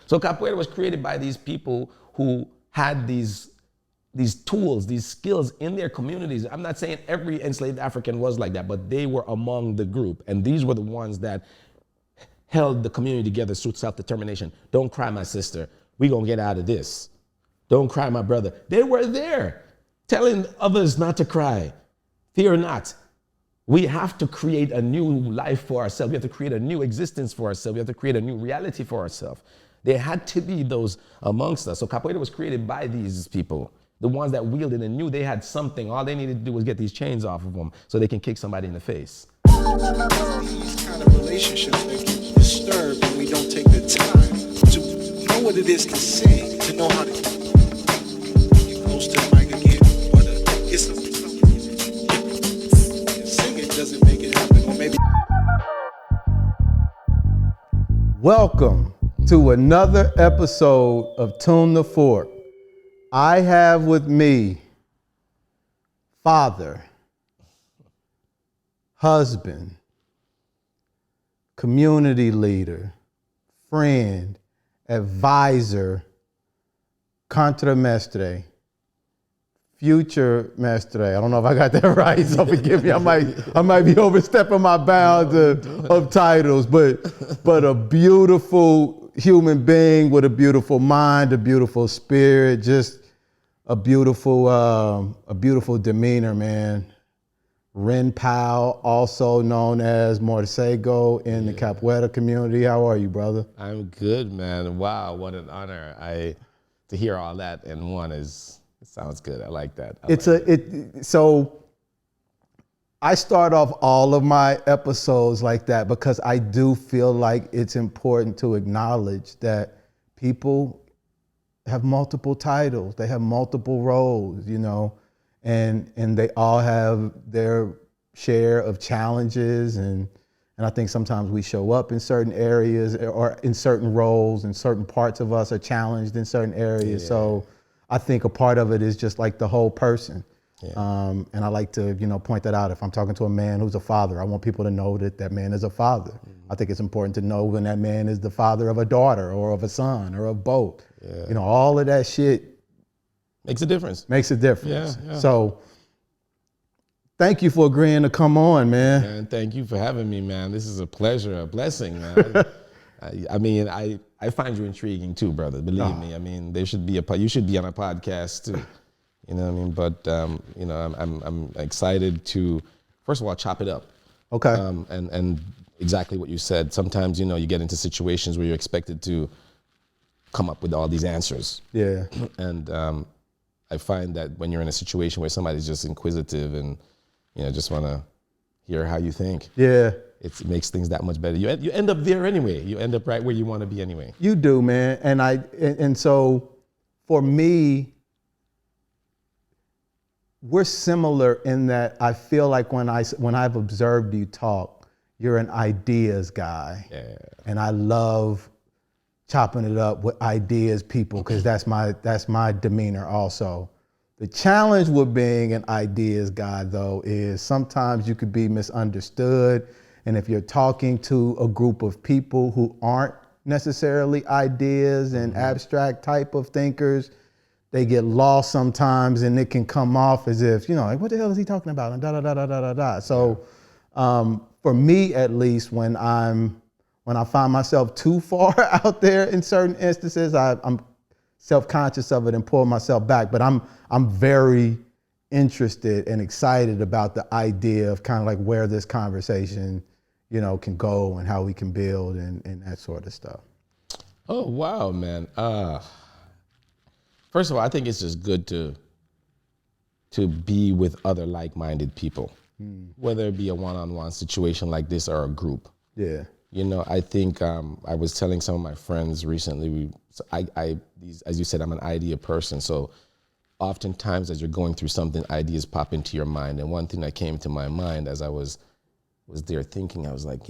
So capoeira was created by these people who had these tools, these skills in their communities. I'm not saying every enslaved African was like that, but they were among the group. And these were the ones that held the community together through self-determination. Don't cry, my sister. We're going to get out of this. Don't cry, my brother. They were there telling others not to cry. Fear not. We have to create a new life for ourselves. We have to create a new existence for ourselves. We have to create a new reality for ourselves. There had to be those amongst us. So capoeira was created by these people, the ones that wielded and knew they had something. All they needed to do was get these chains off of them so they can kick somebody in the face. These kind of relationships make you disturbed when we don't take the time to know what it is to sing, to know how to get close to the mic again. But it's singing doesn't make it happen, or maybe. Welcome to another episode of Tune the Fork. I have with me father, husband, community leader, friend, advisor, Contra Mestre, future Mestre. I don't know if I got that right, so forgive me. I might be overstepping my bounds of titles, but a beautiful human being with a beautiful mind, a beautiful spirit, just a beautiful demeanor, man. Ren Powell, also known as Morcego in the Capoeira community. How are you, brother? I'm good, man. Wow, what an honor. To hear all that in one it sounds good. I like that. So I start off all of my episodes like that because I do feel like it's important to acknowledge that people have multiple titles, they have multiple roles, you know, and they all have their share of challenges, and I think sometimes we show up in certain areas or in certain roles, and certain parts of us are challenged in certain areas. Yeah. So I think a part of it is just like the whole person. Yeah. And I like to, point that out. If I'm talking to a man who's a father, I want people to know that that man is a father. Mm-hmm. I think it's important to know when that man is the father of a daughter or of a son or of both. Yeah. All of that shit makes a difference. Yeah. So thank you for agreeing to come on, man. Man, thank you for having me, man. This is a pleasure, a blessing, man. I find you intriguing too, brother. Believe me. I mean, you should be on a podcast too. You know what I mean? But I'm excited to, first of all, chop it up. Okay. And exactly what you said. Sometimes you get into situations where you're expected to come up with all these answers. Yeah. And I find that when you're in a situation where somebody's just inquisitive and just want to hear how you think. Yeah. It makes things that much better. You end up there anyway. You end up right where you want to be anyway. You do, man. And so for me, we're similar in that I feel like when I've observed you talk, you're an ideas guy. Yeah. And I love chopping it up with ideas people, because that's my demeanor also. The challenge with being an ideas guy, though, is sometimes you could be misunderstood. And if you're talking to a group of people who aren't necessarily ideas and abstract type of thinkers, they get lost sometimes, and it can come off as if, like, what the hell is he talking about? And da da da da da da da. So for me, at least, when I find myself too far out there in certain instances, I'm self-conscious of it and pull myself back. But I'm very interested and excited about the idea of kind of like where this conversation, can go and how we can build and that sort of stuff. Oh, wow, man. First of all, I think it's just good to be with other like-minded people, whether it be a one-on-one situation like this or a group. Yeah. I think I was telling some of my friends recently, as you said, I'm an idea person. So oftentimes as you're going through something, ideas pop into your mind. And one thing that came to my mind as I was there thinking, I was like,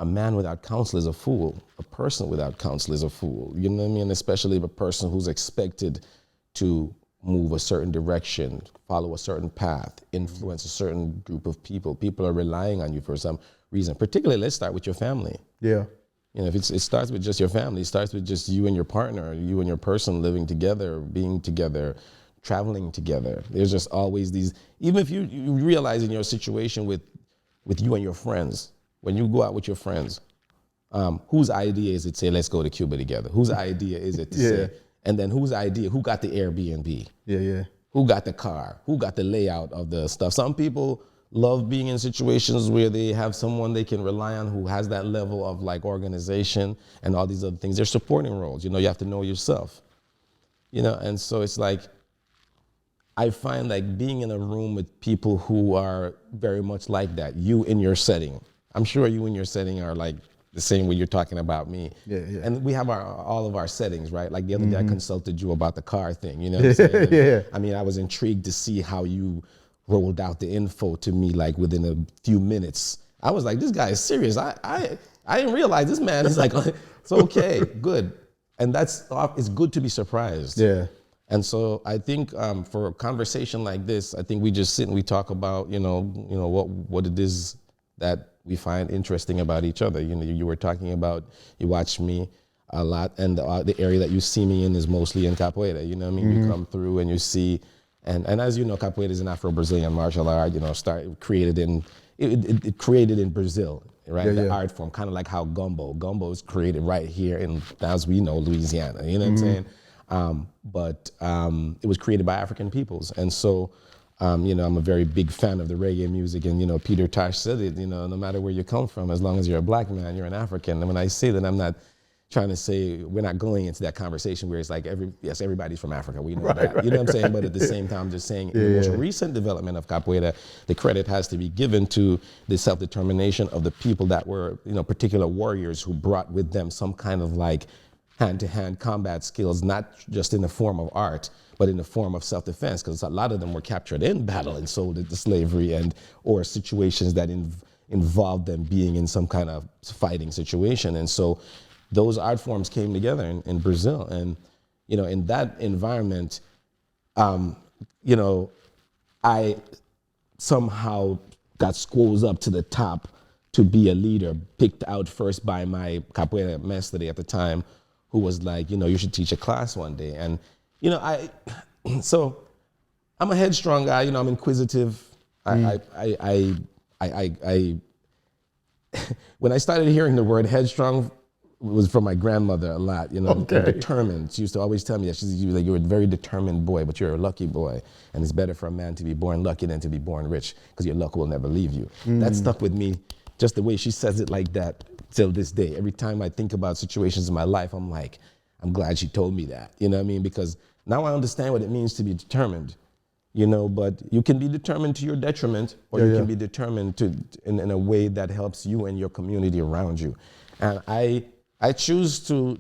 a man without counsel is a fool. A person without counsel is a fool. You know what I mean? Especially a person who's expected to move a certain direction, follow a certain path, influence a certain group of people. People are relying on you for some reason. Particularly, let's start with your family. Yeah. You know, if it starts with just your family, it starts with just you and your partner, you and your person living together, being together, traveling together. There's just always these, even if you realize in your situation with you and your friends, when you go out with your friends, whose idea is it to say, let's go to Cuba together? Whose idea is it to say, and then whose idea, who got the Airbnb? Yeah. Who got the car? Who got the layout of the stuff? Some people love being in situations where they have someone they can rely on who has that level of like organization and all these other things. They're supporting roles. You know, you have to know yourself. You know, and so it's like, I find like being in a room with people who are very much like that, you in your setting. I'm sure you in your setting are like the same way you're talking about me. Yeah. And we have all of our settings, right? Like the other day I consulted you about the car thing, you know what I'm saying? Yeah. I mean, I was intrigued to see how you rolled out the info to me like within a few minutes. I was like, this guy is serious. I didn't realize this man is like, it's okay, good. And it's good to be surprised. Yeah. And so I think for a conversation like this, I think we just sit and we talk about, you know what it is that we find interesting about each other. You know, you were talking about, you watch me a lot, and the area that you see me in is mostly in capoeira. You know what I mean? You come through and you see, and as you know, capoeira is an Afro Brazilian martial art. You know, created in Brazil, right? The art form, kind of like how gumbo is created right here in, as we know, Louisiana. You know what I'm saying? But it was created by African peoples. And so, you know, I'm a very big fan of the reggae music. And, you know, Peter Tosh said it, you know, no matter where you come from, as long as you're a black man, you're an African. And when I say that, I'm not trying to say, we're not going into that conversation where it's like, yes, everybody's from Africa. We know that. You know what I'm saying? But at the same time, just saying, in the most recent development of capoeira, the credit has to be given to the self-determination of the people that were, you know, particular warriors who brought with them some kind of like hand-to-hand combat skills, not just in the form of art, but in the form of self-defense, because a lot of them were captured in battle and sold into slavery or situations that involved them being in some kind of fighting situation. And so those art forms came together in Brazil. And, you know, in that environment, you know, I somehow got squoze up to the top to be a leader, picked out first by my capoeira mestre at the time, who was like, you know, you should teach a class one day. And, you know, so I'm a headstrong guy, you know, I'm inquisitive. I when I started hearing the word headstrong, it was from my grandmother a lot, you know, determined. She used to always tell me that you're a very determined boy, but you're a lucky boy. And it's better for a man to be born lucky than to be born rich, because your luck will never leave you. That stuck with me, just the way she says it like that till this day. Every time I think about situations in my life, I'm like, I'm glad she told me that, you know what I mean? Because now I understand what it means to be determined, you know, but you can be determined to your detriment, or you can be determined in a way that helps you and your community around you. And I choose to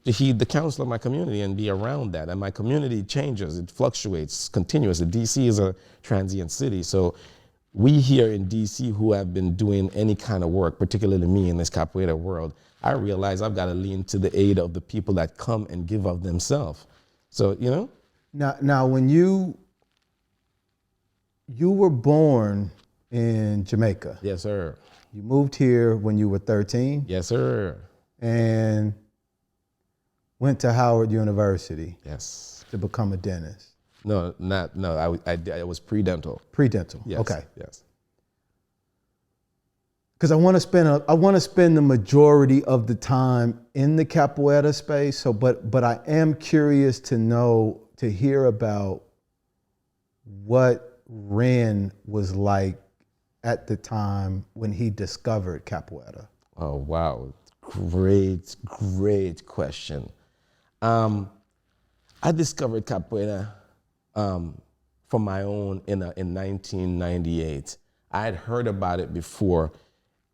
heed the counsel of my community and be around that. And my community changes, it fluctuates continuously. DC is a transient city, so we here in DC who have been doing any kind of work, particularly me in this capoeira world, I realize I've got to lean to the aid of the people that come and give of themselves. So, you know? Now when you were born in Jamaica. Yes, sir. You moved here when you were 13. Yes, sir. And went to Howard University. Yes. To become a dentist. No, I was pre-dental. Pre-dental. Yes. Okay. Yes. Because I want to spend the majority of the time in the capoeira space. So, but I am curious to hear about what Ren was like at the time when he discovered capoeira. Oh wow, great question. I discovered capoeira for my own in 1998. I had heard about it before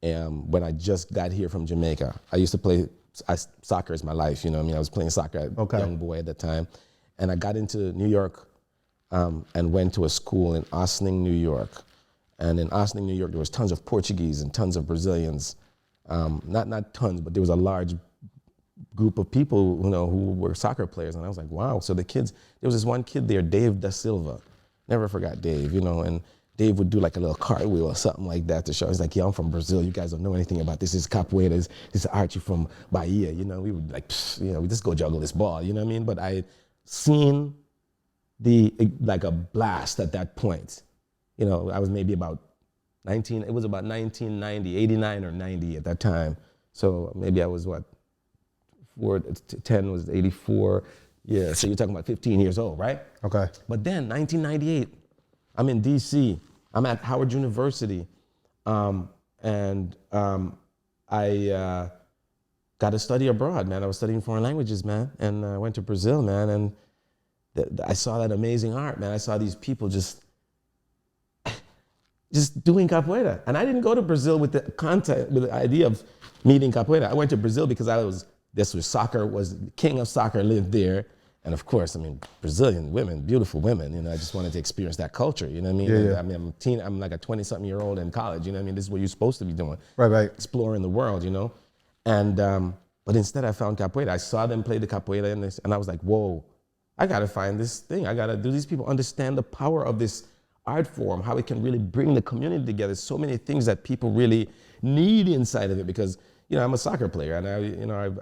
when I just got here from Jamaica. I used to play soccer is my life, you know what I mean? I was playing soccer as a young boy at the time. And I got into New York and went to a school in Ossining, New York. And in Ossining, New York, there was tons of Portuguese and tons of Brazilians. Not tons, but there was a large group of people, you know, who were soccer players. And I was like, wow. So the kids, there was this one kid there, Dave Da Silva. Never forgot Dave, you know, and Dave would do like a little cartwheel or something like that to show. He's like, yeah, I'm from Brazil. You guys don't know anything about this. This is capoeira. This is art. You're from Bahia. You know, we would like, we just go juggle this ball. You know what I mean? But I seen like a blast at that point. You know, I was maybe about 19. It was about 1990, 89 or 90 at that time. So maybe I was 10 was 84. Yeah, so you're talking about 15 years old, right? Okay. But then 1998, I'm in DC. I'm at Howard University. I got to study abroad, man. I was studying foreign languages, man. And I went to Brazil, man. And I saw that amazing art, man. I saw these people just doing capoeira. And I didn't go to Brazil with the idea of meeting capoeira. I went to Brazil because soccer was the king of soccer lived there. And of course, I mean, Brazilian women, beautiful women, you know, I just wanted to experience that culture, you know what I mean? Yeah. I mean, I'm like a 20-something-year-old in college, you know what I mean? This is what you're supposed to be doing. Right. Exploring the world, you know? And, but instead I found capoeira. I saw them play the capoeira and I was like, whoa, I gotta find this thing. Do these people understand the power of this art form, how it can really bring the community together? So many things that people really need inside of it because, you know, I'm a soccer player and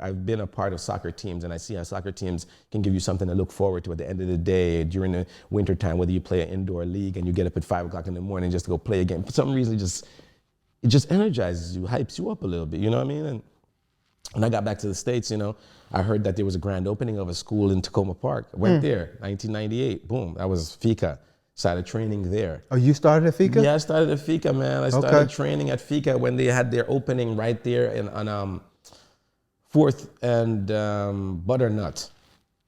I've been a part of soccer teams and I see how soccer teams can give you something to look forward to at the end of the day during the winter time, whether you play an indoor league and you get up at 5 o'clock in the morning just to go play a game. For some reason, it just energizes you, hypes you up a little bit, you know what I mean? And when I got back to the States, you know, I heard that there was a grand opening of a school in Tacoma Park. I went there, 1998, boom, that was FICA. Started training there. Oh, you started at FICA? Yeah, I started at FICA, man. I started training at FICA when they had their opening right there on 4th and Butternut.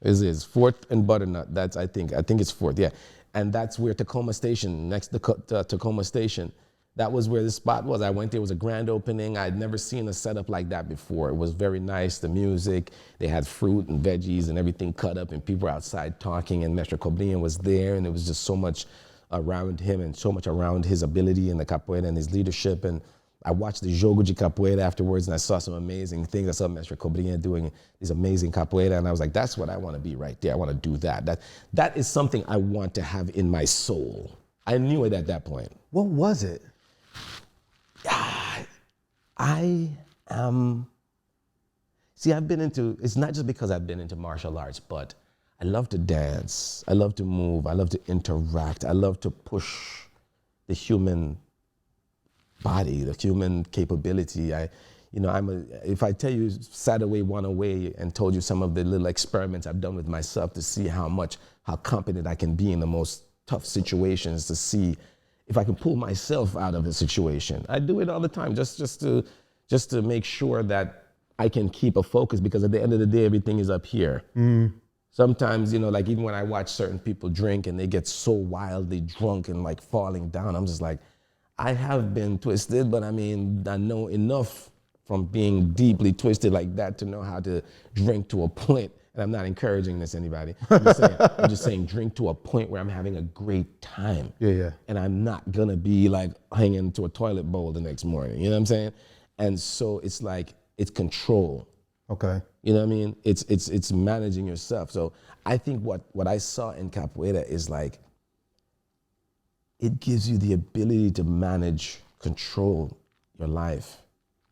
Is 4th and Butternut. That's I think it's 4th. Yeah, and that's where Tacoma Station, next to Tacoma Station. That was where the spot was. I went there. It was a grand opening. I'd never seen a setup like that before. It was very nice. The music, they had fruit and veggies and everything cut up and people were outside talking and Mestre Cobrinha was there and it was just so much around him and so much around his ability and the capoeira and his leadership. And I watched the Jogo de Capoeira afterwards and I saw some amazing things. I saw Mestre Cobrinha doing these amazing capoeira and I was like, that's what I want to be right there. I want to do that. That is something I want to have in my soul. I knew it at that point. What was it? It's not just because I've been into martial arts, but I love to dance. I love to move. I love to interact. I love to push the human body, the human capability. If I tell you, sat away, one away, and told you some of the little experiments I've done with myself to see how competent I can be in the most tough situations, to see if I can pull myself out of a situation. I do it all the time just to make sure that I can keep a focus because at the end of the day, everything is up here. Sometimes, like even when I watch certain people drink and they get so wildly drunk and like falling down, I'm just like, I have been twisted, but I know enough from being deeply twisted like that to know how to drink to a point. And I'm not encouraging this anybody. I'm just saying drink to a point where I'm having a great time. Yeah. And I'm not gonna be like hanging to a toilet bowl the next morning. You know what I'm saying? And so it's like, it's control. Okay. You know what I mean? It's managing yourself. So I think what I saw in capoeira is like, it gives you the ability to manage, control your life,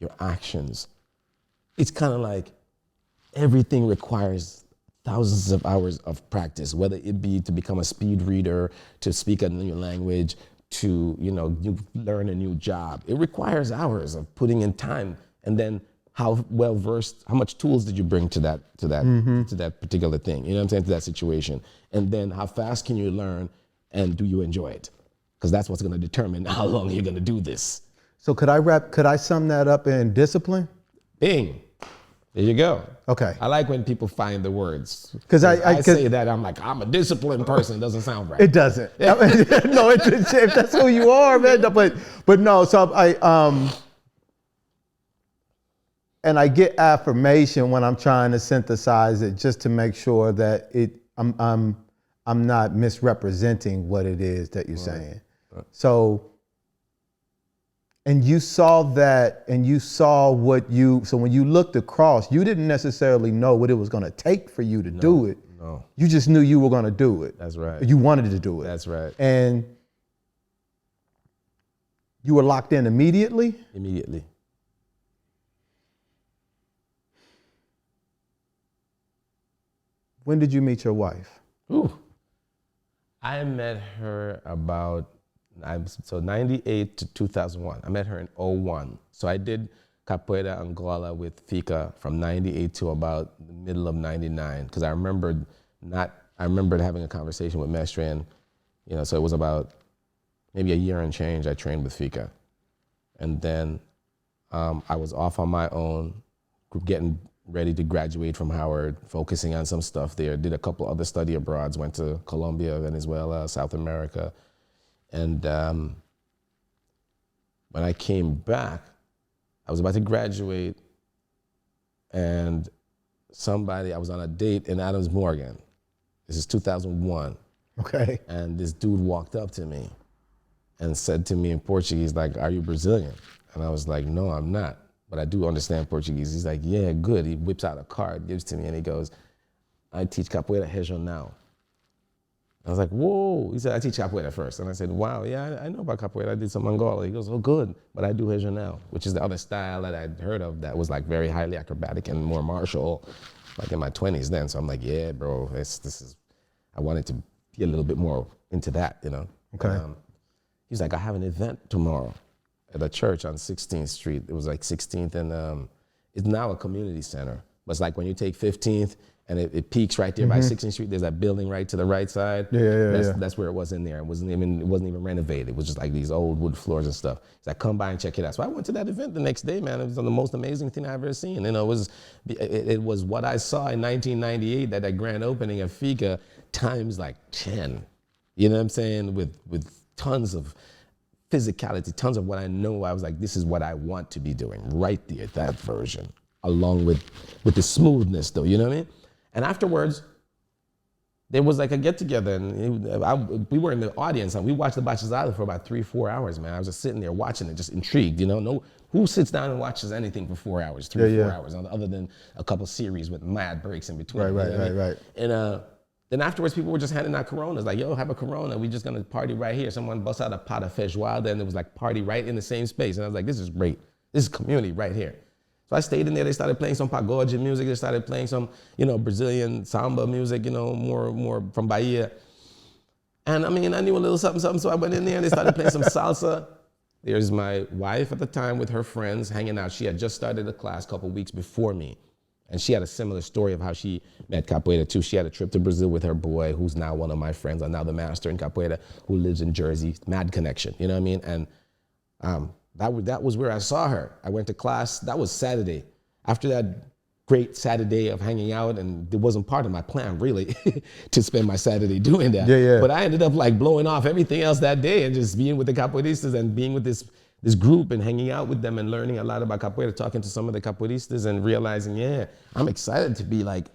your actions. It's kind of like everything requires thousands of hours of practice, whether it be to become a speed reader, to speak a new language, to you learn a new job. It requires hours of putting in time, and then how well versed, how much tools did you bring to that particular thing? You know what I'm saying? To that situation, and then how fast can you learn, and do you enjoy it? Because that's what's going to determine how long you're going to do this. So could I sum that up in discipline? Bing. There you go. Okay. I like when people find the words. Because I say that, I'm like, I'm a disciplined person. It doesn't sound right. It doesn't. No, if that's who you are, man. But no, so and I get affirmation when I'm trying to synthesize it just to make sure that I'm not misrepresenting what it is that you're saying. Right. So, and you saw that, and you saw so when you looked across, you didn't necessarily know what it was going to take for you to do it. No. You just knew you were going to do it. That's right. You wanted to do it. That's right. And You were locked in immediately? Immediately. When did you meet your wife? Ooh. I met her about, so 98 to 2001. I met her in 01. So I did Capoeira Angola with Fika from 98 to about the middle of 99. Because I remembered having a conversation with Mestre, and, you know, so it was about maybe a year and change I trained with Fika. And then I was off on my own, getting ready to graduate from Howard, focusing on some stuff there. Did a couple other study abroads, went to Colombia, Venezuela, South America. And when I came back, I was about to graduate, and I was on a date in Adams Morgan. This is 2001. Okay. And this dude walked up to me and said to me in Portuguese, like, "Are you Brazilian?" And I was like, "No, I'm not, but I do understand Portuguese." He's like, "Yeah, good." He whips out a card, gives to me, and he goes, "I teach Capoeira Regional." I was like, "Whoa." He said, "I teach Capoeira first." And I said, "Wow, yeah, I know about Capoeira. I did some Angola." He goes, "Oh, good, but I do Regional," which is the other style that I'd heard of that was like very highly acrobatic and more martial, like in my 20s then. So I'm like, "Yeah, bro, I wanted to be a little bit more into that, you know?" Okay. He's like, "I have an event tomorrow at a church on 16th Street. It was like 16th, and it's now a community center. But it's like when you take 15th and it peaks right there by 16th Street, there's that building right to the right side. That's where it was in there. It wasn't even renovated. It was just like these old wood floors and stuff. He's like, "Come by and check it out." So I went to that event the next day, man. It was the most amazing thing I've ever seen. You know, it was what I saw in 1998, that grand opening of Fika times like 10. You know what I'm saying? With tons of physicality, tons of what I know. I was like, this is what I want to be doing right there, that version, along with the smoothness though, you know what I mean? And afterwards, there was like a get together, and we were in the audience, and we watched the Bachazada for about 3-4 hours, man. I was just sitting there watching it, just intrigued, you know? Who sits down and watches anything for 4 hours, 3-4 hours, other than a couple series with mad breaks in between. Right. And then afterwards, people were just handing out Coronas, like, "Yo, have a Corona. We just gonna party right here." Someone bust out a pot of feijoada, and it was like party right in the same space. And I was like, this is great. This is community right here. So I stayed in there. They started playing some pagode music. They started playing some, you know, Brazilian samba music, you know, more from Bahia. And I mean, I knew a little something, so I went in there and they started playing some salsa. There's my wife at the time with her friends hanging out. She had just started a class a couple weeks before me. And she had a similar story of how she met Capoeira too. She had a trip to Brazil with her boy, who's now one of my friends, and now the master in Capoeira, who lives in Jersey. Mad connection, you know what I mean? And that was where I saw her. I went to class, that was Saturday. After that great Saturday of hanging out, and it wasn't part of my plan really to spend my Saturday doing that. But I ended up like blowing off everything else that day and just being with the capoeiristas and being with this group and hanging out with them and learning a lot about capoeira, talking to some of the capoeiristas and realizing, yeah, I'm excited to be like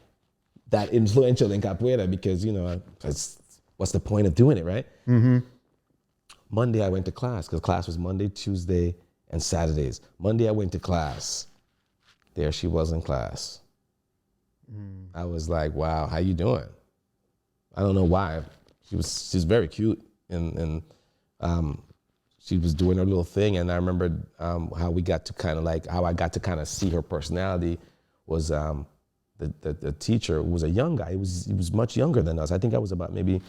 that influential in capoeira because, you know, what's the point of doing it, right? Monday I went to class because class was Monday, Tuesday, and Saturdays. Monday I went to class. There she was in class. I was like, wow, how you doing? I don't know why. She's very cute and she was doing her little thing, and I remembered how we got to kind of like, how I got to kind of see her personality was the teacher, who was a young guy. He was much younger than us. I think I was about maybe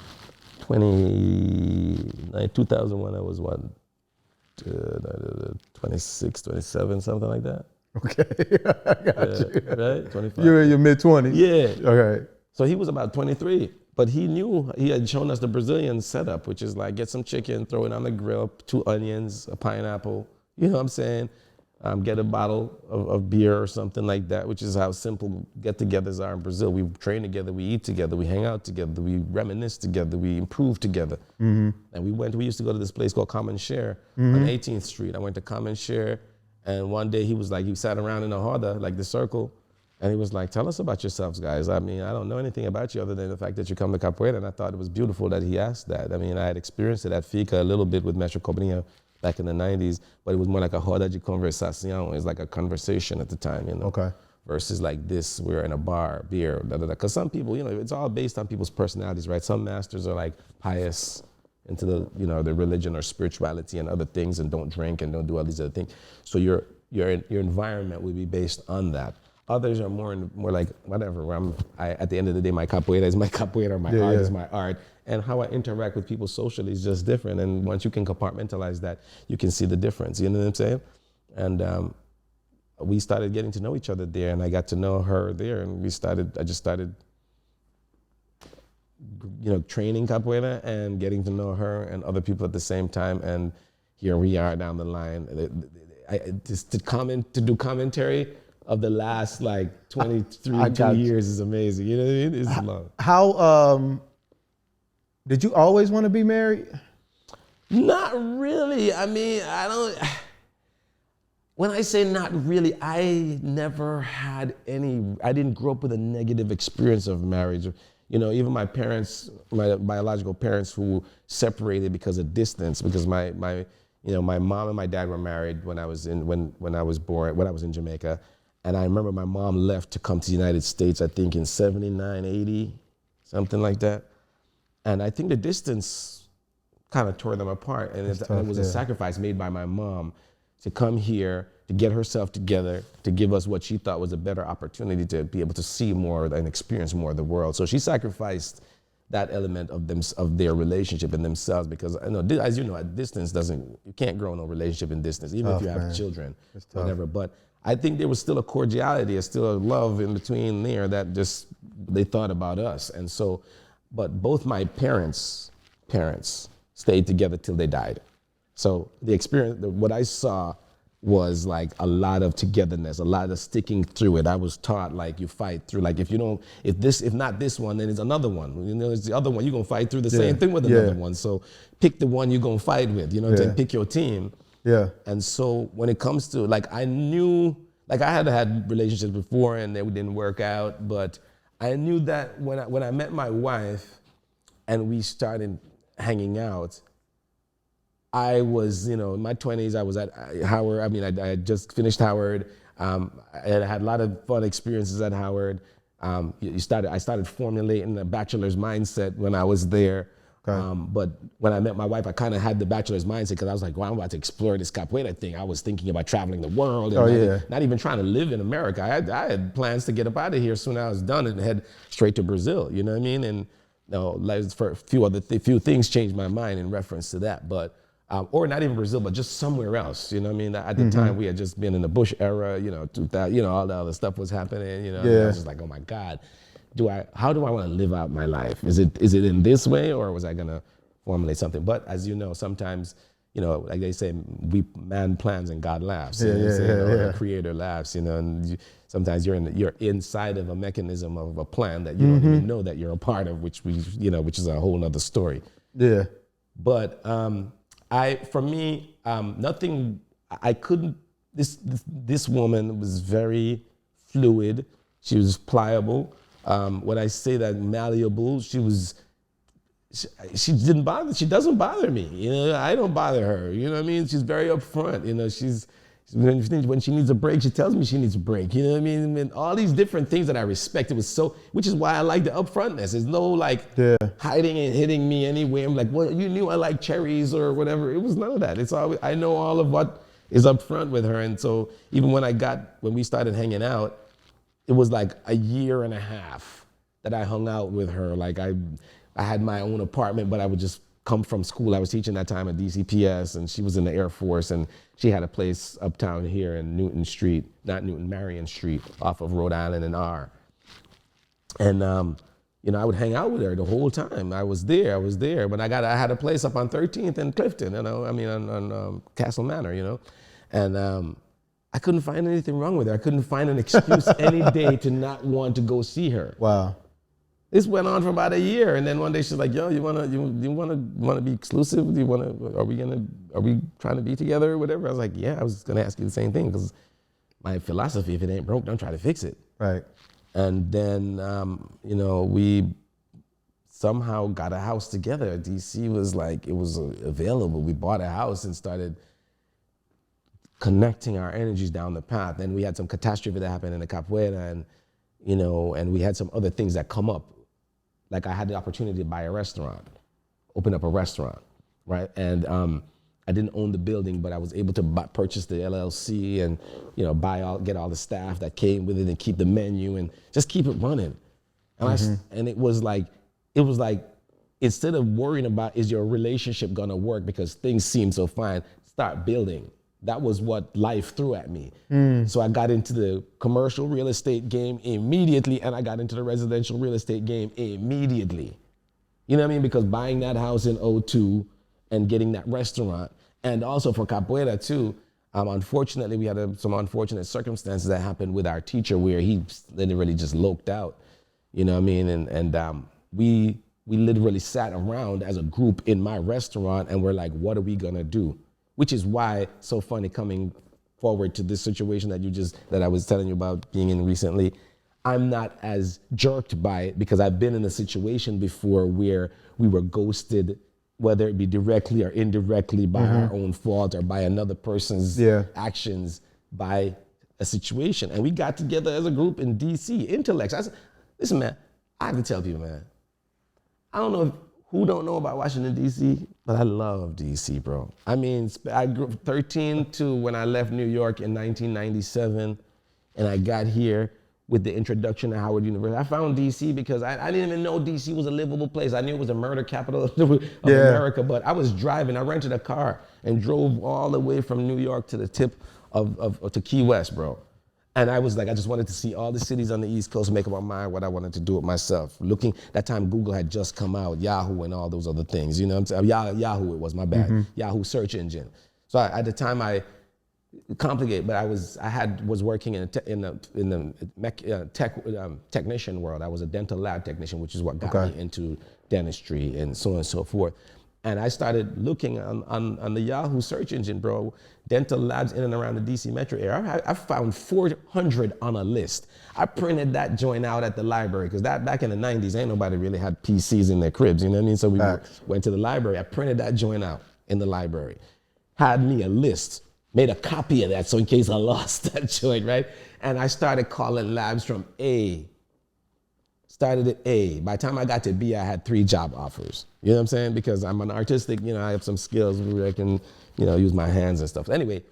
2001, I was what, 26, 27, something like that. Okay, I got you. Right, 25. You're in your mid-20s? Yeah. Okay. So he was about 23. But he knew, he had shown us the Brazilian setup, which is like get some chicken, throw it on the grill, 2 onions, a pineapple, you know what I'm saying? Get a bottle of beer or something like that, which is how simple get-togethers are in Brazil. We train together, we eat together, we hang out together, we reminisce together, we improve together. And we used to go to this place called Common Share on 18th Street. I went to Common Share, and one day he sat around in a roda, like the circle, and he was like, "Tell us about yourselves, guys. I mean, I don't know anything about you other than the fact that you come to Capoeira." And I thought it was beautiful that he asked that. I mean, I had experienced it at Fika a little bit with Mestre Cobrinha back in the 90s, but it was more like a roda de conversação. It was like a conversation at the time, you know? Okay. Versus like this, we're in a bar, beer, da da da. Because some people, you know, it's all based on people's personalities, right? Some masters are like pious into the, you know, the religion or spirituality and other things, and don't drink and don't do all these other things. So your environment will be based on that. Others are more like whatever. Where at the end of the day, my capoeira is my capoeira, my art is my art, and how I interact with people socially is just different. And once you can compartmentalize that, you can see the difference. You know what I'm saying? And we started getting to know each other there, and I got to know her there, and I just started, you know, training capoeira and getting to know her and other people at the same time. And here we are down the line. Just to do commentary of the last like 2 years is amazing. You know what I mean? It's long. How did you always want to be married? Not really. I mean, when I say not really, I never had I didn't grow up with a negative experience of marriage. You know, even my parents, my biological parents, who separated because of distance, because my mom and my dad were married when I was in Jamaica. And I remember my mom left to come to the United States, I think in 79, 80, something like that. And I think the distance kind of tore them apart. And it was a sacrifice made by my mom to come here, to get herself together, to give us what she thought was a better opportunity to be able to see more and experience more of the world. So she sacrificed that element of their relationship and themselves, because I know, as you know, at distance you can't grow no relationship in distance, even if you have children, whatever. But I think there was still a cordiality, still a love in between there that just, they thought about us. And so, but both my parents stayed together till they died. So the experience, what I saw was like a lot of togetherness, a lot of sticking through it. I was taught like you fight through, like if not this one, then it's another one. You know, it's the other one, you're gonna fight through the same thing with another one. So pick the one you're gonna fight with, you know what I'm saying? Pick your team. Yeah. And so when it comes to, like, I knew, like I had relationships before and they didn't work out, but I knew that when I met my wife and we started hanging out, I was, you know, in my 20s, I was at Howard. I mean, I had just finished Howard. I had a lot of fun experiences at Howard. I started formulating a bachelor's mindset when I was there. Okay. But when I met my wife, I kind of had the bachelor's mindset because I was like, well, I'm about to explore this capoeira thing. I was thinking about traveling the world and not even trying to live in America. I had plans to get up out of here as soon as I was done and head straight to Brazil, you know what I mean? And for a few things changed my mind in reference to that. But or not even Brazil, but just somewhere else. You know what I mean? At the time, we had just been in the Bush era, you know, 2000, you know, all the other stuff was happening, you know. And I was just like, oh my God, how do I want to live out my life? Is it in this way, or was I gonna formulate something? But as you know, sometimes, you know, like they say, man plans and God laughs. Or Creator laughs, you know, and sometimes you're inside of a mechanism of a plan that you don't even know that you're a part of, which is a whole nother story. Yeah. But nothing, I couldn't, this woman was very fluid. She was pliable. When I say that malleable, she doesn't bother me. You know, I don't bother her. You know what I mean? She's very upfront. You know, when she needs a break, she tells me she needs a break. You know what I mean? And all these different things that I respect. Which is why I like the upfrontness. There's no like hiding and hitting me anyway. I'm like, well, you knew I like cherries or whatever. It was none of that. It's always, I know all of what is upfront with her. And so even when we started hanging out, it was like a year and a half that I hung out with her. Like I had my own apartment, but I would just come from school. I was teaching that time at DCPS, and she was in the Air Force, and she had a place uptown here in Marion Street, off of Rhode Island and R. And you know, I would hang out with her the whole time. I was there. But I had a place up on 13th and Clifton, you know, I mean on Castle Manor, you know, and I couldn't find anything wrong with her. I couldn't find an excuse any day to not want to go see her. Wow. This went on for about a year, and then one day she's like, "Yo, you wanna be exclusive? Are we trying to be together or whatever?" I was like, "Yeah." I was gonna ask you the same thing because my philosophy: if it ain't broke, don't try to fix it. Right. And then you know, we somehow got a house together. DC was like, it was available. We bought a house and started connecting our energies down the path. Then we had some catastrophe that happened in the capoeira, and you know, and we had some other things that come up. Like I had the opportunity to buy a restaurant, open up a restaurant. right? And I didn't own the building, but I was able to purchase the LLC and, get all the staff that came with it and keep the menu and just keep it running. And and it was like, instead of worrying about is your relationship gonna work because things seem so fine, start building. That was what life threw at me. So I got into the commercial real estate game immediately, and I got into the residential real estate game immediately. You know what I mean? Because buying that house in '02 and getting that restaurant, and also for Capoeira too, unfortunately, we had some unfortunate circumstances that happened with our teacher where he literally just loped out. You know what I mean? And we literally sat around as a group in my restaurant and we're like, what are we gonna do? Which is why, so funny coming forward to this situation that I was telling you about being in recently, I'm not as jerked by it because I've been in a situation before where we were ghosted, whether it be directly or indirectly by our own fault or by another person's actions by a situation. And we got together as a group in DC, intellects. Listen, man, I have to tell people, man, I don't know who don't know about Washington, D.C., but I love D.C., bro. I mean, I grew up 13 to when I left New York in 1997, and I got here with the introduction to Howard University. I found D.C. because I didn't even know D.C. was a livable place. I knew it was a murder capital of America, but I was driving. I rented a car and drove all the way from New York to the tip to Key West, bro. And I was like, I just wanted to see all the cities on the East Coast, make up my mind what I wanted to do with myself. That time Google had just come out, Yahoo and all those other things, you know what I'm saying? Yahoo it was, my bad. Yahoo search engine. So at the time complicated, but I was working in the technician world. I was a dental lab technician, which is what got me into dentistry and so on and so forth. And I started looking on the Yahoo search engine, bro, dental labs in and around the DC metro area. I found 400 on a list. I printed that joint out at the library, because back in the 90s, ain't nobody really had PCs in their cribs, you know what I mean? So we went to the library. I printed that joint out in the library, had me a list, made a copy of that so in case I lost that joint, right? And I started calling labs from A. Started at A. By the time I got to B, I had 3 job offers. You know what I'm saying? Because I'm an artistic, I have some skills where I can, use my hands and stuff. Anyway,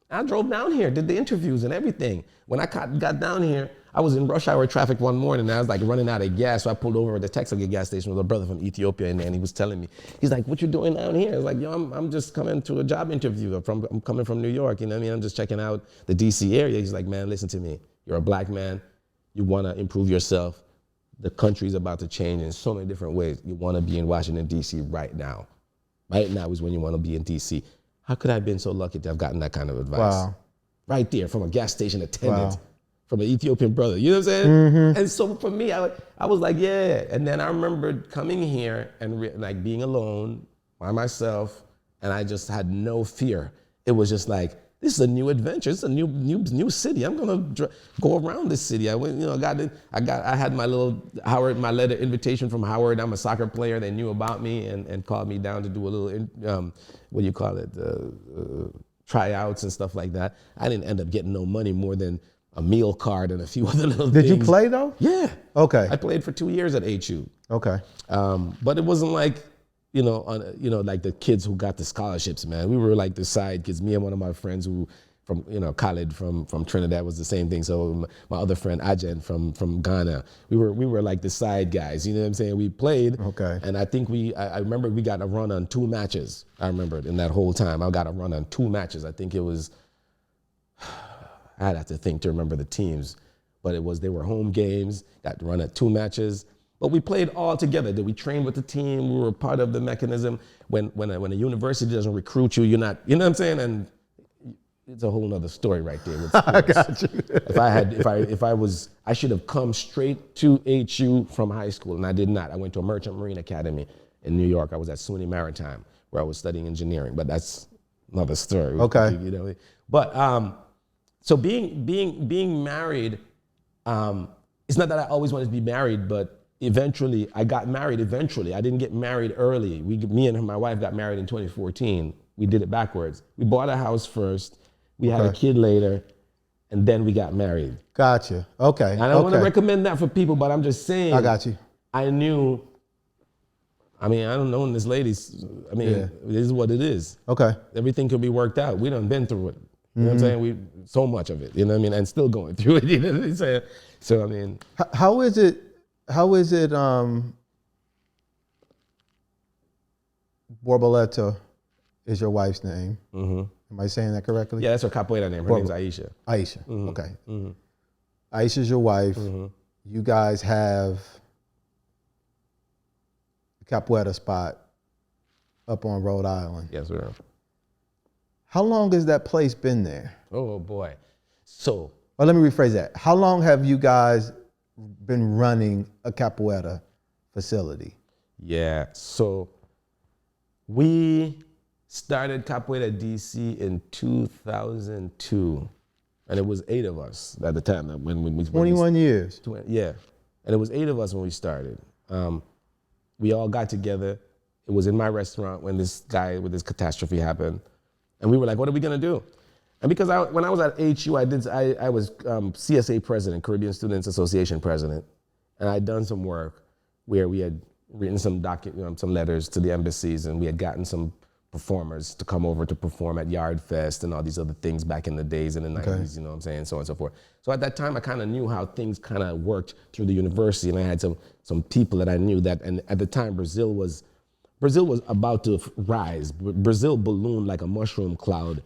I drove down here, did the interviews and everything. When I got down here, I was in rush hour traffic one morning and I was like running out of gas. So I pulled over at the Texaco gas station with a brother from Ethiopia and he was telling me, he's like, what you doing down here? I was like, yo, I'm just coming to a job interview. I'm coming from New York, you know what I mean? I'm just checking out the DC area. He's like, man, listen to me. You're a black man. You want to improve yourself. The country's about to change in so many different ways. You want to be in Washington, D.C. right now. Right now is when you want to be in D.C. How could I have been so lucky to have gotten that kind of advice? Wow. Right there from a gas station attendant, from an Ethiopian brother. You know what I'm saying? And so for me, I was like, yeah. And then I remembered coming here and being alone by myself, and I just had no fear. It was just like, this is a new adventure. It's a new city. I'm gonna go around this city. I went, I had my letter invitation from Howard. I'm a soccer player. They knew about me and called me down to do a little, tryouts and stuff like that. I didn't end up getting no money more than a meal card and a few other little things. Did you play though? Yeah. Okay. I played for 2 years at HU. Okay. But it wasn't like, like the kids who got the scholarships, man. We were like the side kids. Me and one of my friends who from, Khalid from Trinidad was the same thing. So my other friend Ajen from Ghana, we were like the side guys. You know what I'm saying? We played. Okay. And I think I remember we got a run on 2 matches. I remember in that whole time I got a run on 2 matches. I think it was, I'd have to think to remember the teams, but they were home games. Got to run at 2 matches. But we played all together. We trained with the team. We were part of the mechanism. When a university doesn't recruit you, you're not, you know what I'm saying? And it's a whole nother story right there with sports. I got you. I should have come straight to HU from high school, and I did not. I went to a Merchant Marine Academy in New York. I was at SUNY Maritime, where I was studying engineering, but that's another story. Okay. But so being married, it's not that I always wanted to be married, but eventually, I got married eventually. I didn't get married early. Me and my wife got married in 2014. We did it backwards. We bought a house first. We had a kid later, and then we got married. Gotcha. Okay. And I don't want to recommend that for people, but I'm just saying. I got you. I knew I mean, I don't know this lady's, I mean, it is what it is. Okay. Everything could be worked out. We done been through it. You know what I'm saying? So much of it, you know what I mean? And still going through it, you know what I'm saying? So, I mean. How is it, Borboleta is your wife's name. Am I saying that correctly? Yeah, that's her capoeira name. Her name's Aisha. Aisha, okay. Aisha's your wife. You guys have the Capoeira Spot up on Rhode Island. Yes, sir. How long has that place been there? Oh, boy. So. Well, let me rephrase that. How long have you guys been running a capoeira facility? Yeah, so we started Capoeira DC in 2002, and it was 8 of us at the time. When we 21 years. Yeah, and it was 8 of us when we started. We all got together. It was in my restaurant when this guy with this catastrophe happened, and we were like, "What are we gonna do?" And because when I was at HU, I was CSA president, Caribbean Students Association president, and I'd done some work where we had written some some letters to the embassies, and we had gotten some performers to come over to perform at Yard Fest and all these other things back in the days in the 90s, you know what I'm saying, so on and so forth. So at that time, I kind of knew how things kind of worked through the university, and I had some people that I knew that, and at the time, Brazil was about to rise. Brazil ballooned like a mushroom cloud,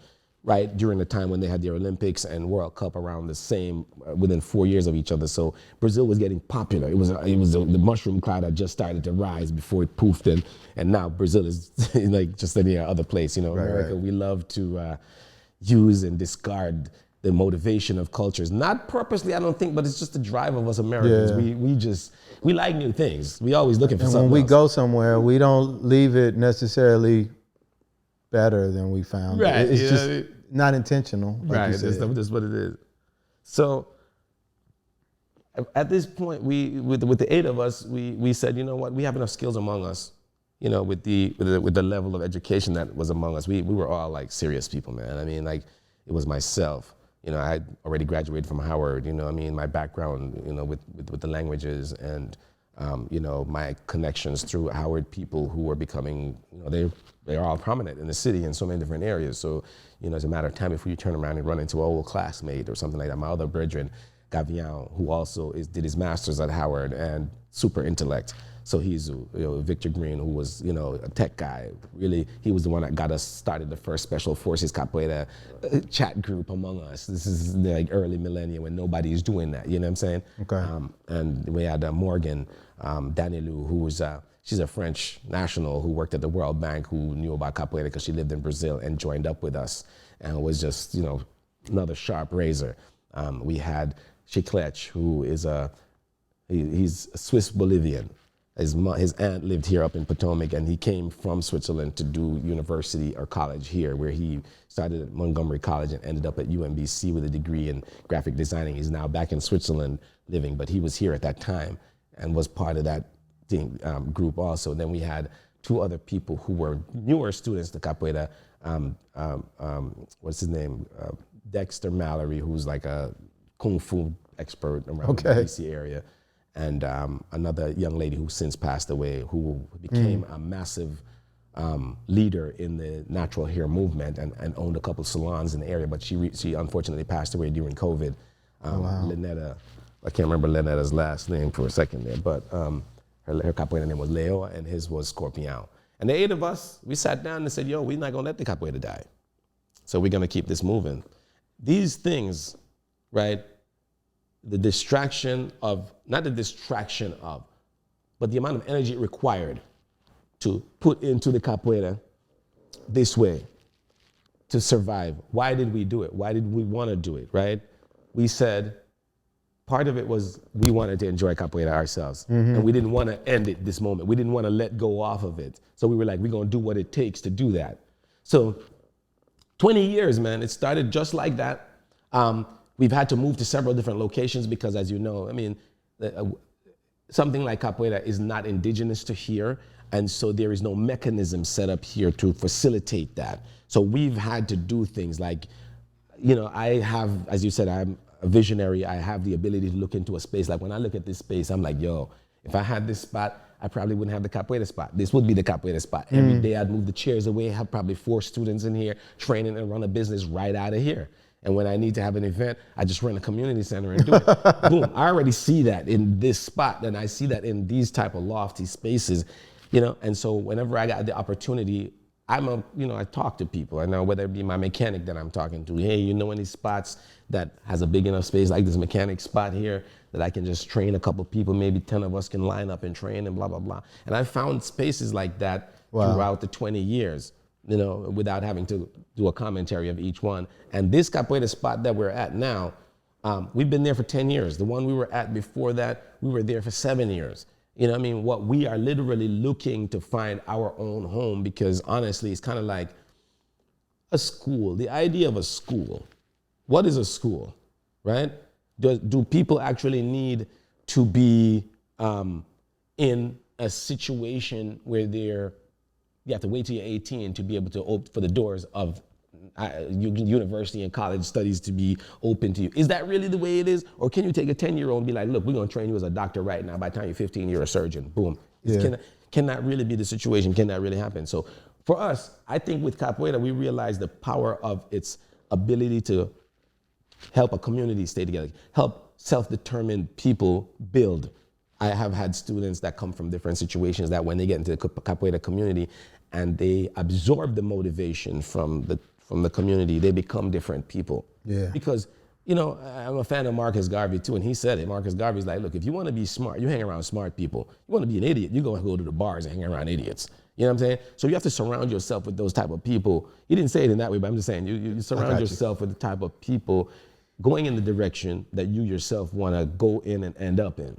right, during the time when they had their Olympics and World Cup around the same, within 4 years of each other. So Brazil was getting popular. It was the mushroom cloud had just started to rise before it poofed in, and now Brazil is like just any other place. You know, America, we love to use and discard the motivation of cultures. Not purposely, I don't think, but it's just the drive of us Americans. Yeah. We like new things. We always looking for something. And when we else. go somewhere, we don't leave it necessarily better than we found it. Right. It's just not intentional. Like right. That's what it is. So at this point, with the 8 of us, we said, you know what, we have enough skills among us. You know, with the level of education that was among us, we were all like serious people, man. I mean, like it was myself. You know, I already graduated from Howard. You know, I mean, my background, you know, with the languages and you know, my connections through Howard people who were becoming, you know, they're all prominent in the city in so many different areas. So, you know, it's a matter of time before you turn around and run into an old classmate or something like that. My other brethren, Gavião, who also did his master's at Howard and super intellect. So he's, you know, Victor Green, who was, you know, a tech guy. Really, he was the one that got us started the first Special Forces Capoeira chat group among us. This is like early millennium when nobody's doing that, you know what I'm saying? Okay. And we had Morgan Danilou, who was, she's a French national who worked at the World Bank, who knew about Capoeira because she lived in Brazil and joined up with us and was just, you know, another sharp razor. We had Chiclete, who is he's a Swiss Bolivian. His aunt lived here up in Potomac, and he came from Switzerland to do university or college here, where he started at Montgomery College and ended up at UMBC with a degree in graphic designing. He's now back in Switzerland living, but he was here at that time and was part of that group also. Then we had 2 other people who were newer students to Capoeira. What's his name? Dexter Mallory, who's like a Kung Fu expert around the DC area. And another young lady who since passed away, who became a massive leader in the natural hair movement and owned a couple salons in the area, but she unfortunately passed away during COVID. Lynetta, I can't remember Lynetta's last name for a second there, but her capoeira name was Leo and his was Scorpion. And the 8 of us, we sat down and said, yo, we're not gonna let the capoeira die. So we're gonna keep this moving. These things, right? The distraction of, not the distraction of, but the amount of energy required to put into the capoeira this way to survive. Why did we do it? Why did we want to do it, right? We said part of it was we wanted to enjoy capoeira ourselves. And we didn't want to end it this moment. We didn't want to let go off of it. So we were like, we're going to do what it takes to do that. So 20 years, man, it started just like that. We've had to move to several different locations because, as you know, I mean, something like capoeira is not indigenous to here, and so there is no mechanism set up here to facilitate that. So we've had to do things like, you know, I have, as you said, I'm a visionary. I have the ability to look into a space. Like when I look at this space, I'm like, yo, if I had this spot, I probably wouldn't have the Capoeira Spot. This would be the Capoeira Spot. Every day I'd move the chairs away, have probably 4 students in here training and run a business right out of here. And when I need to have an event, I just run a community center and do it. Boom, I already see that in this spot, and I see that in these type of lofty spaces, you know? And so whenever I got the opportunity, I talk to people. I know whether it be my mechanic that I'm talking to, hey, you know any spots that has a big enough space like this mechanic spot here that I can just train a couple people, maybe 10 of us can line up and train and blah, blah, blah. And I found spaces like that throughout the 20 years, you know, without having to do a commentary of each one. And this Capoeira Spot that we're at now, we've been there for 10 years. The one we were at before that, we were there for 7 years. You know what I mean? What we are literally looking to find our own home, because honestly, it's kind of like a school. The idea of a school. What is a school, right? Do people actually need to be in a situation where you have to wait till you're 18 to be able to open for the doors of university and college studies to be open to you? Is that really the way it is? Or can you take a 10-year-old and be like, look, we're going to train you as a doctor right now. By the time you're 15, you're a surgeon. Boom. Yeah. Can that really be the situation? Can that really happen? So for us, I think with Capoeira, we realize the power of its ability to help a community stay together, help self-determined people build. I have had students that come from different situations that when they get into the Capoeira community and they absorb the motivation from the community, they become different people. Yeah. Because, you know, I'm a fan of Marcus Garvey too, and he said it. Marcus Garvey's like, look, if you want to be smart, you hang around smart people. You want to be an idiot, you're going to go to the bars and hang around idiots. You know what I'm saying? So you have to surround yourself with those type of people. He didn't say it in that way, but I'm just saying, you surround yourself with the type of people going in the direction that you yourself want to go in and end up in.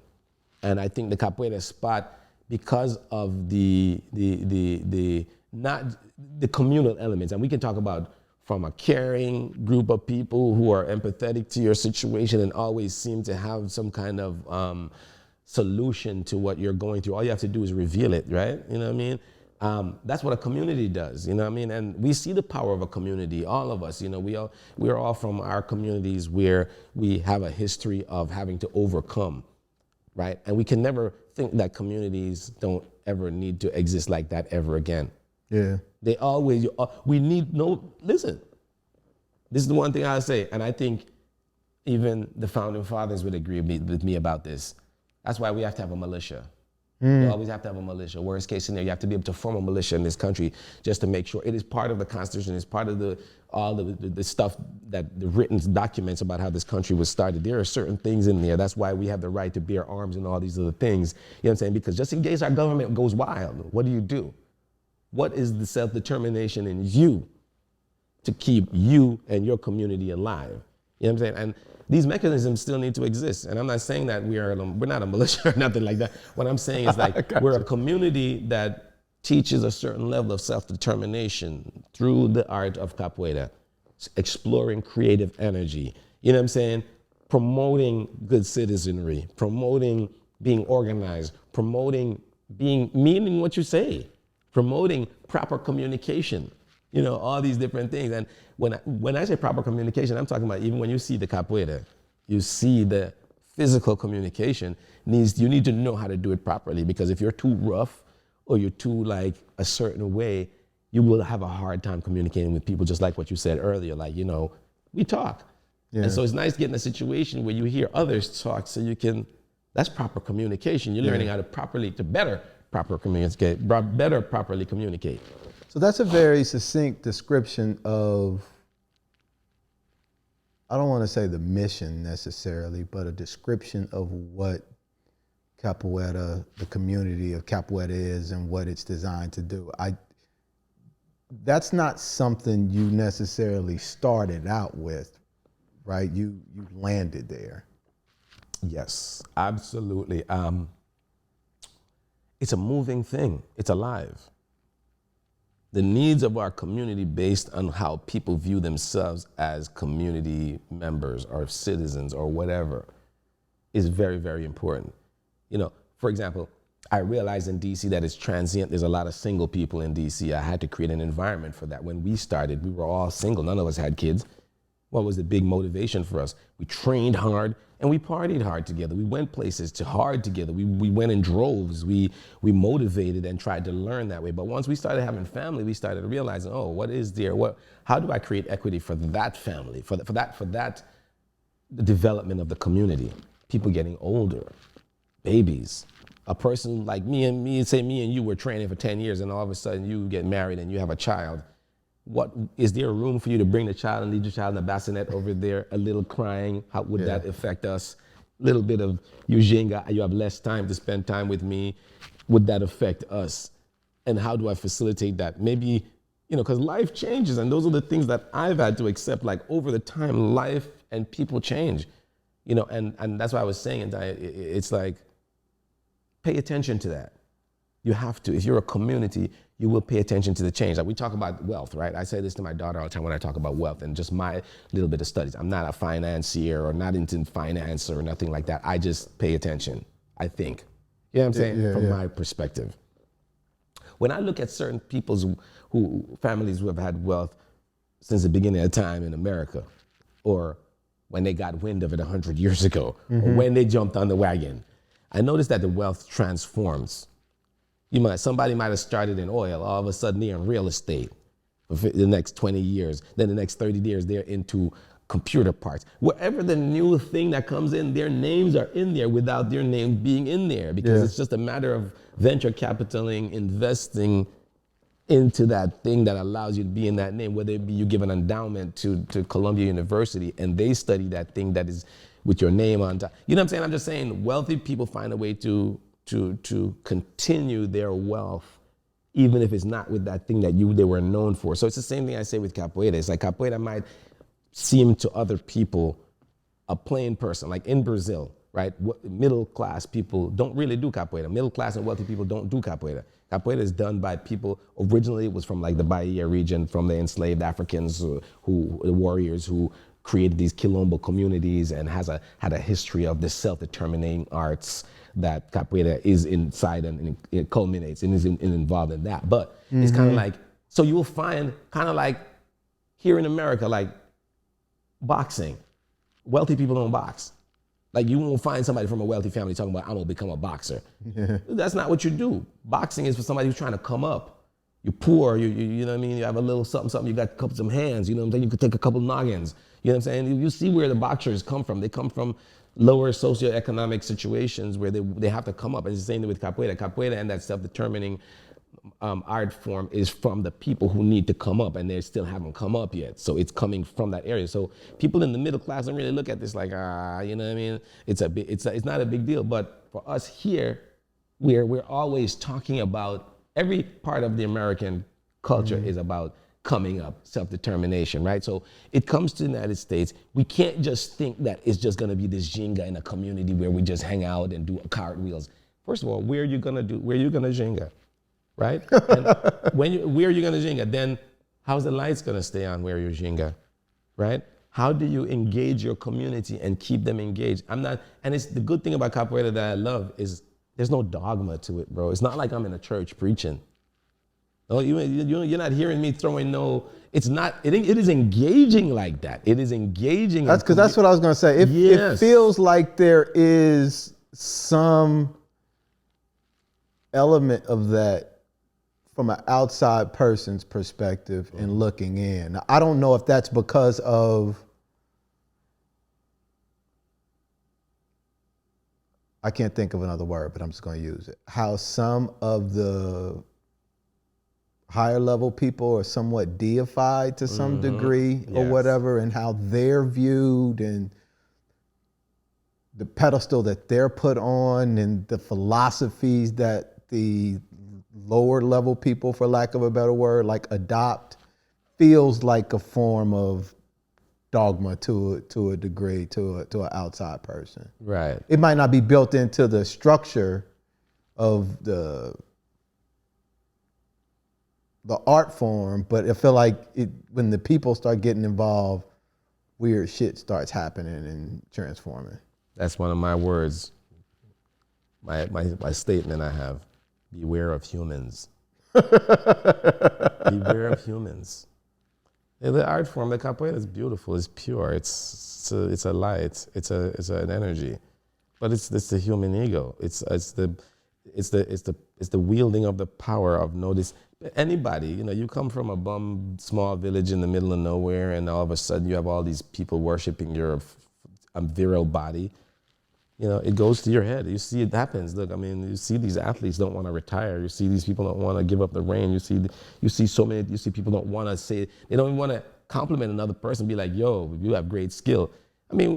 And I think the Capoeira Spot, because of the communal elements, and we can talk about from a caring group of people who are empathetic to your situation and always seem to have some kind of solution to what you're going through. All you have to do is reveal it, right? You know what I mean? That's what a community does, you know what I mean? And we see the power of a community, all of us, you know, we're all from our communities where we have a history of having to overcome, right? And we can never think that communities don't ever need to exist like that ever again. Yeah. They always, listen, this is the one thing I say, and I think even the founding fathers would agree with me about this. That's why we have to have a militia. You always have to have a militia. Worst case scenario, you have to be able to form a militia in this country just to make sure it is part of the Constitution, it's part of all the stuff that the written documents about how this country was started. There are certain things in there. That's why we have the right to bear arms and all these other things. You know what I'm saying? Because just in case our government goes wild, what do? What is the self-determination in you to keep you and your community alive? You know what I'm saying? And these mechanisms still need to exist. And I'm not saying that we're not a militia or nothing like that. What I'm saying is like we're a community that teaches a certain level of self-determination through the art of capoeira, exploring creative energy. You know what I'm saying? Promoting good citizenry, promoting being organized, promoting meaning what you say, promoting proper communication. You know, all these different things. And when I say proper communication, I'm talking about even when you see the capoeira, you see the physical communication you need to know how to do it properly, because if you're too rough or you're too like a certain way, you will have a hard time communicating with people, just like what you said earlier, like, you know, we talk. Yeah. And so it's nice getting a situation where you hear others talk so you can, that's proper communication. You're learning how to better properly communicate. So that's a very succinct description of, I don't want to say the mission necessarily, but a description of what capoeira, the community of capoeira is and what it's designed to do. That's not something you necessarily started out with, right? You landed there. Yes, absolutely. It's a moving thing. It's alive. The needs of our community based on how people view themselves as community members or citizens or whatever is very, very important. You know, for example, I realized in DC that it's transient. There's a lot of single people in DC. I had to create an environment for that. When we started, we were all single. None of us had kids. what was the big motivation for us? We trained hard and we partied hard together. We went places hard together. We went in droves. We motivated and tried to learn that way. But once we started having family, we started realizing, oh, what is there? How do I create equity for that family, for that development of the community? People getting older, babies. A person like me and you were training for 10 years and all of a sudden you get married and you have a child. What is there room for you to bring the child and leave the child in the bassinet over there, a little crying? How would that affect us? A little bit of Ujinga, you have less time to spend time with me. Would that affect us? And how do I facilitate that? Maybe, because life changes, and those are the things that I've had to accept. Like over the time, life and people change, and that's why I was saying, it's like, pay attention to that. You have to. If you're a community, you will pay attention to the change. Like we talk about wealth, right? I say this to my daughter all the time when I talk about wealth and just my little bit of studies. I'm not a financier or not into finance or nothing like that. I just pay attention, I think. You know what I'm saying? From my perspective. When I look at certain families who have had wealth since the beginning of time in America, or when they got wind of it 100 years ago, or when they jumped on the wagon, I noticed that the wealth transforms. Somebody might have started in oil, all of a sudden they're in real estate for the next 20 years. Then the next 30 years, they're into computer parts. Wherever the new thing that comes in, their names are in there without their name being in there, because it's just a matter of venture capitaling, investing into that thing that allows you to be in that name, whether it be you give an endowment to Columbia University and they study that thing that is with your name on top. You know what I'm saying? I'm just saying wealthy people find a way to continue their wealth, even if it's not with that thing that they were known for. So it's the same thing I say with capoeira. It's like capoeira might seem to other people a plain person, like in Brazil, right? Middle class people don't really do capoeira. Middle class and wealthy people don't do capoeira. Capoeira is done by people, originally it was from like the Bahia region, from the enslaved Africans, the warriors who created these quilombo communities and had a history of the self-determining arts that capoeira is inside, and it culminates and is involved in that. But it's kind of like, so you will find kind of like here in America, like boxing. Wealthy people don't box. Like you won't find somebody from a wealthy family talking about, I'm gonna become a boxer. That's not what you do. Boxing is for somebody who's trying to come up. You're poor, you know what I mean? You have a little something, you got some hands, you know what I'm saying? You could take a couple noggins, you know what I'm saying? You see where the boxers come from. They come from lower socioeconomic situations where they have to come up. And it's the same thing with capoeira. Capoeira and that self-determining art form is from the people who need to come up, and they still haven't come up yet. So it's coming from that area. So people in the middle class don't really look at this like, you know what I mean? It's not a big deal. But for us here, we're always talking about, every part of the American culture is about coming up, self-determination, right? So it comes to the United States, we can't just think that it's just gonna be this jinga in a community where we just hang out and do cartwheels. First of all, where are you gonna jinga, right? And where are you gonna jinga? Then how's the lights gonna stay on where you're jinga, right? How do you engage your community and keep them engaged? And it's the good thing about capoeira that I love is there's no dogma to it, bro. It's not like I'm in a church preaching. No, you're not hearing me throwing it's not, it is engaging like that. It is engaging. That's because that's what I was gonna say. It feels like there is some element of that from an outside person's perspective and looking in. Now, I don't know if that's because of, I can't think of another word, but I'm just gonna use it. How some of the higher level people are somewhat deified to some degree or whatever, and how they're viewed and the pedestal that they're put on and the philosophies that the lower level people, for lack of a better word, like adopt, feels like a form of dogma to a degree, to an outside person. Right. It might not be built into the structure of the art form, but I feel like when the people start getting involved, weird shit starts happening and transforming. That's one of my words, my statement I have. Beware of humans. Beware of humans. The art form, the capoeira is beautiful. It's pure. It's a light. It's an energy, but it's the human ego. It's the wielding of the power of notice. Anybody, you come from a bum small village in the middle of nowhere, and all of a sudden you have all these people worshiping your virile body. It goes to your head. You see it happens. Look, you see these athletes don't want to retire. You see these people don't want to give up the reign. You see people don't want to say, they don't even want to compliment another person, be like, yo, you have great skill.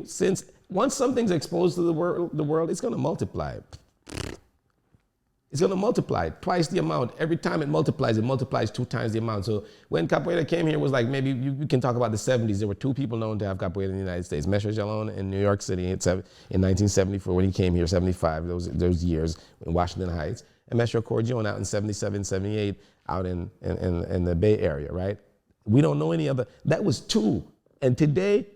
Since once something's exposed to the world, it's going to multiply. It's going to multiply twice the amount. Every time it multiplies 2 times the amount. So when capoeira came here, it was like, maybe you can talk about the 70s. There were 2 people known to have capoeira in the United States. Mestre Jalón in New York City in 1974 when he came here, 75, those years in Washington Heights. And Mestre Accordion out in 77, 78 out in the Bay Area, right? We don't know any other. That was 2. And today,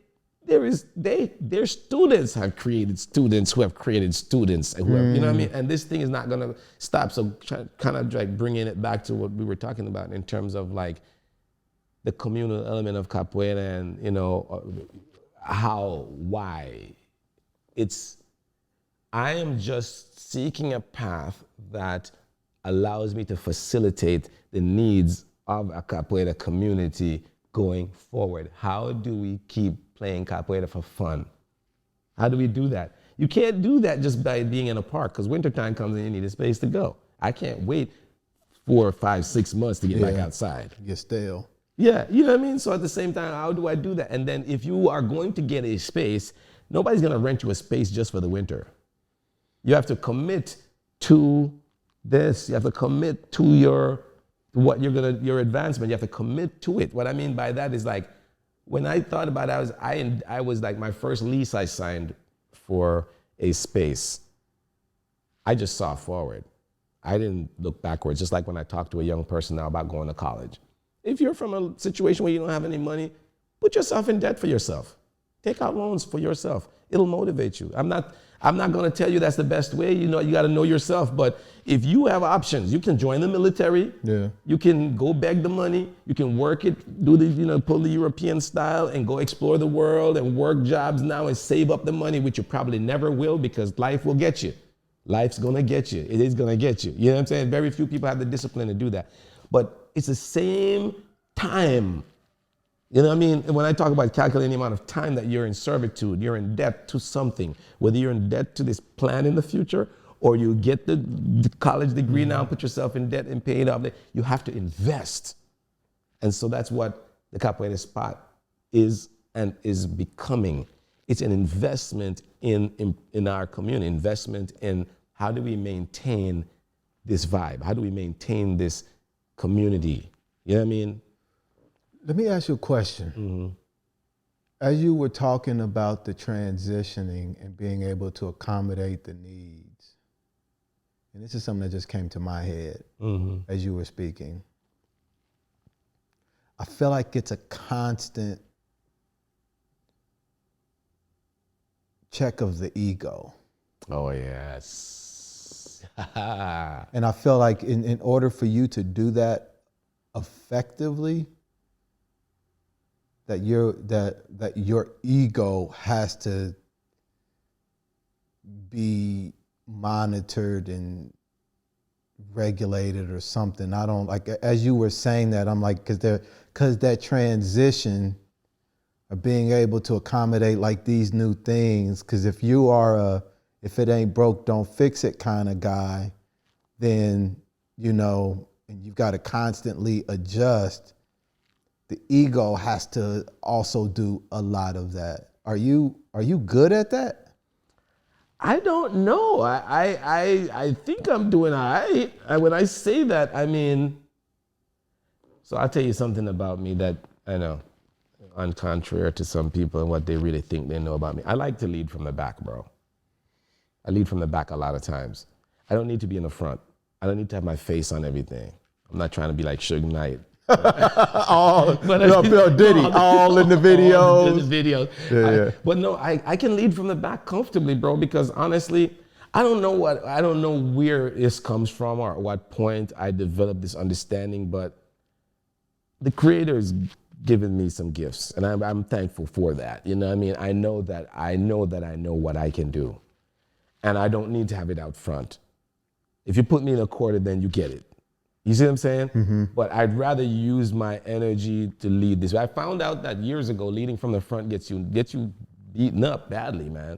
their students have created students who have created students, and you know what I mean? And this thing is not gonna stop. So kind of like bringing it back to what we were talking about in terms of like the communal element of capoeira and, why. I am just seeking a path that allows me to facilitate the needs of a capoeira community going forward. How do we keep playing capoeira for fun? How do we do that? You can't do that just by being in a park, because wintertime comes and you need a space to go. I can't wait 4, 5, 6 months to get back outside. Get stale. Yeah, you know what I mean? So at the same time, how do I do that? And then if you are going to get a space, nobody's gonna rent you a space just for the winter. You have to commit to this. You have to commit to your advancement. You have to commit to it. What I mean by that is like, when I thought about it, I was like, my first lease I signed for a space, I just saw forward. I didn't look backwards, just like when I talk to a young person now about going to college. If you're from a situation where you don't have any money, put yourself in debt for yourself. Take out loans for yourself. It'll motivate you. I'm not going to tell you that's the best way. You got to know yourself. But if you have options, you can join the military. Yeah. You can go beg the money. You can work it, pull the European style and go explore the world and work jobs now and save up the money, which you probably never will, because life will get you. Life's going to get you. It is going to get you. You know what I'm saying? Very few people have the discipline to do that. But it's the same time. You know what I mean? When I talk about calculating the amount of time that you're in servitude, you're in debt to something, whether you're in debt to this plan in the future or you get the college degree now, put yourself in debt and pay it off, you have to invest. And so that's what the Capoeira Spot is and is becoming. It's an investment in our community, investment in how do we maintain this vibe? How do we maintain this community? You know what I mean? Let me ask you a question. Mm-hmm. As you were talking about the transitioning and being able to accommodate the needs, and this is something that just came to my head as you were speaking, I feel like it's a constant check of the ego. Oh, yes. And I feel like in order for you to do that effectively, that your ego has to be monitored and regulated or something. I don't like, as you were saying that, I'm like, because that transition of being able to accommodate like these new things, because if you are if it ain't broke, don't fix it kind of guy, then, and you've got to constantly adjust. The ego has to also do a lot of that. Are you good at that? I don't know. I think I'm doing all right. When I say that, I mean, so I'll tell you something about me that I know, on contrary to some people and what they really think they know about me. I like to lead from the back, bro. I lead from the back a lot of times. I don't need to be in the front. I don't need to have my face on everything. I'm not trying to be like Suge Knight. all in the videos. But no, I can lead from the back comfortably, bro, because honestly, I don't know where this comes from or at what point I developed this understanding, but the Creator is given me some gifts, and I'm thankful for that. You know what I mean? I know that I know what I can do, and I don't need to have it out front. If you put me in a quarter, then you get it. You see what I'm saying? But I'd rather use my energy to lead this. I found out that years ago, leading from the front gets you beaten up badly, man.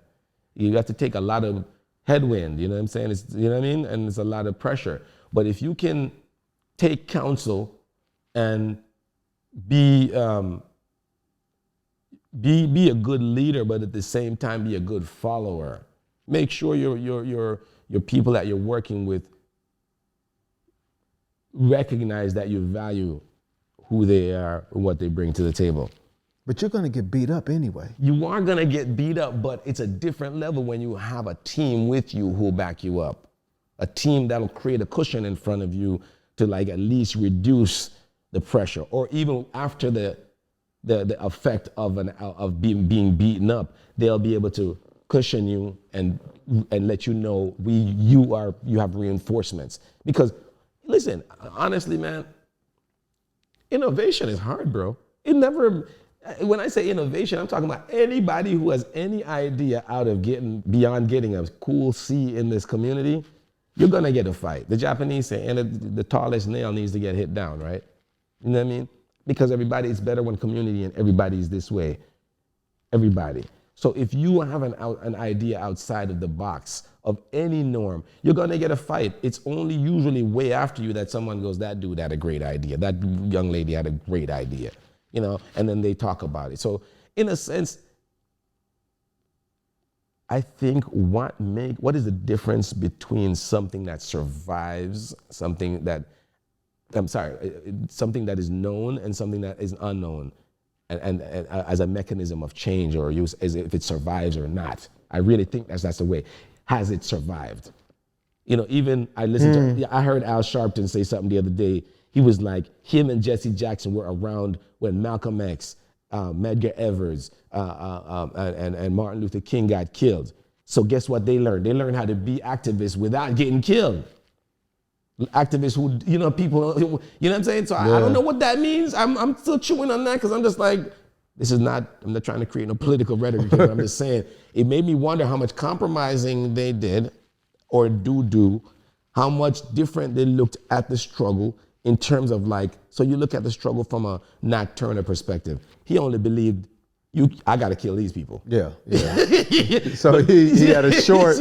You have to take a lot of headwind, you know what I'm saying? You know what I mean? And it's a lot of pressure. But if you can take counsel and be a good leader, but at the same time be a good follower. Make sure your people that you're working with recognize that you value who they are and what they bring to the table. But you're going to get beat up anyway. You are going to get beat up, but it's a different level when you have a team with you who'll back you up. A team that'll create a cushion in front of you to like at least reduce the pressure, or even after the effect of being beaten up, they'll be able to cushion you and let you know you have reinforcements. Because listen, honestly, man, innovation is hard, bro. When I say innovation, I'm talking about anybody who has any idea beyond getting a cool C in this community, you're gonna get a fight. The Japanese say, and the tallest nail needs to get hit down, right? You know what I mean? Because it's better when community and everybody's this way. Everybody. So if you have an idea outside of the box of any norm, you're gonna get a fight. It's only usually way after you that someone goes, that dude had a great idea. That young lady had a great idea, you know, and then they talk about it. So in a sense, I think what is the difference between something that survives, something that is known and something that is unknown, and as a mechanism of change or use, as if it survives or not. I really think that's the way. Has it survived? You know, even I heard Al Sharpton say something the other day. He was like, him and Jesse Jackson were around when Malcolm X, Medgar Evers, and Martin Luther King got killed. So guess what they learned? They learned how to be activists without getting killed. Activists who, you know, people, you know what I'm saying? So I don't know what that means. I'm still chewing on that because I'm just like, I'm not trying to create no political rhetoric here. I'm just saying, it made me wonder how much compromising they did or do, how much different they looked at the struggle in terms of like, so you look at the struggle from a Nat Turner perspective. He only believed, I got to kill these people. Yeah. So he had a short.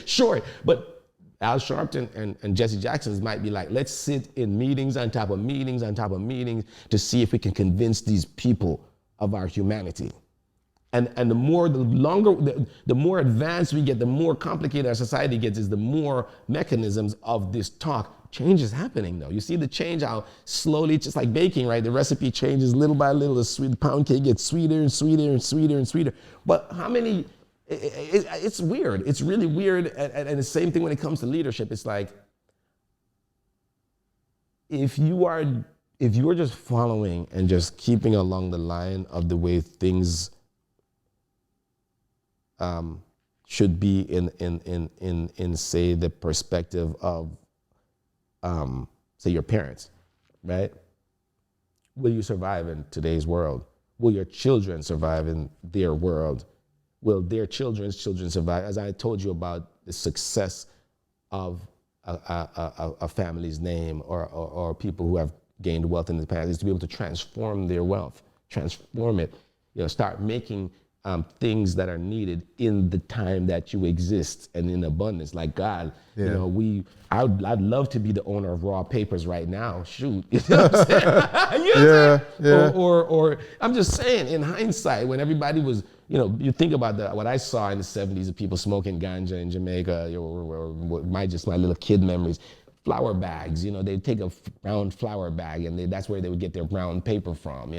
Short. But Al Sharpton and Jesse Jackson might be like, let's sit in meetings on top of meetings on top of meetings to see if we can convince these people of our humanity. And the more advanced we get, the more complicated our society gets, is the more mechanisms of this talk. Change is happening though. You see the change, how slowly, just like baking, right? The recipe changes little by little. The pound cake gets sweeter and sweeter and sweeter and sweeter. But how many, it's weird. It's really weird. And the same thing when it comes to leadership. It's like, if you are just following and just keeping along the line of the way things should be in say the perspective of say your parents, right? Will you survive in today's world? Will your children survive in their world? Will their children's children survive? As I told you about the success of a family's name or people who have gained wealth in the past, is to be able to transform their wealth, transform it, start making things that are needed in the time that you exist and in abundance. Like God, I'd love to be the owner of Raw Papers right now. Shoot, you know what I'm saying? Yeah. Or I'm just saying, in hindsight, when everybody was, you think about what I saw in the 70s of people smoking ganja in Jamaica, or my little kid memories. Flour bags, they'd take a brown flour bag and that's where they would get their brown paper from.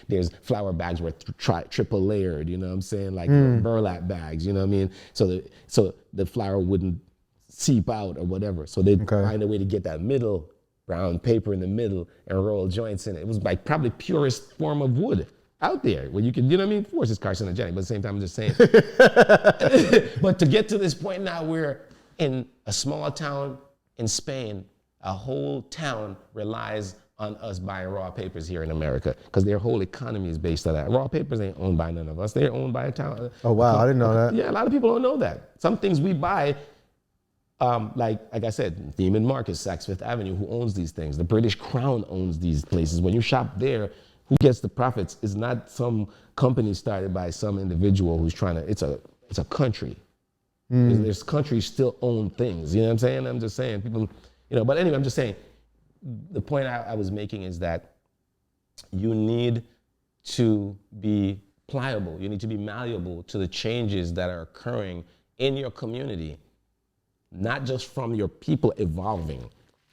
There's flour bags were triple layered, you know what I'm saying? Like burlap bags, you know what I mean? So the flour wouldn't seep out or whatever. So they'd find a way to get that middle brown paper in the middle and roll joints in it. It was like probably purest form of wood out there where you could, Of course it's carcinogenic, but at the same time I'm just saying. But to get to this point now, we're in a small town in Spain, a whole town relies on us buying raw papers here in America, because their whole economy is based on that. Raw papers ain't owned by none of us. They're owned by a town. Oh, wow, I didn't know that. Yeah, a lot of people don't know that. Some things we buy, like I said, Neiman Marcus, Saks Fifth Avenue, who owns these things? The British Crown owns these places. When you shop there, who gets the profits is not some company started by some individual who's trying to, it's a country. There's countries still own things, you know what I'm saying? I'm just saying, people, but anyway, I'm just saying, the point I was making is that you need to be pliable, you need to be malleable to the changes that are occurring in your community, not just from your people evolving,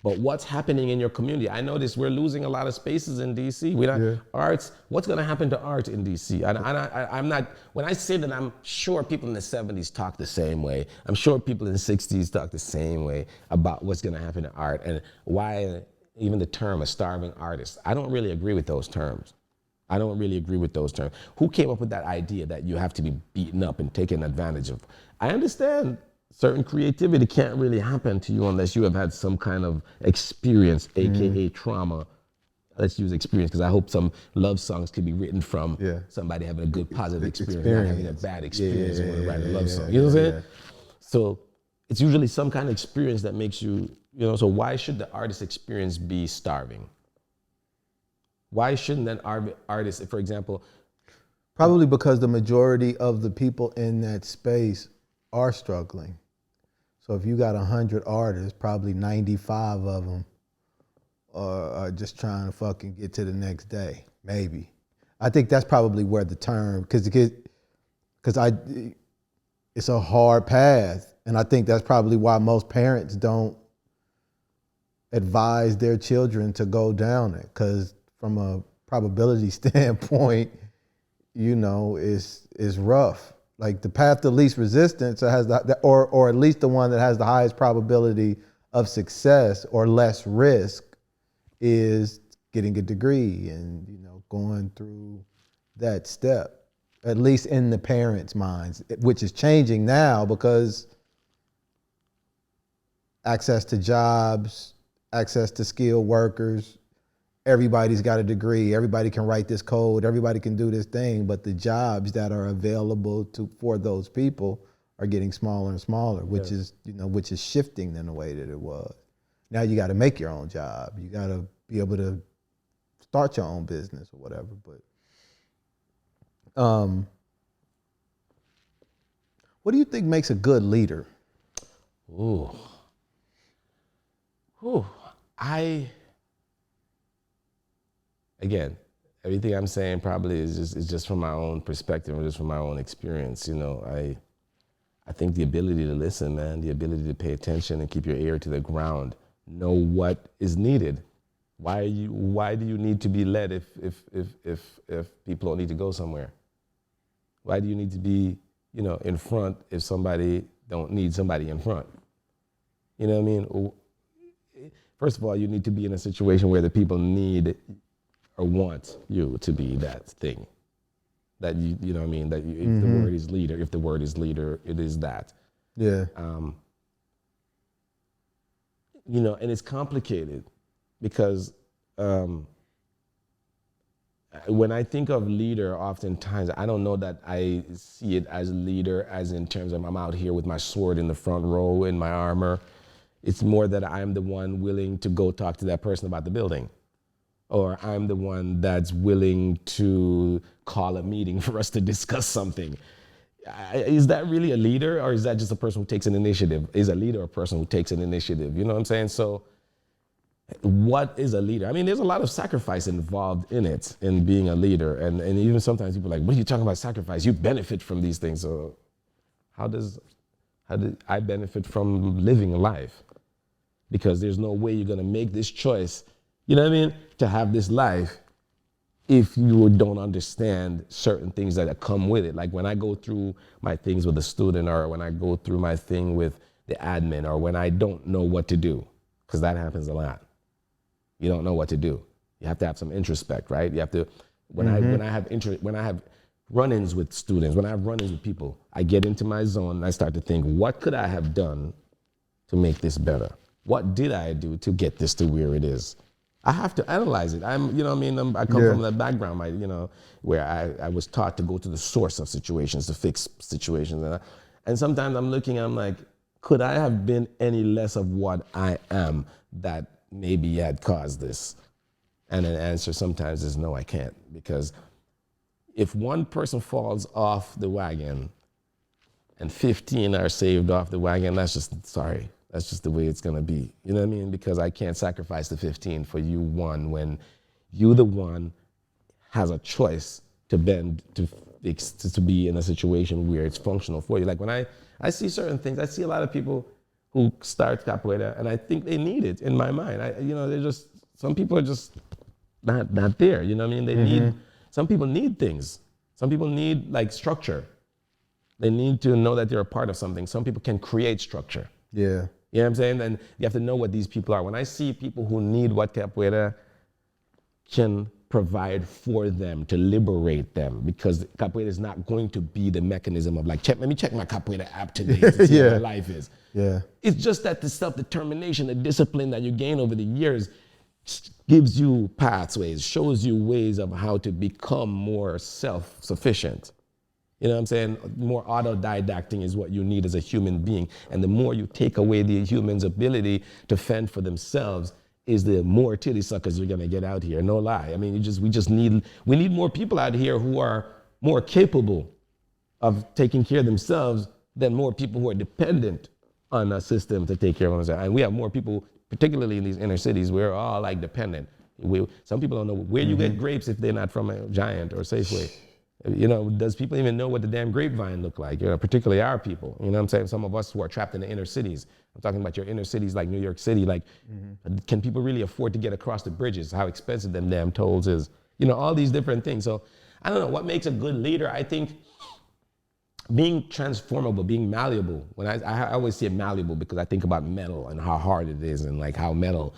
but what's happening in your community. I notice we're losing a lot of spaces in DC. Arts, what's gonna happen to art in DC? I'm not, when I say that, I'm sure people in the 70s talk the same way. I'm sure people in the 60s talk the same way about what's gonna happen to art and why even the term a starving artist. I don't really agree with those terms. Who came up with that idea that you have to be beaten up and taken advantage of? I understand certain creativity can't really happen to you unless you have had some kind of experience, AKA trauma. Let's use experience, because I hope some love songs can be written from somebody having a good positive experience, not having a bad experience when they write a love song. You know what I'm saying? So it's usually some kind of experience that makes you, so why should the artist experience be starving? Why shouldn't an artist, for example? Probably because the majority of the people in that space are struggling. So if you got 100 artists, probably 95 of them are just trying to fucking get to the next day, maybe. I think that's probably where the term, because it's a hard path, and I think that's probably why most parents don't advise their children to go down it, because from a probability standpoint, it's rough. Like the path to least resistance has or at least the one that has the highest probability of success or less risk is getting a degree and going through that step, at least in the parents' minds, which is changing now because access to jobs, access to skilled workers, everybody's got a degree, everybody can write this code, everybody can do this thing, but the jobs that are available for those people are getting smaller and smaller, which is shifting in the way that it was. Now you got to make your own job. You got to be able to start your own business or whatever. But what do you think makes a good leader? Again, everything I'm saying probably is just from my own perspective or just from my own experience. I think the ability to listen, man, the ability to pay attention and keep your ear to the ground, know what is needed. Why do you need to be led if people don't need to go somewhere? Why do you need to be, in front if somebody don't need somebody in front? You know what I mean? First of all, you need to be in a situation where the people need or want you to be that thing. That you know what I mean? That if the word is leader, it is that. Yeah. And it's complicated because when I think of leader, oftentimes I don't know that I see it as leader as in terms of I'm out here with my sword in the front row in my armor. It's more that I'm the one willing to go talk to that person about the building. Or I'm the one that's willing to call a meeting for us to discuss something. Is that really a leader, or is that just a person who takes an initiative? Is a leader a person who takes an initiative? You know what I'm saying? So what is a leader? I mean, there's a lot of sacrifice involved in it, in being a leader. And even sometimes people are like, what are you talking about sacrifice? You benefit from these things. So how do I benefit from living life? Because there's no way you're gonna make this choice, you know what I mean, to have this life if you don't understand certain things that come with it. Like when I go through my things with a student, or when I go through my thing with the admin, or when I don't know what to do, because that happens a lot. You don't know what to do. You have to have some introspect, right? You have to, when I have run-ins with students, when I have run-ins with people, I get into my zone and I start to think, what could I have done to make this better? What did I do to get this to where it is? I have to analyze it. I come from that background, where I was taught to go to the source of situations to fix situations. And sometimes I'm looking, I'm like, could I have been any less of what I am that maybe had caused this? And an answer sometimes is no, I can't. Because if one person falls off the wagon and 15 are saved off the wagon, that's just the way it's gonna be. You know what I mean? Because I can't sacrifice the 15 for you one when you the one has a choice to bend, to fix, to be in a situation where it's functional for you. Like when I see certain things, I see a lot of people who start capoeira and I think they need it in my mind. Some people are just not there, you know what I mean? Some people need things. Some people need like structure. They need to know that they're a part of something. Some people can create structure. Yeah. You know what I'm saying? And you have to know what these people are. When I see people who need what capoeira can provide for them to liberate them, because capoeira is not going to be the mechanism of like, let me check my capoeira app today to see how my life is. Yeah. It's just that the self-determination, the discipline that you gain over the years gives you pathways, shows you ways of how to become more self-sufficient. You know what I'm saying? More autodidacting is what you need as a human being. And the more you take away the human's ability to fend for themselves is the more titty suckers you're gonna get out here, no lie. I mean, we need more people out here who are more capable of taking care of themselves than more people who are dependent on a system to take care of themselves. And we have more people, particularly in these inner cities, we're all like dependent. Some people don't know where you get grapes if they're not from a Giant or Safeway. You know, does people even know what the damn grapevine look like? You know, particularly our people. You know what I'm saying? Some of us who are trapped in the inner cities. I'm talking about your inner cities like New York City. Like, can people really afford to get across the bridges? How expensive them damn tolls is. You know, all these different things. So I don't know what makes a good leader. I think being transformable, being malleable. When I always say malleable because I think about metal and how hard it is and like how metal,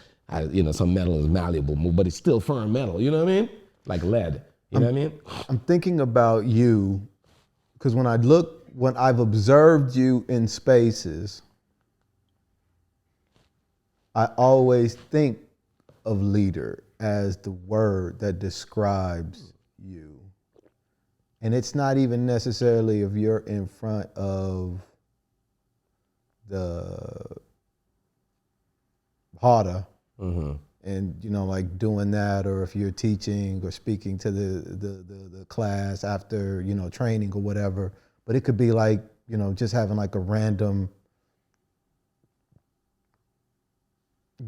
some metal is malleable, but it's still firm metal. You know what I mean? Like lead. You know what I mean? I'm thinking about you because when I've observed you in spaces, I always think of leader as the word that describes you. And it's not even necessarily if you're in front of the harder. And like doing that, or if you're teaching or speaking to the class after training or whatever. But it could be like just having like a random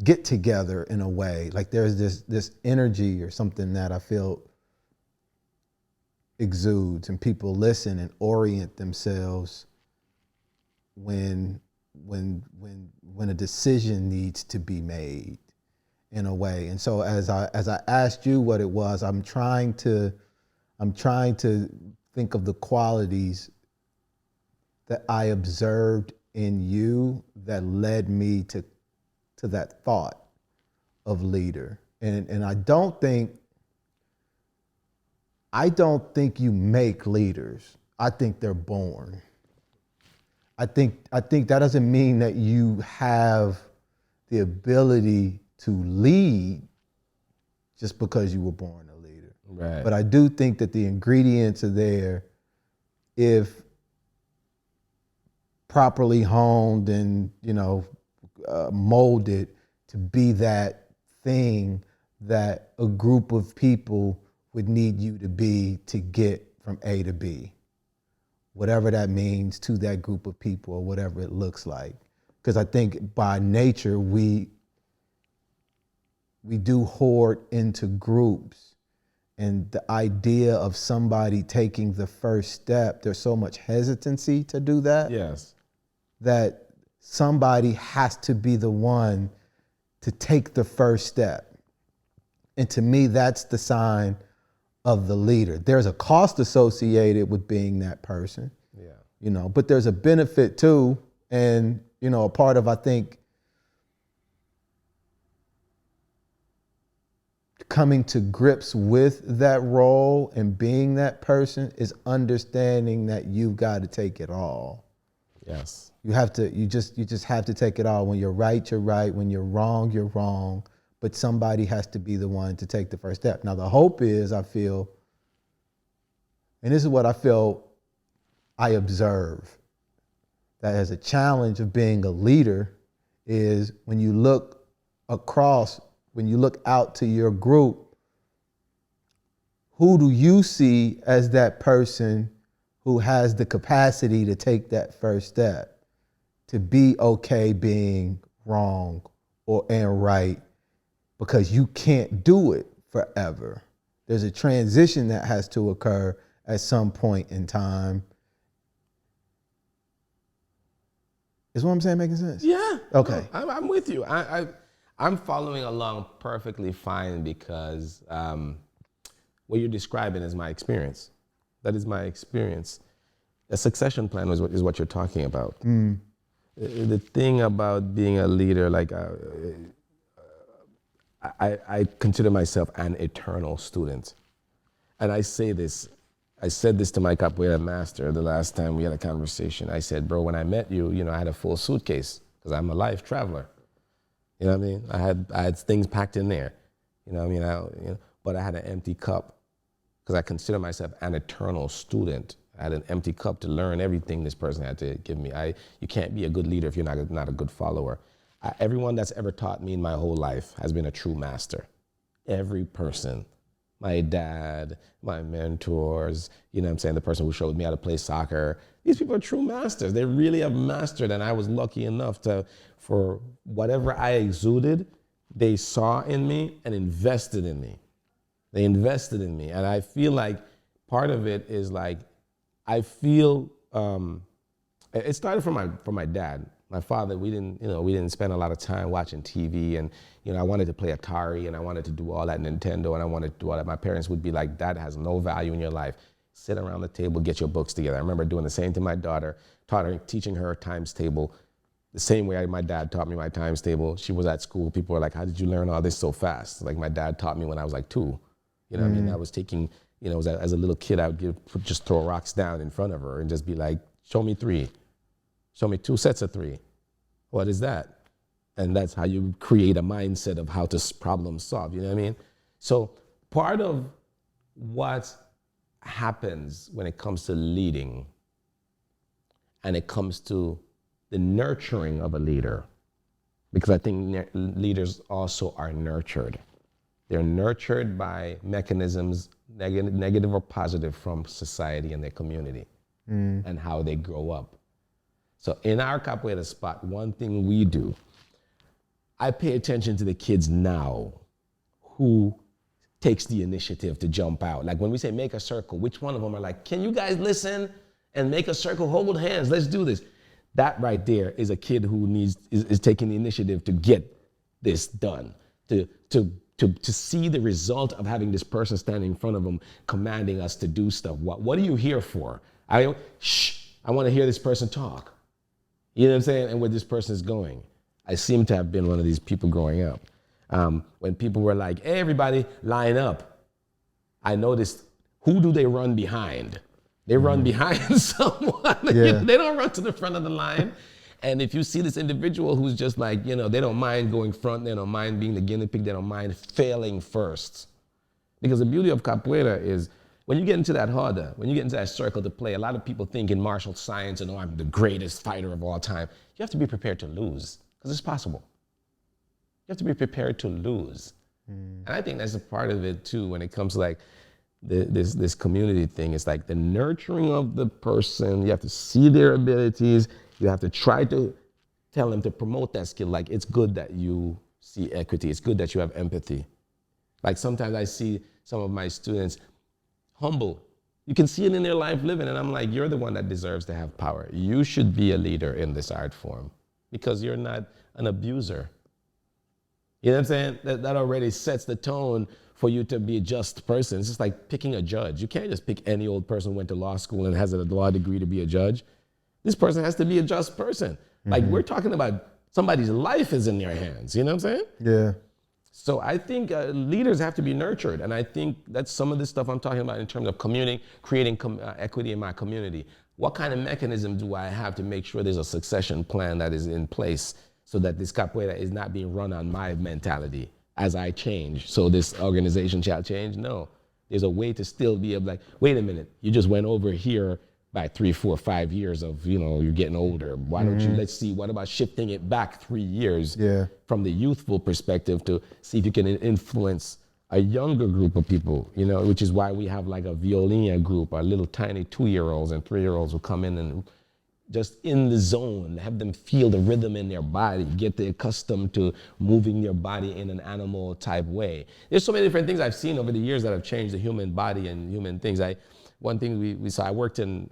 get together in a way. Like there's this energy or something that I feel exudes, and people listen and orient themselves when a decision needs to be made. In a way. And so as I asked you what it was, I'm trying to think of the qualities that I observed in you that led me to that thought of leader. And I don't think you make leaders. I think they're born. I think that doesn't mean that you have the ability to lead just because you were born a leader. Right. But I do think that the ingredients are there if properly honed and, molded to be that thing that a group of people would need you to be to get from A to B. Whatever that means to that group of people or whatever it looks like. Because I think by nature, we do hoard into groups, and the idea of somebody taking the first step, there's so much hesitancy to do that. Yes. That somebody has to be the one to take the first step. And to me, that's the sign of the leader. There's a cost associated with being that person. Yeah. But there's a benefit too. And, a part of, I think, coming to grips with that role and being that person is understanding that you've got to take it all. Yes. You just have to take it all. When you're right, you're right. When you're wrong, but somebody has to be the one to take the first step. Now the hope is, I feel, and this is what I feel I observe, that as a challenge of being a leader is when you look across, when you look out to your group, who do you see as that person who has the capacity to take that first step, to be okay being wrong and right, because you can't do it forever. There's a transition that has to occur at some point in time. Is what I'm saying making sense? Yeah. Okay. No, I'm with you. I'm following along perfectly fine because what you're describing is my experience. That is my experience. A succession plan is what you're talking about. The thing about being a leader, like I consider myself an eternal student. And I said this to my capoeira master the last time we had a conversation. I said, bro, when I met you, I had a full suitcase because I'm a life traveler. You know what I mean? I had things packed in there. You know what I mean? But I had an empty cup because I consider myself an eternal student. I had an empty cup to learn everything this person had to give me. You can't be a good leader if you're not a good follower. Everyone that's ever taught me in my whole life has been a true master. Every person. My dad, my mentors, the person who showed me how to play soccer. These people are true masters. They really have mastered, and I was lucky enough for whatever I exuded, they saw in me and invested in me. They invested in me, and I feel like part of it is like, I feel, it started from my dad. My father, we didn't spend a lot of time watching TV, and I wanted to play Atari, and I wanted to do all that Nintendo, and I wanted to do all that. My parents would be like, that has no value in your life. Sit around the table, get your books together. I remember doing the same to my daughter, teaching her times table, the same way my dad taught me my times table. She was at school. People were like, how did you learn all this so fast? Like my dad taught me when I was like 2. You know what I mean? I was taking, as a little kid, I would just throw rocks down in front of her and just be like, show me 3. Show me 2 sets of 3. What is that? And that's how you create a mindset of how to problem solve, you know what I mean? So part of what happens when it comes to leading and it comes to the nurturing of a leader, because I think leaders also are nurtured. They're nurtured by mechanisms, negative or positive, from society and their community and how they grow up. So in our Capoeira Spot, one thing we do, I pay attention to the kids now who takes the initiative to jump out. Like when we say make a circle, which one of them are like, can you guys listen and make a circle, hold hands, let's do this. That right there is a kid who is taking the initiative to get this done, to see the result of having this person standing in front of them commanding us to do stuff. What are you here for? I want to hear this person talk. You know what I'm saying? And where this person is going. I seem to have been one of these people growing up. When people were like, hey, everybody, line up. I noticed, who do they run behind? They run behind someone. Yeah. They don't run to the front of the line. And if you see this individual who's just like, they don't mind going front, they don't mind being the guinea pig, they don't mind failing first. Because the beauty of capoeira is, when you get into that roda, when you get into that circle to play, a lot of people think in martial science, I'm the greatest fighter of all time. You have to be prepared to lose, because it's possible. You have to be prepared to lose. And I think that's a part of it too, when it comes to like this community thing. It's like the nurturing of the person. You have to see their abilities. You have to try to tell them to promote that skill. Like, it's good that you see equity. It's good that you have empathy. Like sometimes I see some of my students humble. You can see it in their life living, and I'm like, you're the one that deserves to have power. You should be a leader in this art form because you're not an abuser. You know what I'm saying? That already sets the tone for you to be a just person. It's just like picking a judge. You can't just pick any old person who went to law school and has a law degree to be a judge. This person has to be a just person. Like, we're talking about somebody's life is in their hands. You know what I'm saying? Yeah. So I think leaders have to be nurtured. And I think that's some of the stuff I'm talking about in terms of creating equity in my community. What kind of mechanism do I have to make sure there's a succession plan that is in place so that this capoeira is not being run on my mentality? as I change, so this organization shall change. No, there's a way to still be able, like, wait a minute, you just went over here by 3, 4, 5 years of, you're getting older. Why don't you, let's see, what about shifting it back 3 years from the youthful perspective to see if you can influence a younger group of people, which is why we have like a violin group, our little tiny 2-year-olds and 3-year-olds who come in and just in the zone, have them feel the rhythm in their body, get accustomed to moving their body in an animal type way. There's so many different things I've seen over the years that have changed the human body and human things. One thing we saw, I worked in,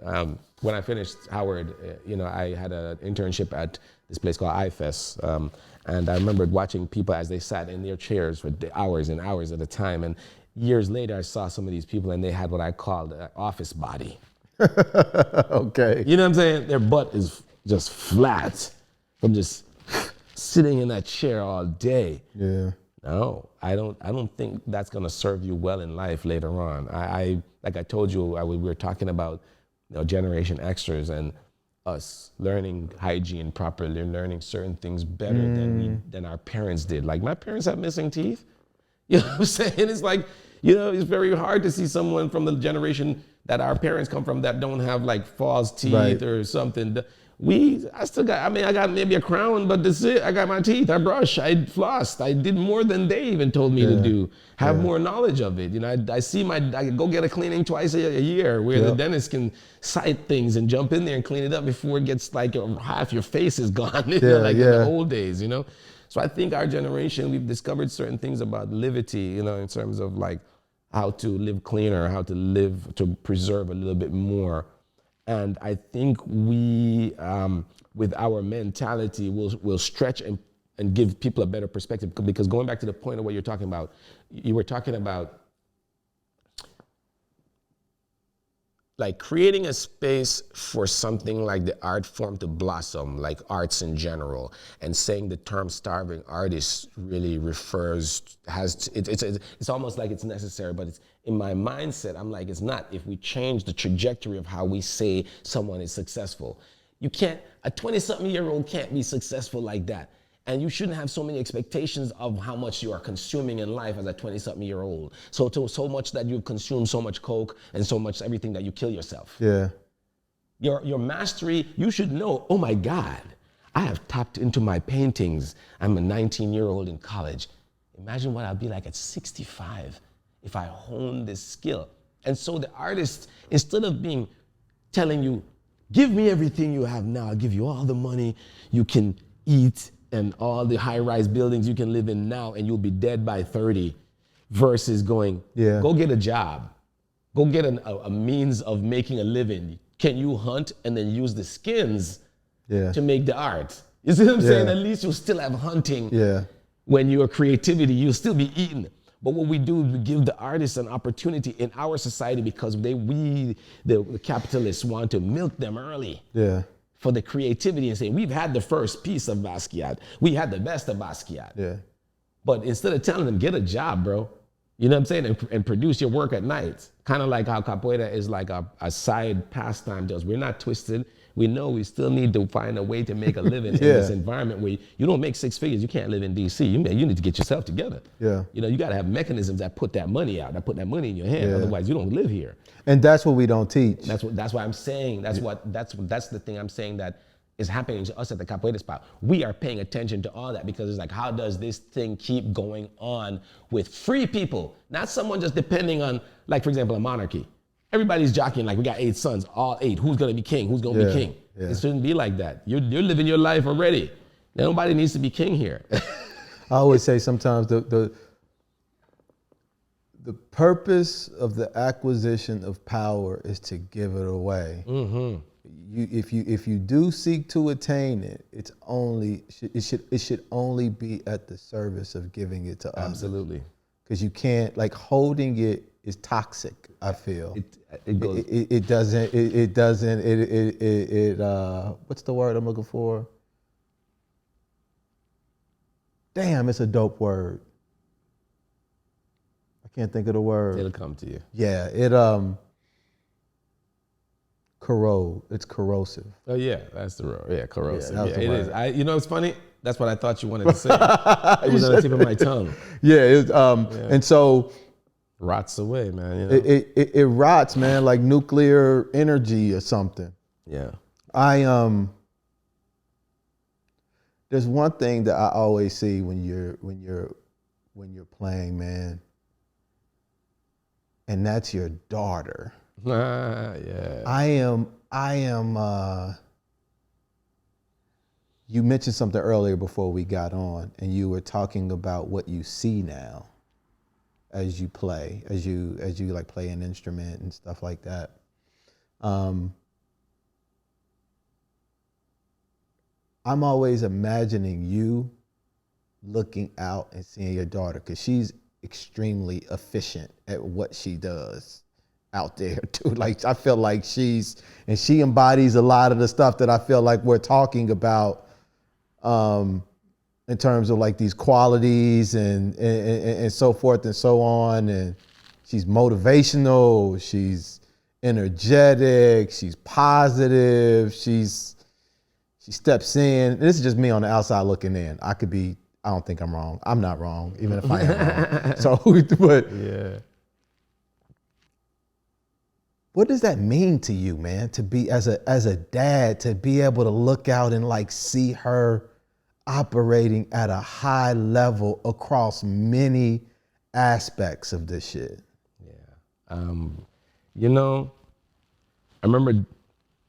when I finished Howard, I had an internship at this place called IFES. And I remembered watching people as they sat in their chairs for hours and hours at a time. And years later, I saw some of these people and they had what I called an office body. Okay. You know what I'm saying? Their butt is just flat from just sitting in that chair all day. Yeah. No, I don't think that's gonna serve you well in life later on. I like I told you, we were talking about Generation Xers and us learning hygiene properly, learning certain things better than our parents did. Like my parents have missing teeth. You know what I'm saying? It's like, it's very hard to see someone from the generation that our parents come from that don't have like false teeth or something. I got maybe a crown, but that's it. I got my teeth, I brush, I flossed. I did more than they even told me to do. Have more knowledge of it. I go get a cleaning twice a year where the dentist can sight things and jump in there and clean it up before it gets like half your face is gone, in the old days, So I think our generation, we've discovered certain things about livity, in terms of like how to live cleaner, how to live, to preserve a little bit more. And I think we, with our mentality, will stretch and give people a better perspective. Because going back to the point of what you're talking about, you were talking about like creating a space for something like the art form to blossom, like arts in general, and saying the term starving artist really it's almost like it's necessary, but it's in my mindset, I'm like, it's not. If we change the trajectory of how we say someone is successful, a 20-something-year-old can't be successful like that. And you shouldn't have so many expectations of how much you are consuming in life as a 20-something-year-old. So much that you consume so much coke and so much everything that you kill yourself. Yeah. Your mastery, you should know, oh my God, I have tapped into my paintings. I'm a 19-year-old in college. Imagine what I'll be like at 65 if I hone this skill. And so the artist, instead of telling you, give me everything you have now, I'll give you all the money you can eat and all the high-rise buildings you can live in now and you'll be dead by 30, versus going, go get a job. Go get a means of making a living. Can you hunt and then use the skins to make the art? You see what I'm saying? At least you'll still have hunting. When your creativity, you'll still be eating. But what we do is we give the artists an opportunity in our society because the capitalists want to milk them early. For the creativity and say, we've had the first piece of Basquiat. We had the best of Basquiat. But instead of telling them, get a job, bro. You know what I'm saying? And produce your work at night. Kind of like how capoeira is like a side pastime to us. We're not twisted. We know we still need to find a way to make a living in this environment where you don't make 6 figures. You can't live in DC. You need to get yourself together. You got to have mechanisms that put that money out, that put that money in your hand. Otherwise, you don't live here. And that's what we don't teach. That's why I'm saying, that's the thing I'm saying that is happening to us at the Capoeira Spot. We are paying attention to all that because it's like, how does this thing keep going on with free people? Not someone just depending on, like, for example, a monarchy. Everybody's jockeying like we got 8 sons, all 8. Who's gonna be king? Who's gonna be king? It shouldn't be like that. You're living your life already. Nobody needs to be king here. I always say sometimes the purpose of the acquisition of power is to give it away. If you do seek to attain it, it should only be at the service of giving it to others. Absolutely. Because you can't, like, holding it is toxic, I feel. What's the word I'm looking for? Damn, it's a dope word. I can't think of the word. It'll come to you. Yeah, it's corrosive. Oh yeah, that's the word. Yeah, corrosive. Yeah, it is. You know, it's funny. That's what I thought you wanted to say. It was on the tip of my tongue. Yeah, and so rots away, man. You know? it rots, man, like nuclear energy or something. Yeah. There's one thing that I always see when you're playing, man, and that's your daughter. Yeah. I am. You mentioned something earlier before we got on, and you were talking about what you see now as you play, as you like play an instrument and stuff like that. I'm always imagining you looking out and seeing your daughter, because she's extremely efficient at what she does out there too. Like, I feel like she embodies a lot of the stuff that I feel like we're talking about in terms of like these qualities and so forth and so on. And she's motivational, she's energetic, she's positive, she steps in. And this is just me on the outside looking in. I don't think I'm wrong. I'm not wrong, even if I am wrong. So, but yeah. What does that mean to you, man, to be as a dad, to be able to look out and like see her operating at a high level across many aspects of this shit? Yeah. You know, I remember, you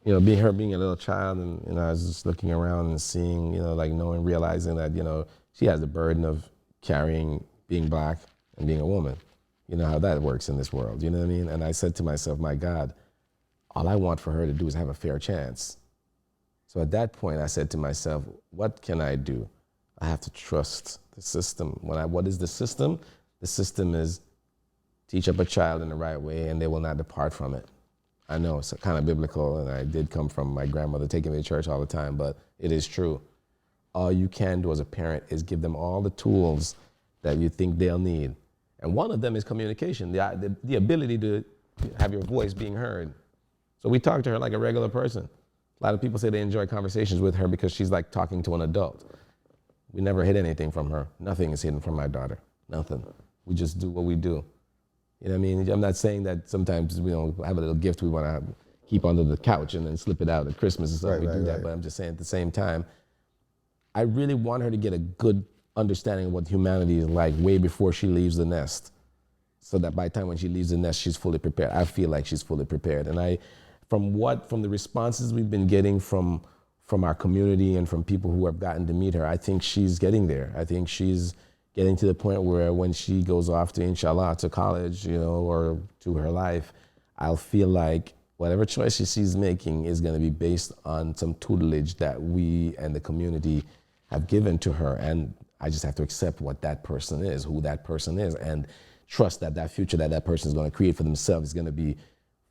know, being a little child, and you know, I was just looking around and seeing, you know, like realizing that, you know, she has the burden of carrying being black and being a woman. You know how that works in this world, you know what I mean? And I said to myself, my God, all I want for her to do is have a fair chance. So at that point, I said to myself, what can I do? I have to trust the system. What is the system? The system is teach up a child in the right way and they will not depart from it. I know it's kind of biblical, and I did come from my grandmother taking me to church all the time, but it is true. All you can do as a parent is give them all the tools that you think they'll need. And one of them is communication, the ability to have your voice being heard. So we talk to her like a regular person. A lot of people say they enjoy conversations with her because she's like talking to an adult. We never hid anything from her. Nothing is hidden from my daughter. Nothing. We just do what we do. You know what I mean? I'm not saying that sometimes we don't have a little gift we want to keep under the couch and then slip it out at Christmas and stuff. We do that, but I'm just saying at the same time, I really want her to get a good understanding of what humanity is like way before she leaves the nest, so that by the time when she leaves the nest, she's fully prepared. I feel like she's fully prepared. And from the responses we've been getting from our community and from people who have gotten to meet her, I think she's getting there. I think she's getting to the point where when she goes off to, inshallah, to college, you know, or to her life, I'll feel like whatever choices she's making is going to be based on some tutelage that we and the community have given to her. And I just have to accept what that person is, who that person is, and trust that that future that person is going to create for themselves is going to be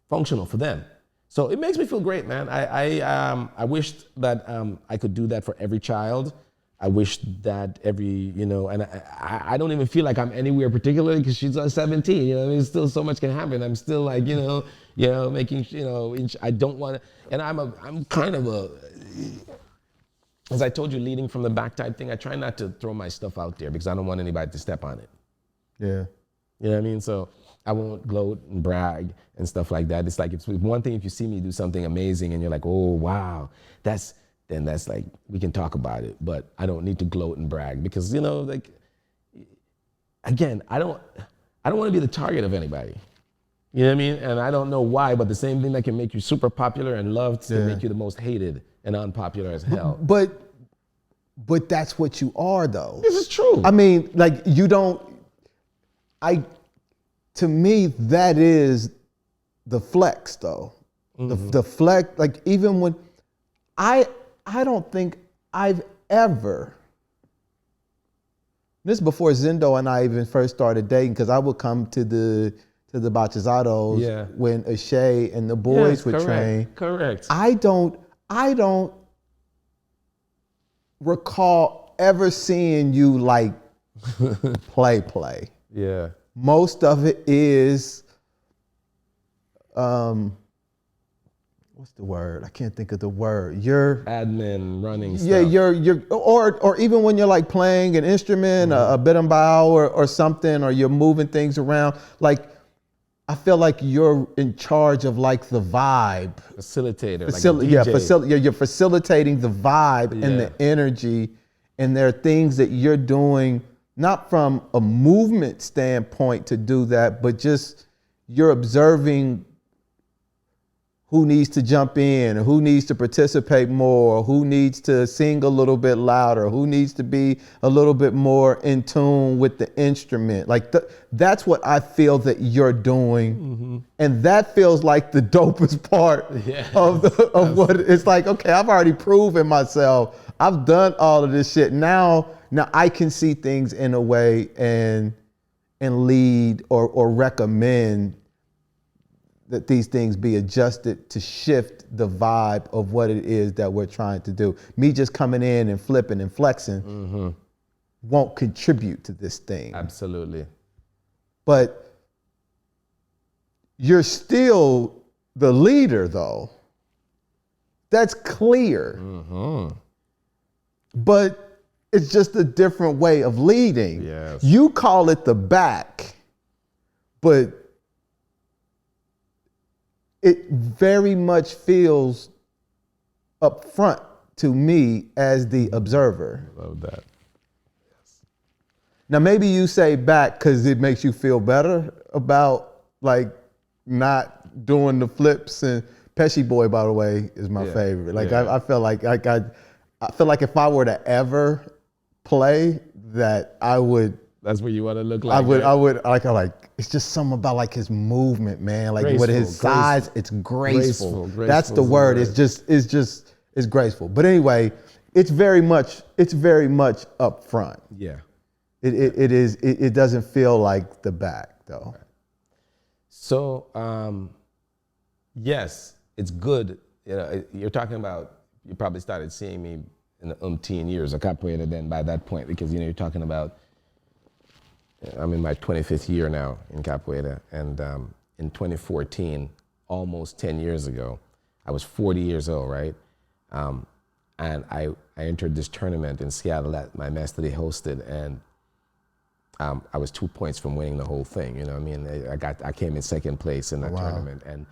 functional for them. So it makes me feel great, man. I wished that I could do that for every child. I wish that every, you know, and I don't even feel like I'm anywhere particularly because she's 17, you know, I mean, still so much can happen. I'm still like, you know, making, you know, I don't want to, and I'm kind of as I told you, leading from the back type thing, I try not to throw my stuff out there because I don't want anybody to step on it. Yeah. You know what I mean? So I won't gloat and brag and stuff like that. It's like, it's one thing if you see me do something amazing and you're like, oh, wow, then that's like, we can talk about it, but I don't need to gloat and brag because, you know, like, again, I don't want to be the target of anybody. You know what I mean? And I don't know why, but the same thing that can make you super popular and loved can make you the most hated and unpopular as hell. But that's what you are, though. This is true. I mean, like, to me, that is the flex, though. Mm-hmm. The flex, like, even when, I don't think I've ever, this is before Zendo and I even first started dating, because I would come to the bachazados when Ashay and the boys would train. Correct. I don't recall ever seeing you like play. Yeah. Most of it is, what's the word? I can't think of the word. You're admin, running stuff. Yeah, you're or even when you're like playing an instrument, a berimbau or something, or you're moving things around, like I feel like you're in charge of like the vibe. Facilitator, like a DJ. You're facilitating the vibe and the energy, and there are things that you're doing, not from a movement standpoint to do that, but just you're observing who needs to jump in, or who needs to participate more, or who needs to sing a little bit louder, who needs to be a little bit more in tune with the instrument. Like that's what I feel that you're doing. And that feels like the dopest part of what it's like, okay, I've already proven myself. I've done all of this shit. Now I can see things in a way and lead or recommend that these things be adjusted to shift the vibe of what it is that we're trying to do. Me just coming in and flipping and flexing won't contribute to this thing. Absolutely. But you're still the leader, though. That's clear. But it's just a different way of leading. Yes. You call it the back, but it very much feels up front to me as the observer. Love that. Yes. Now, maybe you say back because it makes you feel better about like not doing the flips. And Pesci Boy, by the way, is my favorite. Like I feel like I feel like if I were to ever play that, I would. That's what you want to look like. I would like. It's just something about like his movement, man. Like graceful, with his size, it's graceful. That's the word. It's graceful. But anyway, it's very much up front. Yeah. It is. It doesn't feel like the back though. So yes, it's good. You know, you're talking about. You probably started seeing me in the umpteen years of capoeira then by that point, because you're talking about. I'm in my 25th year now in capoeira, and in 2014, almost 10 years ago, I was 40 years old, right? And I entered this tournament in Seattle that my master hosted, and I was 2 points from winning the whole thing. You know what I mean? I came in second place in that tournament, and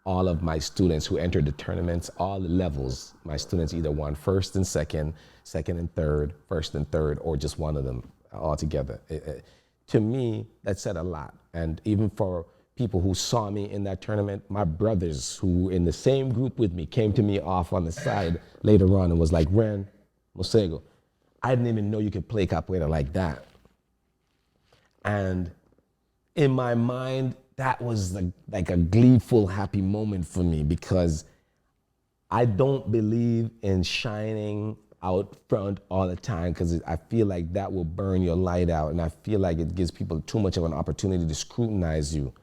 all of my students who entered the tournaments, all the levels, my students either won first and second, second and third, first and third, or just one of them all together. To me, that said a lot. And even for people who saw me in that tournament, my brothers who in the same group with me came to me off on the side later on and was like, Ren Morcego, I didn't even know you could play capoeira like that. And in my mind, that was like a gleeful, happy moment for me, because I don't believe in shining out front all the time, because I feel like that will burn your light out, and I feel like it gives people too much of an opportunity to scrutinize you.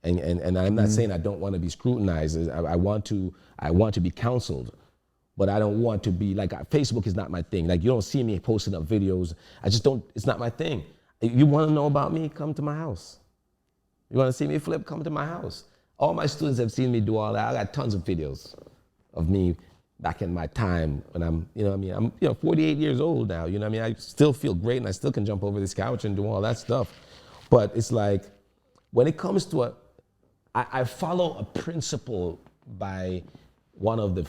And I'm not saying I don't want to be scrutinized. I want to be counseled, but I don't want to be like, Facebook is not my thing. Like, you don't see me posting up videos. It's not my thing. You want to know about me? Come to my house. You want to see me flip? Come to my house. All my students have seen me do all that. I got tons of videos of me back in my time when I'm 48 years old now, you know what I mean? I still feel great, and I still can jump over this couch and do all that stuff. But it's like, when it comes to I follow a principle by one of the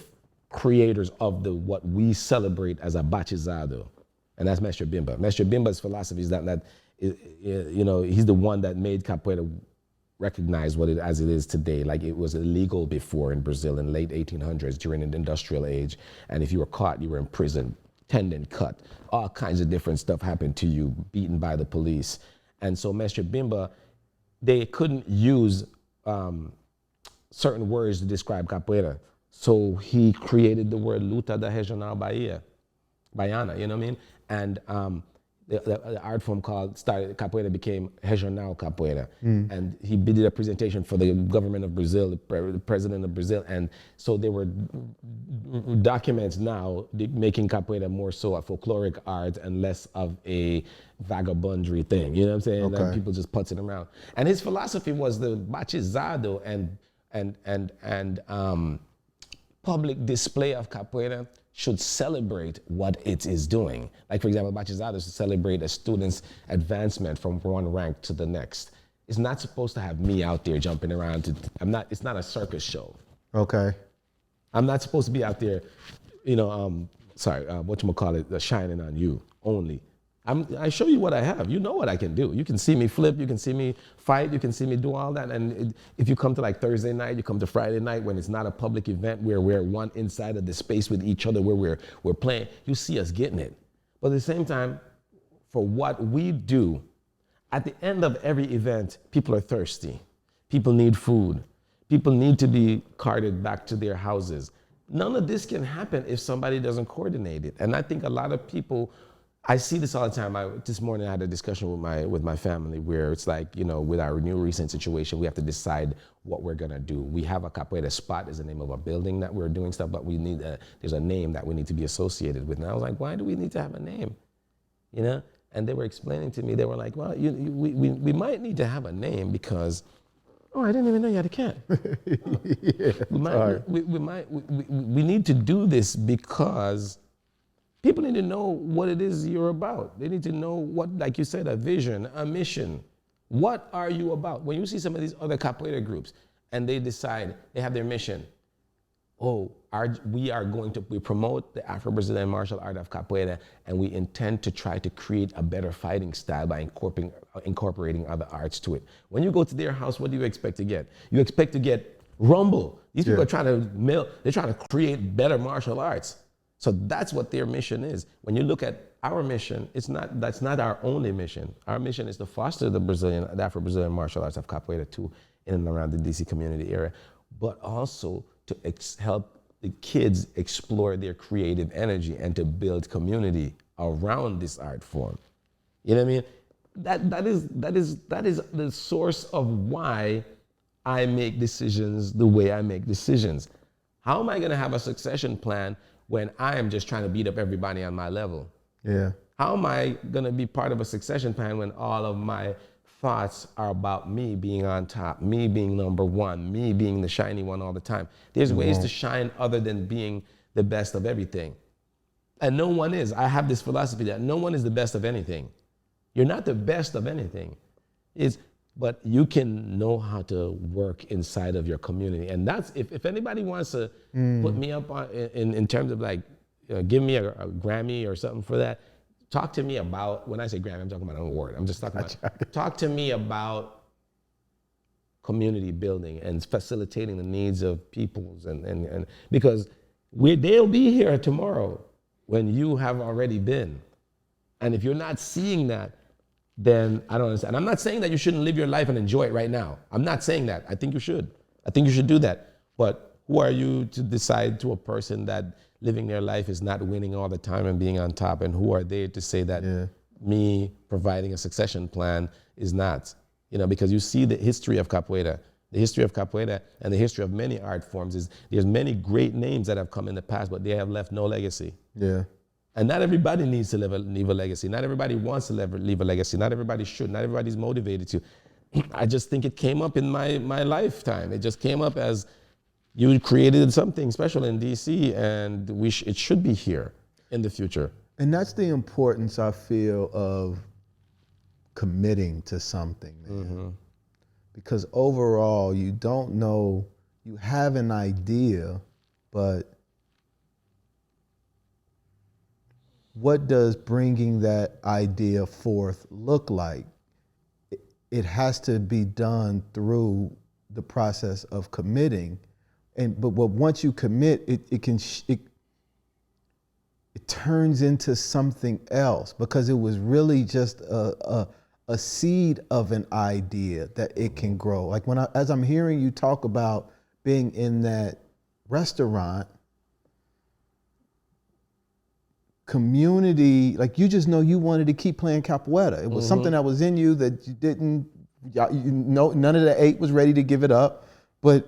creators of what we celebrate as a batizado, and that's Mestre Bimba. Mestre Bimba's philosophy is that he's the one that made capoeira recognize as it is today. Like, it was illegal before in Brazil in the late 1800s during an industrial age. And if you were caught, you were in prison, tendon cut, all kinds of different stuff happened to you, beaten by the police. And so Mestre Bimba, they couldn't use certain words to describe capoeira. So he created the word luta da regional baiana, you know what I mean? And the art form capoeira became regional capoeira. And he did a presentation for the government of Brazil, the president of Brazil. And so there were documents now making capoeira more so a folkloric art and less of a vagabundry thing. You know what I'm saying? Okay. Like, people just putzing around. And his philosophy was the batizado and public display of capoeira should celebrate what it is doing. Like, for example, Bachizados to celebrate a student's advancement from one rank to the next. It's not supposed to have me out there jumping around. It's not a circus show. Okay. I'm not supposed to be out there, shining on you only. I show you what I have. You know what I can do. You can see me flip, you can see me fight, you can see me do all that. And if you come to like Thursday night, you come to Friday night when it's not a public event where we're one inside of the space with each other where we're playing, you see us getting it. But at the same time, for what we do, at the end of every event, people are thirsty. People need food. People need to be carted back to their houses. None of this can happen if somebody doesn't coordinate it. And I think a lot of people, I see this all the time. This morning I had a discussion with my family where it's like, with our new recent situation, we have to decide what we're gonna do. We have a Capoeira Spot is the name of a building that we're doing stuff, but there's a name that we need to be associated with. And I was like, why do we need to have a name? And they were explaining to me, they were like, well, we might need to have a name because, I didn't even know you had a cat. We need to do this because people need to know what it is you're about. They need to know what, like you said, a vision, a mission. What are you about? When you see some of these other capoeira groups and they decide, they have their mission, we promote the Afro Brazilian Martial Art of Capoeira, and we intend to try to create a better fighting style by incorporating other arts to it. When you go to their house, what do you expect to get? You expect to get rumble. These people are trying to create better martial arts. So that's what their mission is. When you look at our mission, that's not our only mission. Our mission is to foster the Afro Brazilian Martial Arts of Capoeira too, in and around the DC community area, but also to help the kids explore their creative energy and to build community around this art form. You know what I mean? That is the source of why I make decisions the way I make decisions. How am I gonna have a succession plan when I am just trying to beat up everybody on my level? Yeah. How am I gonna be part of a succession plan when all of my thoughts are about me being on top, me being number one, me being the shiny one all the time? There's ways to shine other than being the best of everything. And no one is. I have this philosophy that no one is the best of anything. You're not the best of anything. But you can know how to work inside of your community. And that's, if anybody wants to put me up on, in terms of like, give me a Grammy or something for that, talk to me about, when I say Grammy, I'm talking about an award. I'm just talking about, talk to me about community building and facilitating the needs of peoples and because they'll be here tomorrow when you have already been. And if you're not seeing that, then I don't understand. I'm not saying that you shouldn't live your life and enjoy it right now. I'm not saying that. I think you should. I think you should do that. But who are you to decide to a person that living their life is not winning all the time and being on top? And who are they to say that me providing a succession plan is not? Because you see the history of capoeira. The history of capoeira and the history of many art forms is there's many great names that have come in the past, but they have left no legacy. Yeah. And not everybody needs to leave a legacy. Not everybody wants to leave a legacy. Not everybody should. Not everybody's motivated to. I just think it came up in my lifetime. It just came up as you created something special in DC, and it should be here in the future. And that's the importance, I feel, of committing to something, man. Mm-hmm. Because overall, you don't know, you have an idea, but what does bringing that idea forth look like? It has to be done through the process of committing. But once you commit, it turns into something else, because it was really just a seed of an idea that it can grow. Like as I'm hearing you talk about being in that restaurant, community, like you just know you wanted to keep playing capoeira. It was something that was in you that you didn't, none of the 8 was ready to give it up, but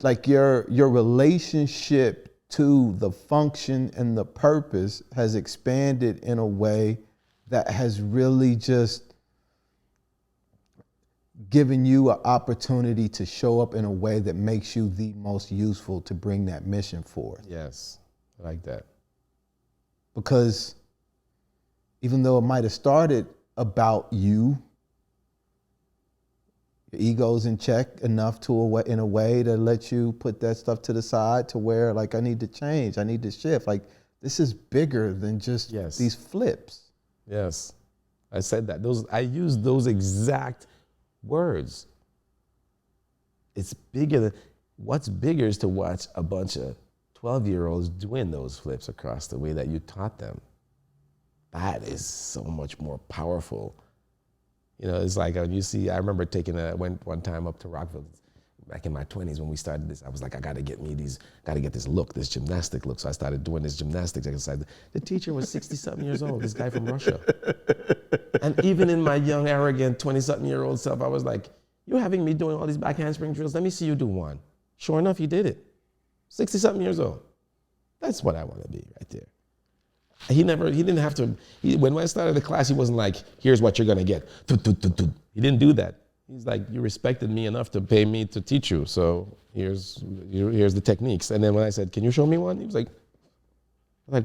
like your relationship to the function and the purpose has expanded in a way that has really just giving you an opportunity to show up in a way that makes you the most useful to bring that mission forth. Yes, I like that. Because even though it might have started about you, your ego's in check enough in a way to let you put that stuff to the side to where, like, I need to change, I need to shift. Like, this is bigger than just these flips. Yes, I said that. I used those exact words. It's bigger than, what's bigger is to watch a bunch of 12-year-olds doing those flips across the way that you taught them. That is so much more powerful. You know, it's like when you see, I remember went one time up to Rockville back in my 20s when we started this. I was like, I gotta get this look, this gymnastic look. So I started doing this gymnastics exercise. The teacher was 60-something years old, this guy from Russia. And even in my young, arrogant 20-something-year-old self, I was like, you're having me doing all these back handspring drills. Let me see you do one. Sure enough, he did it. 60-something years old. That's what I want to be right there. He didn't have to, when I started the class, he wasn't like, here's what you're gonna get. He didn't do that. He's like, you respected me enough to pay me to teach you, so here's the techniques. And then when I said, can you show me one? He was like,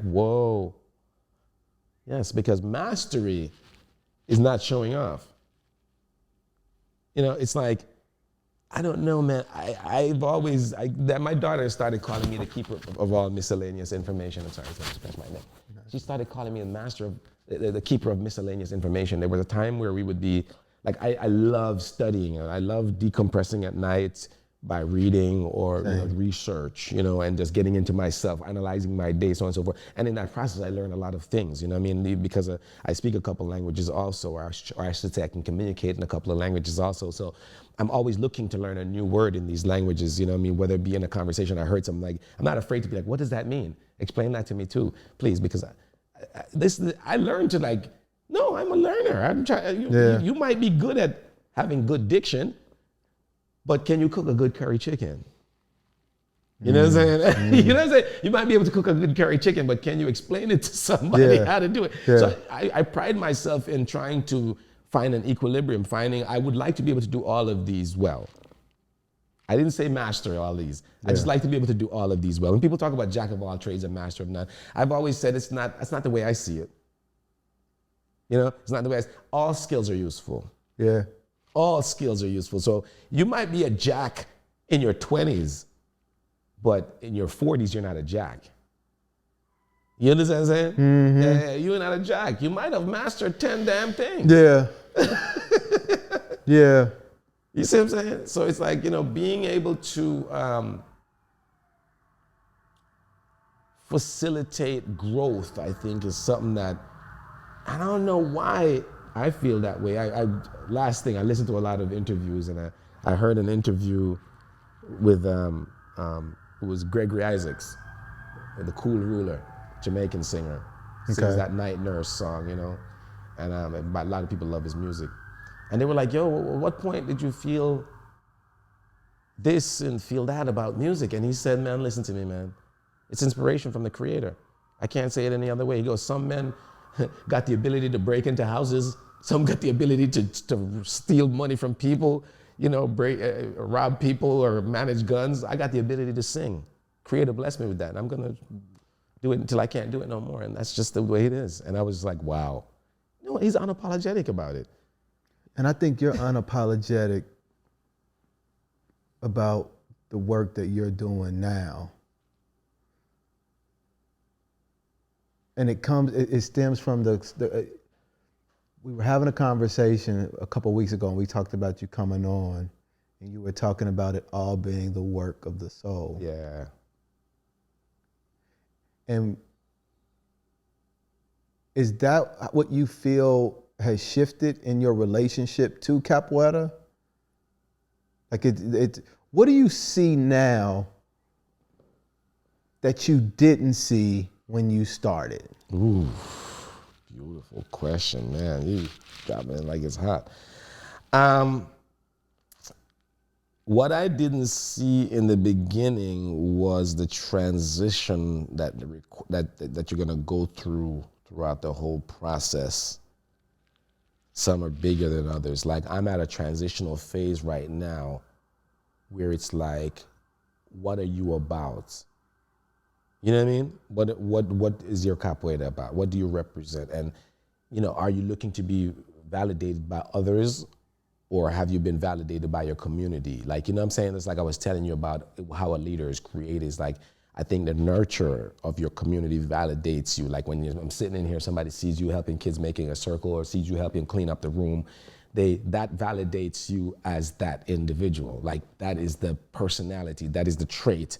whoa. Yes, because mastery is not showing off. You know, it's like, I don't know, man. My daughter started calling me the keeper of all miscellaneous information. I'm sorry, I scratched my neck. She started calling me the master of, the keeper of miscellaneous information. There was a time where we would be, like, I love studying. I love decompressing at night by reading or research, you know, and just getting into myself, analyzing my day, so on and so forth. And in that process, I learned a lot of things, you know what I mean? Because I speak a couple languages also, or I should say I can communicate in a couple of languages also. So I'm always looking to learn a new word in these languages, you know what I mean? Whether it be in a conversation, I heard something like, I'm not afraid to be like, what does that mean? Explain that to me too, please, because I learned to, like, no, I'm a learner. I'm trying. You might be good at having good diction, but can you cook a good curry chicken? You know what I'm saying? You know what I'm saying? You might be able to cook a good curry chicken, but can you explain it to somebody how to do it? Yeah. So I pride myself in trying to find an equilibrium, I would like to be able to do all of these well. I didn't say master all these. I just like to be able to do all of these well. When people talk about jack of all trades and master of none, I've always said that's not the way I see it. You know, it's not the way all skills are useful. Yeah. All skills are useful. So you might be a jack in your 20s, but in your 40s, you're not a jack. You understand what I'm saying? Mm-hmm. Yeah, you're not a jack. You might have mastered 10 damn things. Yeah. Yeah. You see what I'm saying? So it's like, you know, being able to facilitate growth, I think, is something that, I don't know why I feel that way. Last thing, I listened to a lot of interviews, and I heard an interview with who was Gregory Isaacs, the Cool Ruler, Jamaican singer. Sings that Night Nurse song, you know, and a lot of people love his music. And they were like, yo, at what point did you feel this and feel that about music? And he said, man, listen to me, man. It's inspiration from the Creator. I can't say it any other way. He goes, some men got the ability to break into houses. Some got the ability to steal money from people, you know, rob people or manage guns. I got the ability to sing. Creator blessed me with that. And I'm going to do it until I can't do it no more. And that's just the way it is. And I was like, wow. You know, he's unapologetic about it. And I think you're unapologetic about the work that you're doing now. And it stems from we were having a conversation a couple of weeks ago, and we talked about you coming on, and you were talking about it all being the work of the soul. Yeah. And is that what you feel has shifted in your relationship to capoeira? Like what do you see now that you didn't see when you started? Ooh, beautiful question, man. You got me like it's hot. What I didn't see in the beginning was the transition that you're gonna go throughout the whole process. Some are bigger than others. Like I'm at a transitional phase right now where it's like, what are you about? You know what I mean? What is your capoeira about? What do you represent? And, are you looking to be validated by others, or have you been validated by your community? Like, you know what I'm saying? It's like I was telling you about how a leader is created. It's like, I think the nurture of your community validates you. Like when I'm sitting in here, somebody sees you helping kids making a circle or sees you helping clean up the room, that validates you as that individual. Like that is the personality, that is the trait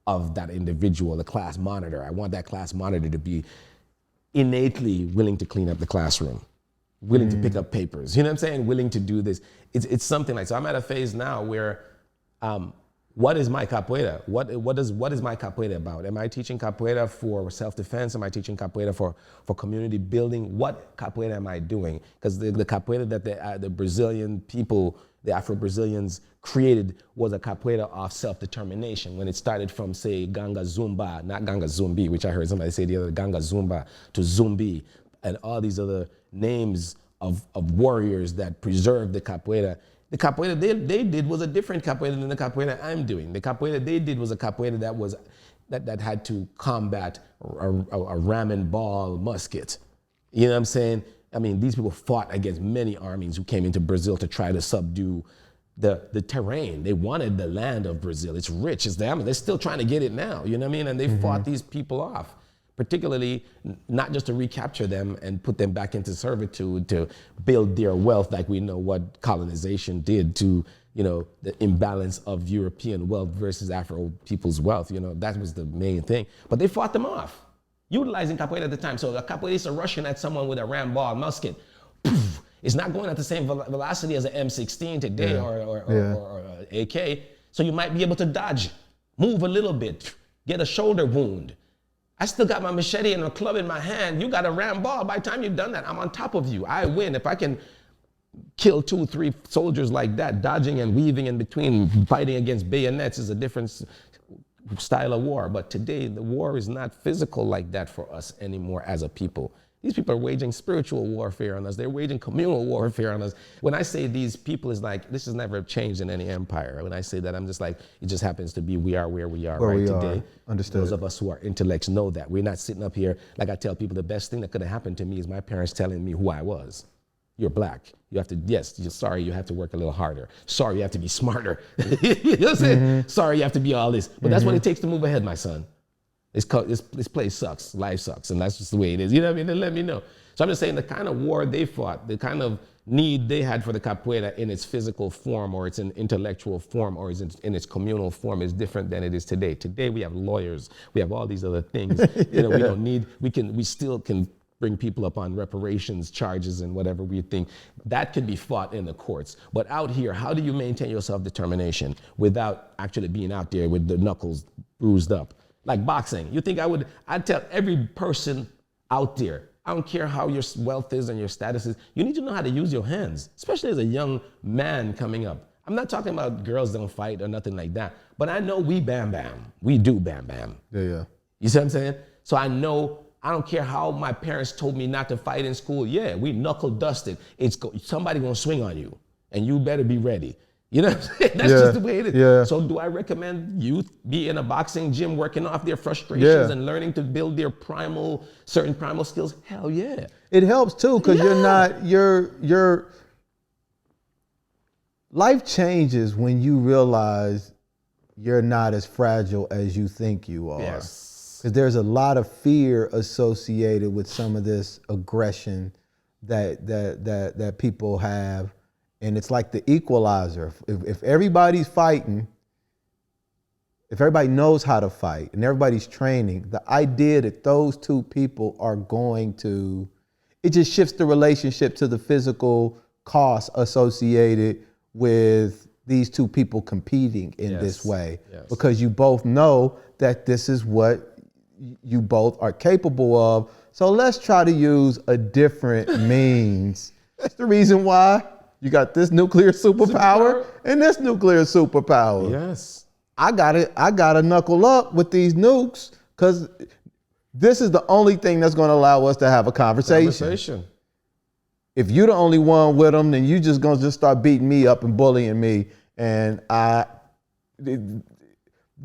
of that individual, the class monitor. I want that class monitor to be innately willing to clean up the classroom, willing to pick up papers, you know what I'm saying? Willing to do this. It's something like, so I'm at a phase now where, what is my capoeira? What is my capoeira about? Am I teaching capoeira for self-defense? Am I teaching capoeira for community building? What capoeira am I doing? Because the capoeira that the Brazilian people, the Afro Brazilians created was a capoeira of self-determination. When it started from, say, Ganga Zumba, not Ganga Zumbi, which I heard somebody say the other, Ganga Zumba to Zumbi, and all these other names of warriors that preserved the capoeira. The capoeira they did was a different capoeira than the capoeira I'm doing. The capoeira they did was a capoeira that had to combat a ram and ball musket. You know what I'm saying? I mean, these people fought against many armies who came into Brazil to try to subdue the terrain. They wanted the land of Brazil. It's rich. It's them. They're still trying to get it now. You know what I mean? And they fought these people off, particularly not just to recapture them and put them back into servitude to build their wealth, like we know what colonization did to, the imbalance of European wealth versus Afro people's wealth. That was the main thing. But they fought them off, utilizing capoeira at the time. So a capoeirista rushing at someone with a ram ball musket, poof, it's not going at the same velocity as an M16 today or AK. So you might be able to dodge, move a little bit, get a shoulder wound. I still got my machete and a club in my hand. You got a ram ball. By the time you've done that, I'm on top of you. I win. If I can kill 2, 3 soldiers like that, dodging and weaving in between, fighting against bayonets is a different style of war. But today, the war is not physical like that for us anymore as a people. These people are waging spiritual warfare on us. They're waging communal warfare on us. When I say these people, is like, this has never changed in any empire. When I say that, I'm just like, it just happens to be we are where we are today. Understood. Those of us who are intellects know that. We're not sitting up here, like I tell people, the best thing that could have happened to me is my parents telling me who I was. You're black. You have to, yes, you're sorry, you have to work a little harder. Sorry, you have to be smarter. You know what I'm saying? Sorry, you have to be all this. But that's what it takes to move ahead, my son. This place sucks, life sucks, and that's just the way it is. You know what I mean? They let me know. So I'm just saying the kind of war they fought, the kind of need they had for the capoeira in its physical form or its intellectual form or in its communal form is different than it is today. Today we have lawyers, we have all these other things. We don't need, we still can bring people up on reparations charges and whatever we think. That could be fought in the courts. But out here, how do you maintain your self-determination without actually being out there with the knuckles bruised up? Like boxing, you think I'd tell every person out there, I don't care how your wealth is and your status is, you need to know how to use your hands, especially as a young man coming up. I'm not talking about girls don't fight or nothing like that, but I know we bam bam. We do bam bam. Yeah. You see what I'm saying? So I know, I don't care how my parents told me not to fight in school. Yeah, we knuckle dusted. Somebody gonna swing on you and you better be ready. You know what I'm saying? That's just the way it is. Yeah. So do I recommend youth be in a boxing gym working off their frustrations and learning to build their certain primal skills? Hell yeah. It helps too, because your life changes when you realize you're not as fragile as you think you are. Yes. Because there's a lot of fear associated with some of this aggression that people have. And it's like the equalizer. If everybody's fighting, if everybody knows how to fight and everybody's training, the idea that those two people are going to, it just shifts the relationship to the physical cost associated with these two people competing in this way. Yes. Because you both know that this is what you both are capable of. So let's try to use a different means. That's the reason why you got this nuclear superpower and this nuclear superpower. Yes. I gotta knuckle up with these nukes because this is the only thing that's gonna allow us to have a conversation. if you're the only one with them, then you just gonna just start beating me up and bullying me. And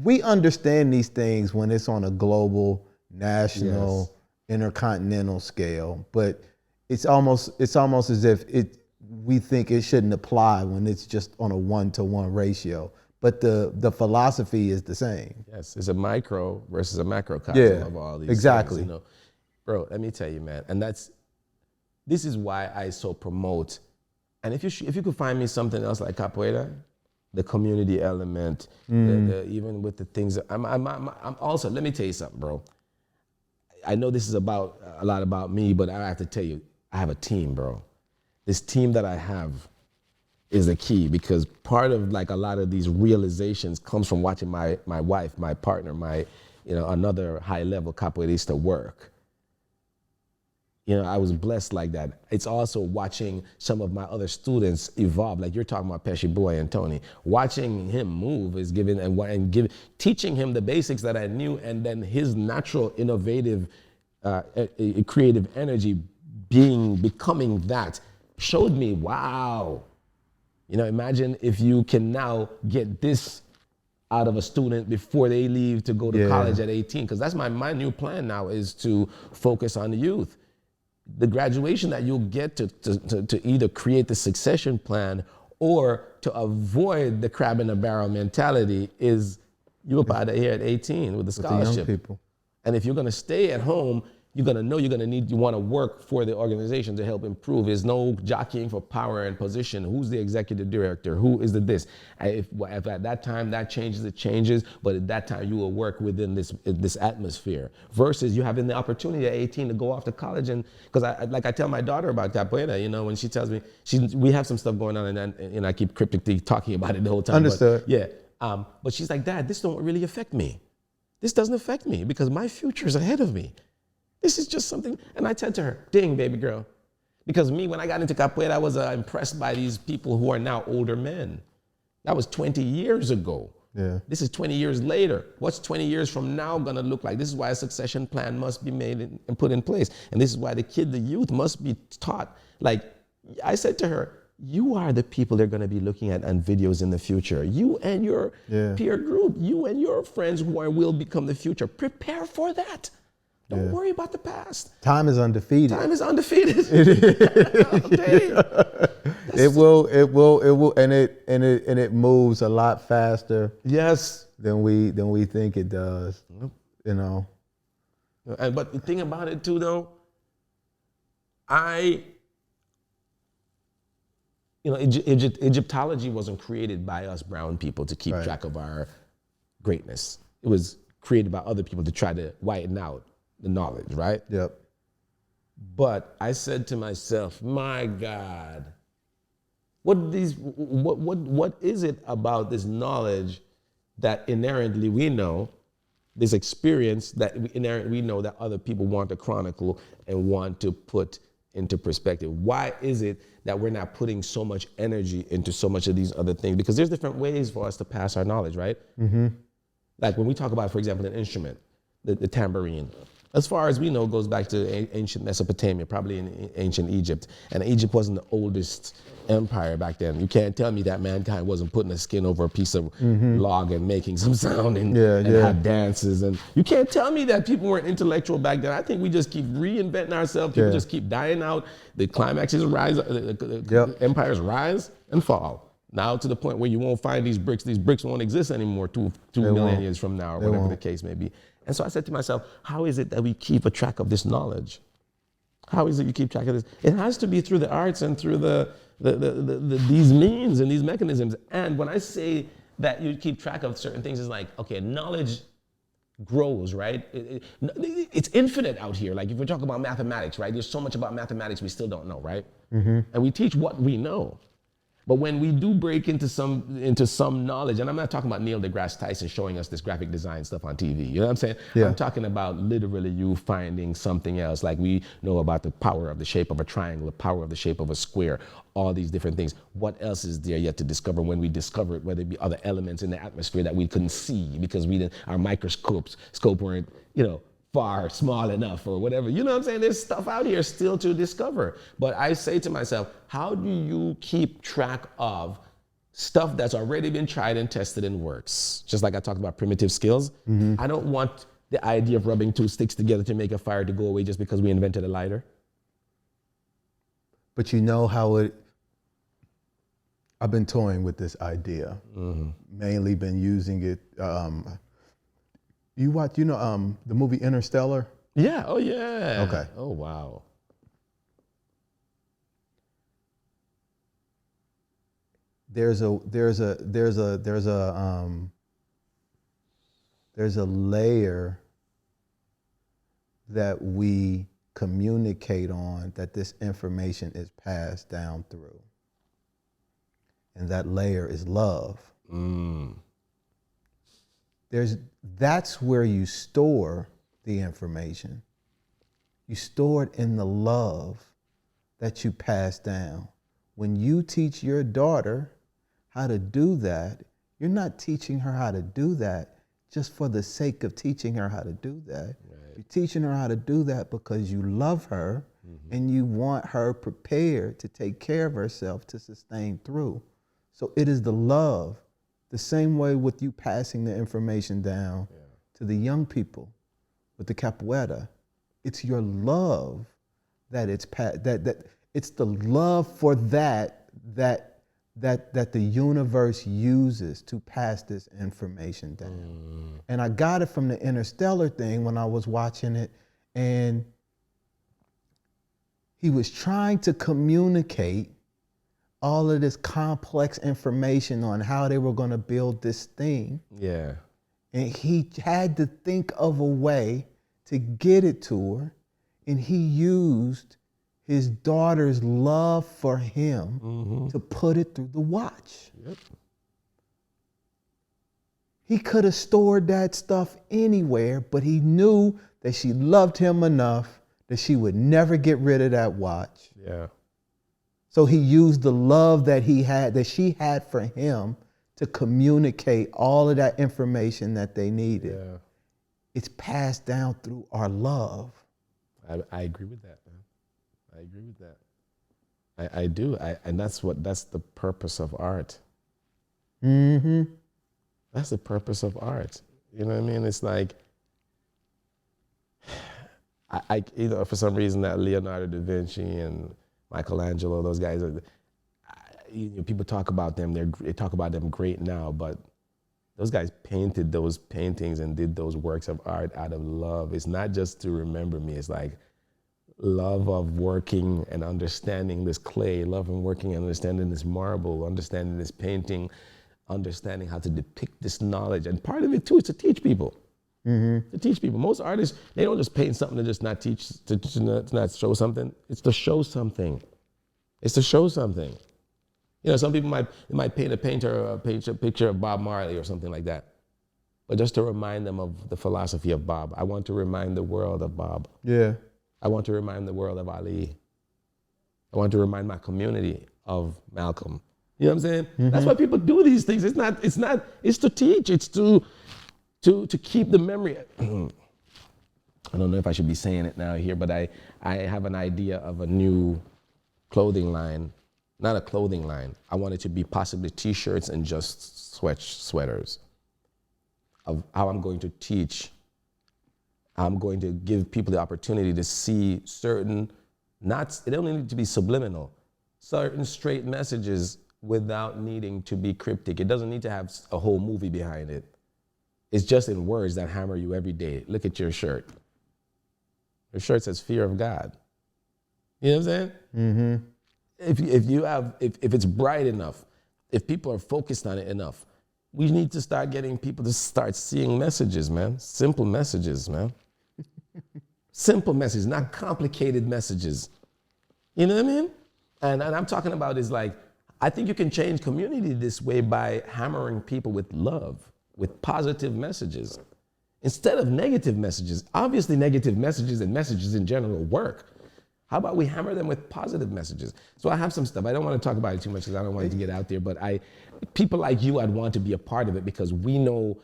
we understand these things when it's on a global, national, intercontinental scale, but it's almost as if we think it shouldn't apply when it's just on a 1-to-1 ratio. But the philosophy is the same. Yes, it's a micro versus a macrocosm of all these exactly. things, you know. Bro, let me tell you, man, and this is why I so promote. And if you could find me something else like capoeira, the community element, even with the things that I'm also, let me tell you something, bro. I know this is a lot about me, but I have to tell you, I have a team, bro. This team that I have is the key, because part of like a lot of these realizations comes from watching my wife, my partner, another high level capoeirista work. You know, I was blessed like that. It's also watching some of my other students evolve, like you're talking about Pesci Boy and Tony. Watching him move is teaching him the basics that I knew, and then his natural, innovative, creative energy becoming that showed me, wow. You know, imagine if you can now get this out of a student before they leave to go to college at 18, because that's my new plan now, is to focus on the youth. The graduation that you'll get to either create the succession plan or to avoid the crab in the barrel mentality is you up out of here at 18 with the scholarship. With the young people. And if you're gonna stay at home, you're gonna know you wanna work for the organization to help improve. There's no jockeying for power and position. Who's the executive director? Who is the this? If at that time that changes, it changes, but at that time you will work within this atmosphere. Versus you having the opportunity at 18 to go off to college, and because I tell my daughter about capoeira, you know, when she tells me, we have some stuff going on, and I keep cryptically talking about it the whole time. Understood. But, but she's like, Dad, this don't really affect me. This doesn't affect me because my future is ahead of me. This is just something, and I said to her, ding, baby girl. Because me, when I got into capoeira, I was impressed by these people who are now older men. That was 20 years ago. Yeah. This is 20 years later. What's 20 years from now gonna look like? This is why a succession plan must be made and put in place. And this is why the youth must be taught. Like, I said to her, you are the people they're gonna be looking at on videos in the future. You and your peer group, you and your friends who will become the future. Prepare for that. Don't worry about the past. Time is undefeated. Time is undefeated. It will, and it moves a lot faster. Yes. Than we think it does. You know. But the thing about it too, though, Egyptology wasn't created by us brown people to keep track of our greatness. It was created by other people to try to whiten out the knowledge, right? Yep. But I said to myself, my God, what is it about this knowledge that inherently we know, this experience that we know that other people want to chronicle and want to put into perspective? Why is it that we're not putting so much energy into so much of these other things? Because there's different ways for us to pass our knowledge, right? Mm-hmm. Like when we talk about, for example, an instrument, the tambourine. As far as we know, goes back to ancient Mesopotamia, probably in ancient Egypt. And Egypt wasn't the oldest empire back then. You can't tell me that mankind wasn't putting a skin over a piece of log and making some sound and had dances. And you can't tell me that people weren't intellectual back then. I think we just keep reinventing ourselves. People just keep dying out. The climaxes rise, the empires rise and fall. Now to the point where you won't find these bricks. These bricks won't exist anymore two million years from now, or whatever the case may be. And so I said to myself, how is it that we keep a track of this knowledge? How is it you keep track of this? It has to be through the arts and through these means and these mechanisms. And when I say that you keep track of certain things, it's like, okay, knowledge grows, right? It's infinite out here. Like if we're talking about mathematics, right? There's so much about mathematics we still don't know, right? Mm-hmm. And we teach what we know. But when we do break into some knowledge, and I'm not talking about Neil deGrasse Tyson showing us this graphic design stuff on TV, you know what I'm saying? Yeah. I'm talking about literally you finding something else, like we know about the power of the shape of a triangle, the power of the shape of a square, all these different things. What else is there yet to discover when we discover it, whether it be other elements in the atmosphere that we couldn't see because our microscope weren't, far, small enough, or whatever. You know what I'm saying? There's stuff out here still to discover. But I say to myself, how do you keep track of stuff that's already been tried and tested and works? Just like I talked about primitive skills. I don't want the idea of rubbing two sticks together to make a fire to go away just because we invented a lighter. But you know how I've been toying with this idea, mainly been using it. You watch, the movie Interstellar? Yeah, oh yeah. Okay. Oh wow. There's a layer that we communicate on, that this information is passed down through. And that layer is love. That's where you store the information. You store it in the love that you pass down. When you teach your daughter how to do that, you're not teaching her how to do that just for the sake of teaching her how to do that. Right. You're teaching her how to do that because you love her and you want her prepared to take care of herself to sustain through. So it is the love, the same way with you passing the information down to the young people with the capoeira. It's your love that it's the love for that the universe uses to pass this information down. And I got it from the Interstellar thing when I was watching it, and he was trying to communicate all of this complex information on how they were going to build this thing. Yeah. And he had to think of a way to get it to her, and he used his daughter's love for him to put it through the watch. Yep. He could have stored that stuff anywhere, but he knew that she loved him enough that she would never get rid of that watch. Yeah. So he used the love that she had for him to communicate all of that information that they needed. Yeah. It's passed down through our love. I agree with that, man. I agree with that. I do. And that's the purpose of art. That's the purpose of art. You know what I mean? It's like, for some reason that Leonardo da Vinci and Michelangelo, those guys, people talk about them, they talk about them great now, but those guys painted those paintings and did those works of art out of love. It's not just to remember me, it's like love of working and understanding this clay, love and working and understanding this marble, understanding this painting, understanding how to depict this knowledge. And part of it too is to teach people. To teach people. Most artists, they don't just paint something to just not teach, to not show something. It's to show something. It's to show something. You know, some people might paint a picture of Bob Marley or something like that. But just to remind them of the philosophy of Bob. I want to remind the world of Bob. Yeah. I want to remind the world of Ali. I want to remind my community of Malcolm. You know what I'm saying? That's why people do these things. It's to teach. It's to keep the memory. I don't know if I should be saying it now here, but I have an idea of a new clothing line. Not a clothing line. I want it to be possibly t-shirts and just sweaters. Of how I'm going to teach. I'm going to give people the opportunity to see certain, it don't need to be subliminal, certain straight messages without needing to be cryptic. It doesn't need to have a whole movie behind it. It's just in words that hammer you every day. Look at your shirt. Your shirt says fear of God. You know what I'm saying? If it's bright enough, if people are focused on it enough, we need to start getting people to start seeing messages, man. Simple messages, man. Simple messages, not complicated messages. You know what I mean? And I'm talking about is like, I think you can change community this way by hammering people with love, with positive messages, instead of negative messages. Obviously, negative messages and messages in general work. How about we hammer them with positive messages? So I have some stuff. I don't want to talk about it too much because I don't want it to get out there, but people like you, I'd want to be a part of it because we know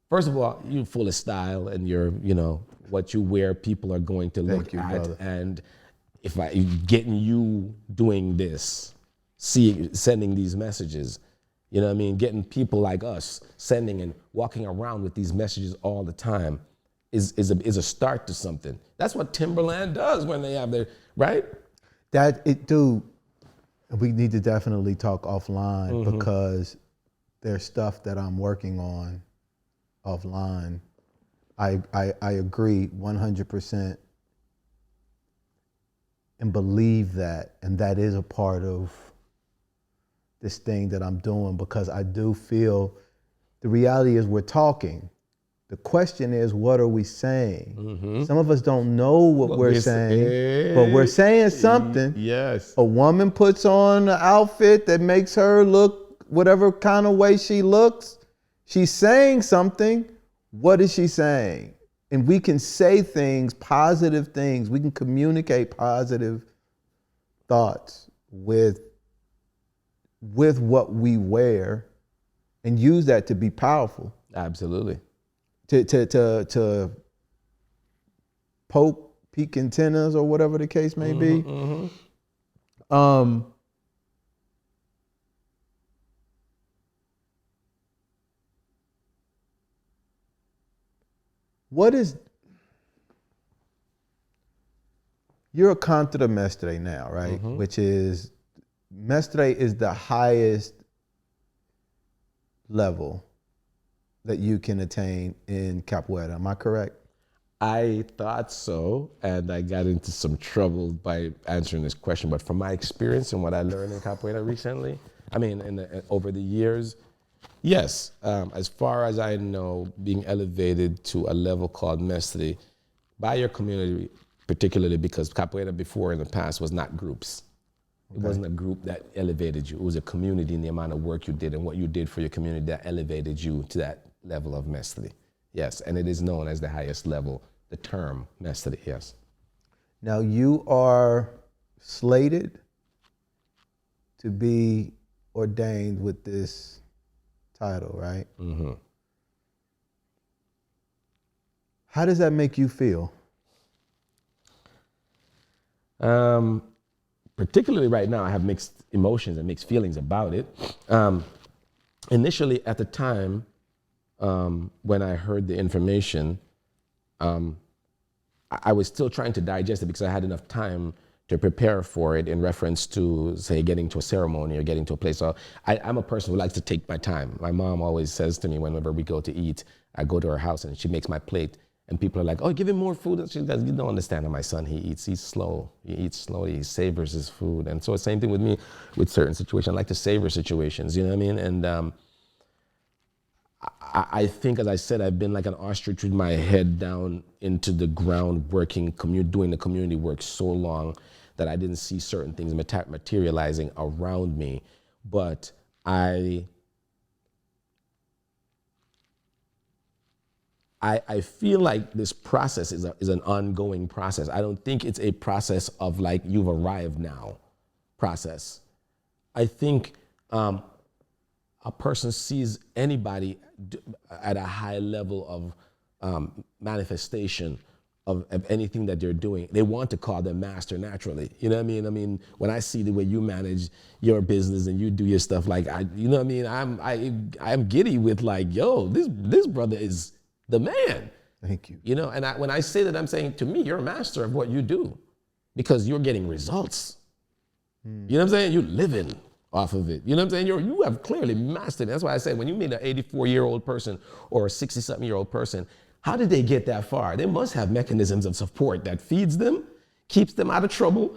First of all, you're full of style, and you're, what you wear, people are going to look you, at. brother. And if getting you doing this, sending these messages, you know what I mean? Getting people like us sending and walking around with these messages all the time is a start to something. That's what Timberland does when they have their, right? Dude, we need to definitely talk offline because there's stuff that I'm working on offline. I agree 100% and believe that, and that is a part of this thing that I'm doing, because I do feel the reality is we're talking. The question is, what are we saying? Some of us don't know what we're saying, but we're saying something. Yes. A woman puts on an outfit that makes her look whatever kind of way she looks. She's saying something. What is she saying? And we can say things, positive things. We can communicate positive thoughts with what we wear and use that to be powerful. Absolutely. To poke peak antennas or whatever the case may be. You're a Contra Mestre now, right? Which is, Mestre is the highest level that you can attain in Capoeira. Am I correct? I thought so, and I got into some trouble by answering this question. But from my experience and what I learned in Capoeira recently, over the years, yes, as far as I know, being elevated to a level called Mestre by your community, particularly because Capoeira before in the past was not groups. It wasn't a group that elevated you. It was a community, and the amount of work you did and what you did for your community that elevated you to that level of Mestre. Yes, and it is known as the highest level, the term Mestre, yes. Now you are slated to be ordained with this title, right? How does that make you feel? Particularly right now, I have mixed emotions and mixed feelings about it. Initially, at the time, when I heard the information, I was still trying to digest it because I had enough time to prepare for it in reference to, say, getting to a ceremony or getting to a place. So I'm a person who likes to take my time. My mom always says to me whenever we go to eat, I go to her house and she makes my plate. And people are like, oh, give him more food. And she says, you don't understand how my son, he eats. He's slow. He eats slowly. He savors his food. And so the same thing with me with certain situations. I like to savor situations, you know what I mean? And I think, as I said, I've been like an ostrich with my head down into the ground working, doing the community work so long that I didn't see certain things materializing around me. But I feel like this process is an ongoing process. I don't think it's a process of like you've arrived now process. I think a person sees anybody at a high level of manifestation of anything that they're doing. They want to call them master naturally. You know what I mean? I mean, when I see the way you manage your business and you do your stuff, like you know what I mean? I'm giddy with like, yo, this brother is the man. Thank you. You know, and when I say that, I'm saying to me, you're a master of what you do because you're getting results. You know what I'm saying? You're living off of it. You know what I'm saying? You have clearly mastered it. That's why I said when you meet an 84-year-old person or a 60-something-year-old person, how did they get that far? They must have mechanisms of support that feeds them, keeps them out of trouble,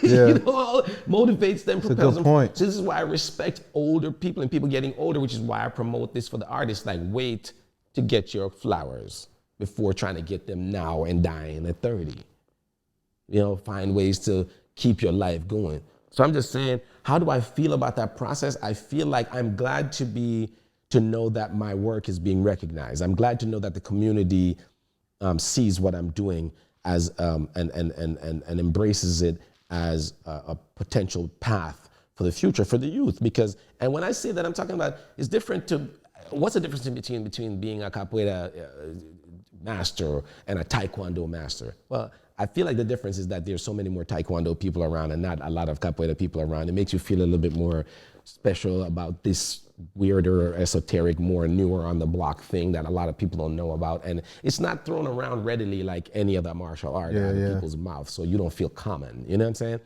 you know, motivates them, propels them. Point. So this is why I respect older people and people getting older, which is why I promote this for the artists. Like, wait to get your flowers before trying to get them now and dying at 30. You know, find ways to keep your life going. So I'm just saying, how do I feel about that process? I feel like I'm glad to know that my work is being recognized. I'm glad to know that the community sees what I'm doing as and embraces it as a potential path for the future for the youth. Because, and when I say that, I'm talking about it's different to what's the difference between being a capoeira master and a taekwondo master? Well, I feel like the difference is that there's so many more taekwondo people around and not a lot of capoeira people around. It makes you feel a little bit more special about this weirder, esoteric, more newer on the block thing that a lot of people don't know about. And it's not thrown around readily like any other martial art out of people's mouth, so you don't feel common, you know what I'm saying?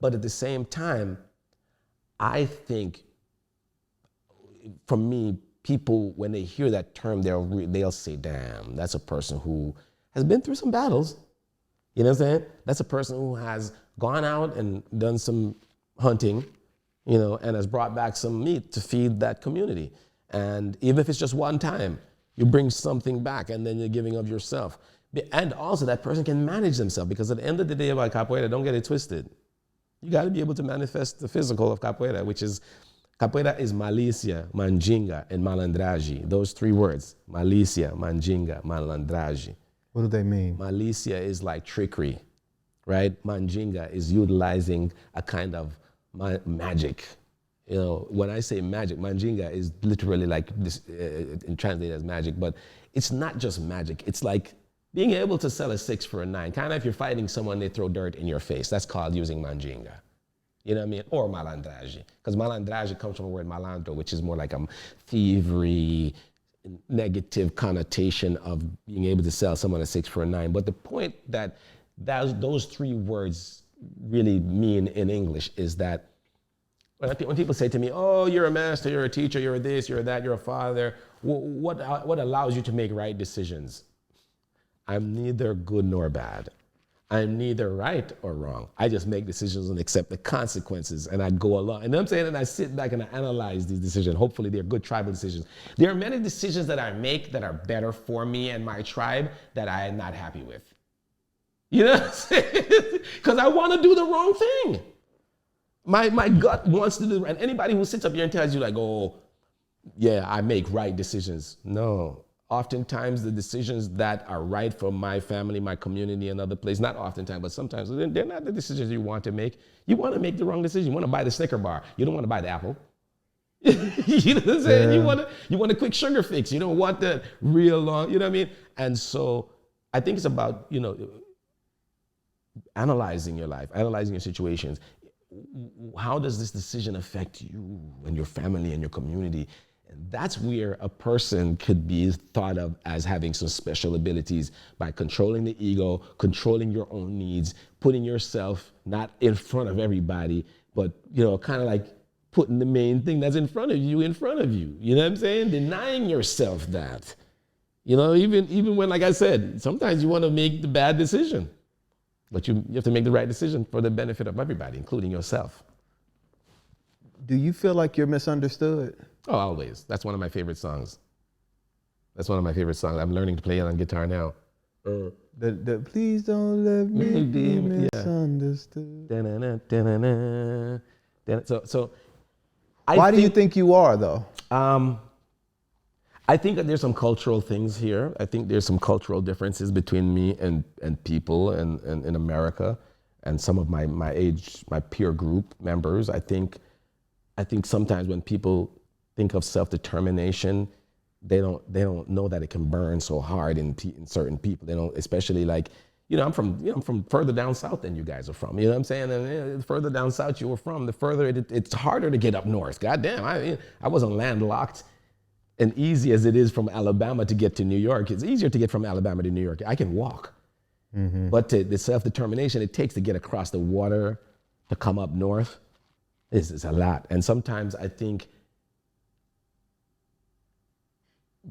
But at the same time, I think, for me, people, when they hear that term, they'll say, damn, that's a person who has been through some battles. You know what I'm saying? That's a person who has gone out and done some hunting, you know, and has brought back some meat to feed that community. And even if it's just one time, you bring something back and then you're giving of yourself. And also that person can manage themselves, because at the end of the day about capoeira, don't get it twisted. You got to be able to manifest the physical of capoeira, which is, capoeira is malicia, mandinga, and malandragem. Those three words, malicia, mandinga, malandragem. What do they mean? Malicia is like trickery, right? Mandinga is utilizing a kind of magic. You know, when I say magic, mandinga is literally like this, translated as magic, but it's not just magic. It's like being able to sell a 6 for a 9. Kind of if you're fighting someone, they throw dirt in your face. That's called using mandinga. You know what I mean? Or malandragem. Because malandragem comes from the word malandro, which is more like a thievery, negative connotation of being able to sell someone a 6 for a 9. But the point that those three words really mean in English is that when people say to me, oh, you're a master, you're a teacher, you're this, you're that, you're a father, what allows you to make right decisions? I'm neither good nor bad. I'm neither right or wrong. I just make decisions and accept the consequences, and I go along. And I'm saying, and I sit back and I analyze these decisions. Hopefully they're good tribal decisions. There are many decisions that I make that are better for me and my tribe that I am not happy with. You know what I'm saying? Because I want to do the wrong thing. My gut wants to do, and anybody who sits up here and tells you like, oh, yeah, I make right decisions. No. Oftentimes the decisions that are right for my family, my community, and other places, not oftentimes, but sometimes, they're not the decisions you want to make. You want to make the wrong decision. You want to buy the Snicker bar. You don't want to buy the apple. You know what I'm saying? Yeah. You want a quick sugar fix. You don't want the real long, you know what I mean? And so I think it's about, you know, analyzing your life, analyzing your situations. How does this decision affect you and your family and your community? And that's where a person could be thought of as having some special abilities by controlling the ego, controlling your own needs, putting yourself not in front of everybody, but, you know, kind of like putting the main thing that's in front of you. You know what I'm saying? Denying yourself that. You know, even when, like I said, sometimes you want to make the bad decision, but you have to make the right decision for the benefit of everybody, including yourself. Do you feel like you're misunderstood? Oh, always. That's one of my favorite songs. I'm learning to play it on guitar now. The please don't let me be misunderstood. So why do you think you are, though? I think that there's some cultural things here. I think there's some cultural differences between me and people and in America and some of my age, my peer group members. I think sometimes when people think of self-determination, they don't know that it can burn so hard in certain people. They don't, especially like, I'm from further down south than you guys are from. You know what I'm saying? And the further down south you were from, the further it's harder to get up north. God damn, I wasn't landlocked and easy as it is from Alabama to get to New York. It's easier to get from Alabama to New York. I can walk. Mm-hmm. But the self-determination it takes to get across the water to come up north is a lot. And sometimes I think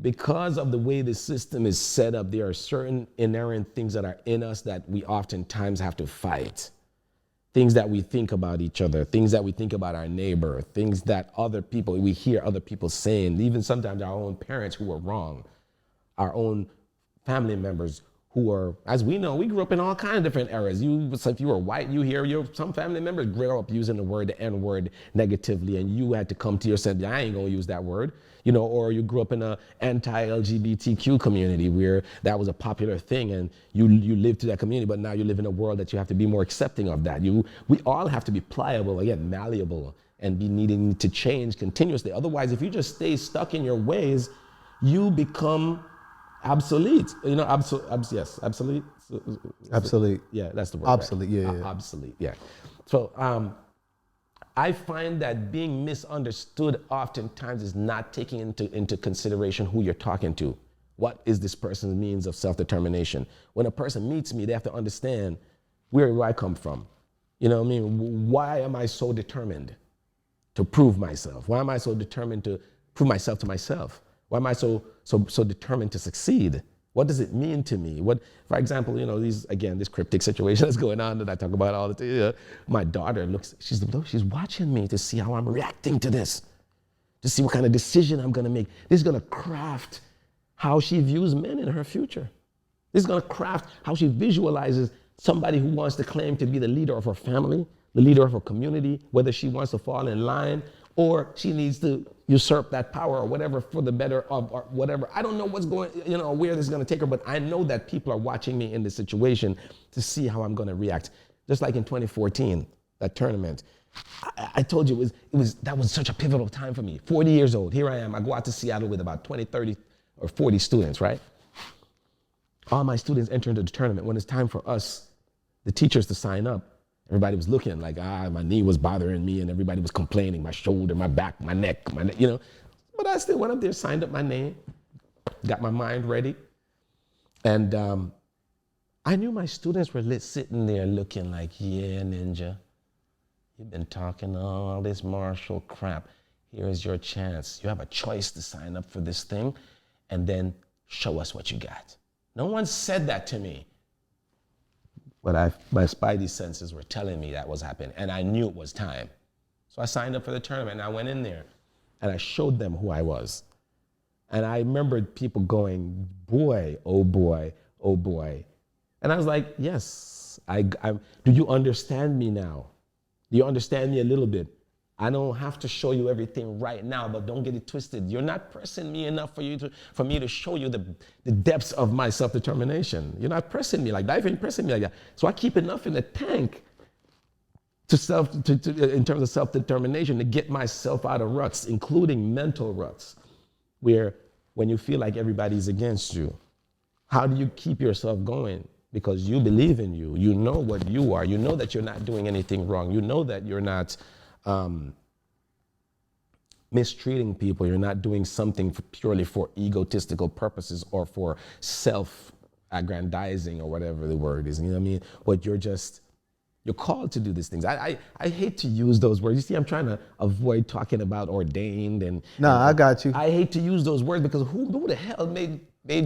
because of the way the system is set up, there are certain inherent things that are in us that we oftentimes have to fight. Things that we think about each other, things that we think about our neighbor, things that we hear other people saying, even sometimes our own parents who are wrong, our own family members who are, as we know, we grew up in all kinds of different eras. If you were white, some family members grew up using the N-word negatively, and you had to come to yourself, I ain't gonna use that word. Or you grew up in an anti-LGBTQ community where that was a popular thing and you lived through that community, but now you live in a world that you have to be more accepting of that. We all have to be pliable, again, malleable, and be needing to change continuously. Otherwise, if you just stay stuck in your ways, you become obsolete. You know, yes, obsolete. Obsolete. Yeah, that's the word. Obsolete. Right? Yeah. Obsolete. Yeah. So I find that being misunderstood oftentimes is not taking into consideration who you're talking to. What is this person's means of self-determination? When a person meets me, they have to understand where do I come from. You know what I mean? Why am I so determined to prove myself? Why am I so determined to prove myself to myself? Why am I so determined to succeed? What does it mean to me? What, for example, you know, this cryptic situation that's going on that I talk about all the time. You know, my daughter she's watching me to see how I'm reacting to this, to see what kind of decision I'm gonna make. This is gonna craft how she views men in her future. This is gonna craft how she visualizes somebody who wants to claim to be the leader of her family, the leader of her community, whether she wants to fall in line or she needs to usurp that power or whatever for the better of or whatever. I don't know what's going, you know, where this is gonna take her, but I know that people are watching me in this situation to see how I'm gonna react. Just like in 2014, that tournament. I told you that was such a pivotal time for me. 40 years old, here I am. I go out to Seattle with about 20, 30, or 40 students, right? All my students enter into the tournament. When it's time for us, the teachers, to sign up, everybody was looking like, my knee was bothering me and everybody was complaining, my shoulder, my back, my neck, you know. But I still went up there, signed up my name, got my mind ready. And I knew my students were sitting there looking like, yeah, Ninja, you've been talking all this martial crap. Here is your chance. You have a choice to sign up for this thing and then show us what you got. No one said that to me. But my spidey senses were telling me that was happening, and I knew it was time. So I signed up for the tournament, and I went in there, and I showed them who I was. And I remembered people going, boy, oh boy, oh boy. And I was like, yes, do you understand me now? Do you understand me a little bit? I don't have to show you everything right now, but don't get it twisted. You're not pressing me enough for me to show you the depths of my self-determination. You're not pressing me like that. You're pressing me like that. So I keep enough in the tank in terms of self-determination to get myself out of ruts, including mental ruts, where when you feel like everybody's against you, how do you keep yourself going? Because you believe in you. You know what you are. You know that you're not doing anything wrong. You know that you're not mistreating people. You're not doing something purely for egotistical purposes or for self-aggrandizing or whatever the word is. You know what I mean? But you're called to do these things. I hate to use those words. You see, I'm trying to avoid talking about ordained and. No, I got you. I hate to use those words because who the hell made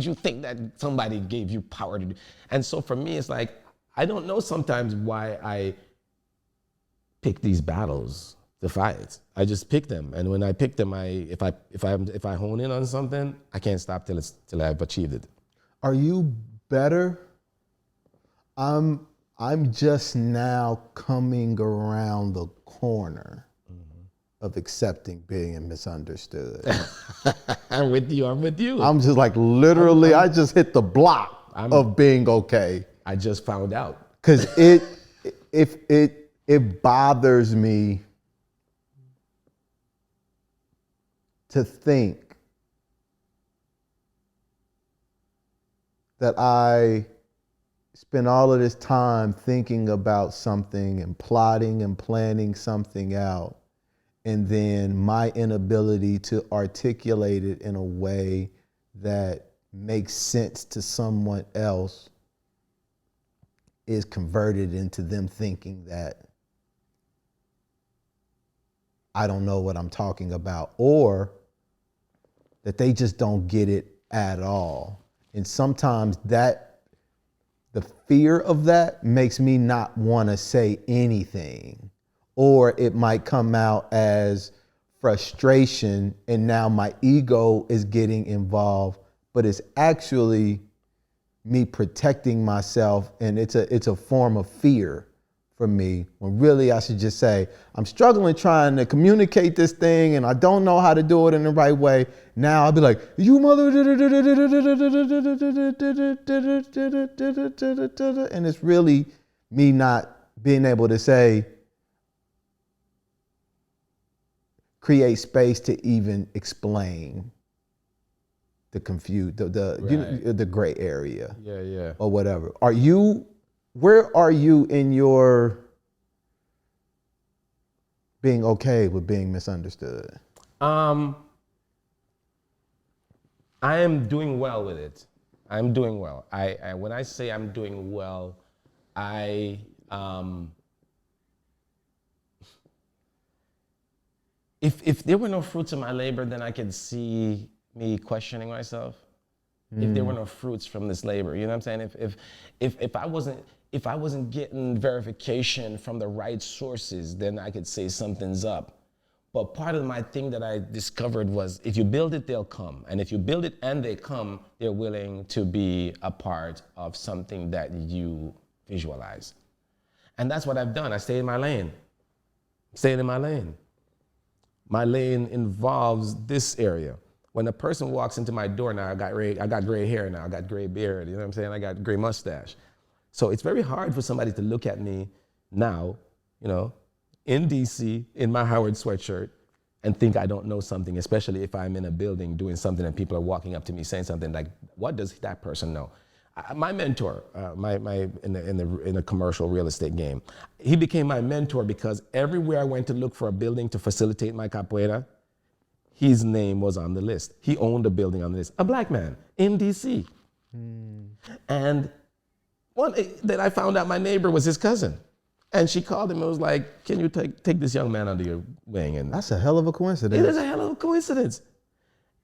you think that somebody gave you power to do? And so for me, it's like, I don't know sometimes why I pick these battles to fight. I just pick them, and when I pick them, if I hone in on something, I can't stop till I've achieved it. Are you better? I'm just now coming around the corner of accepting being misunderstood. I'm with you. I'm just like literally, I just hit the block of being okay. I just found out. Because it bothers me to think that I spend all of this time thinking about something and plotting and planning something out, and then my inability to articulate it in a way that makes sense to someone else is converted into them thinking that I don't know what I'm talking about, or that they just don't get it at all. And sometimes the fear of that makes me not want to say anything, or it might come out as frustration and now my ego is getting involved, but it's actually me protecting myself, and it's a form of fear for me, when really I should just say, I'm struggling trying to communicate this thing and I don't know how to do it in the right way. Now I'll be like, you mother, and it's really me not being able to say, create space to even explain the the gray area. Yeah. Or whatever. Where are you in your being okay with being misunderstood? I am doing well with it. I'm doing well. I when I say I'm doing well, if there were no fruits of my labor, then I could see me questioning myself. If there were no fruits from this labor, you know what I'm saying? If I wasn't getting verification from the right sources, then I could say something's up. But part of my thing that I discovered was if you build it, they'll come. And if you build it and they come, they're willing to be a part of something that you visualize. And that's what I've done. I stayed in my lane. Staying in my lane. My lane involves this area. When a person walks into my door now, I got gray hair now, I got gray beard, you know what I'm saying? I got gray mustache. So it's very hard for somebody to look at me now, you know, in DC, in my Howard sweatshirt, and think I don't know something, especially if I'm in a building doing something and people are walking up to me saying something like, what does that person know? My mentor, in the commercial real estate game, he became my mentor because everywhere I went to look for a building to facilitate my capoeira, his name was on the list. He owned a building on the list, a black man in DC. And then I found out my neighbor was his cousin. And she called him and was like, can you take this young man under your wing? And that's a hell of a coincidence. It is a hell of a coincidence.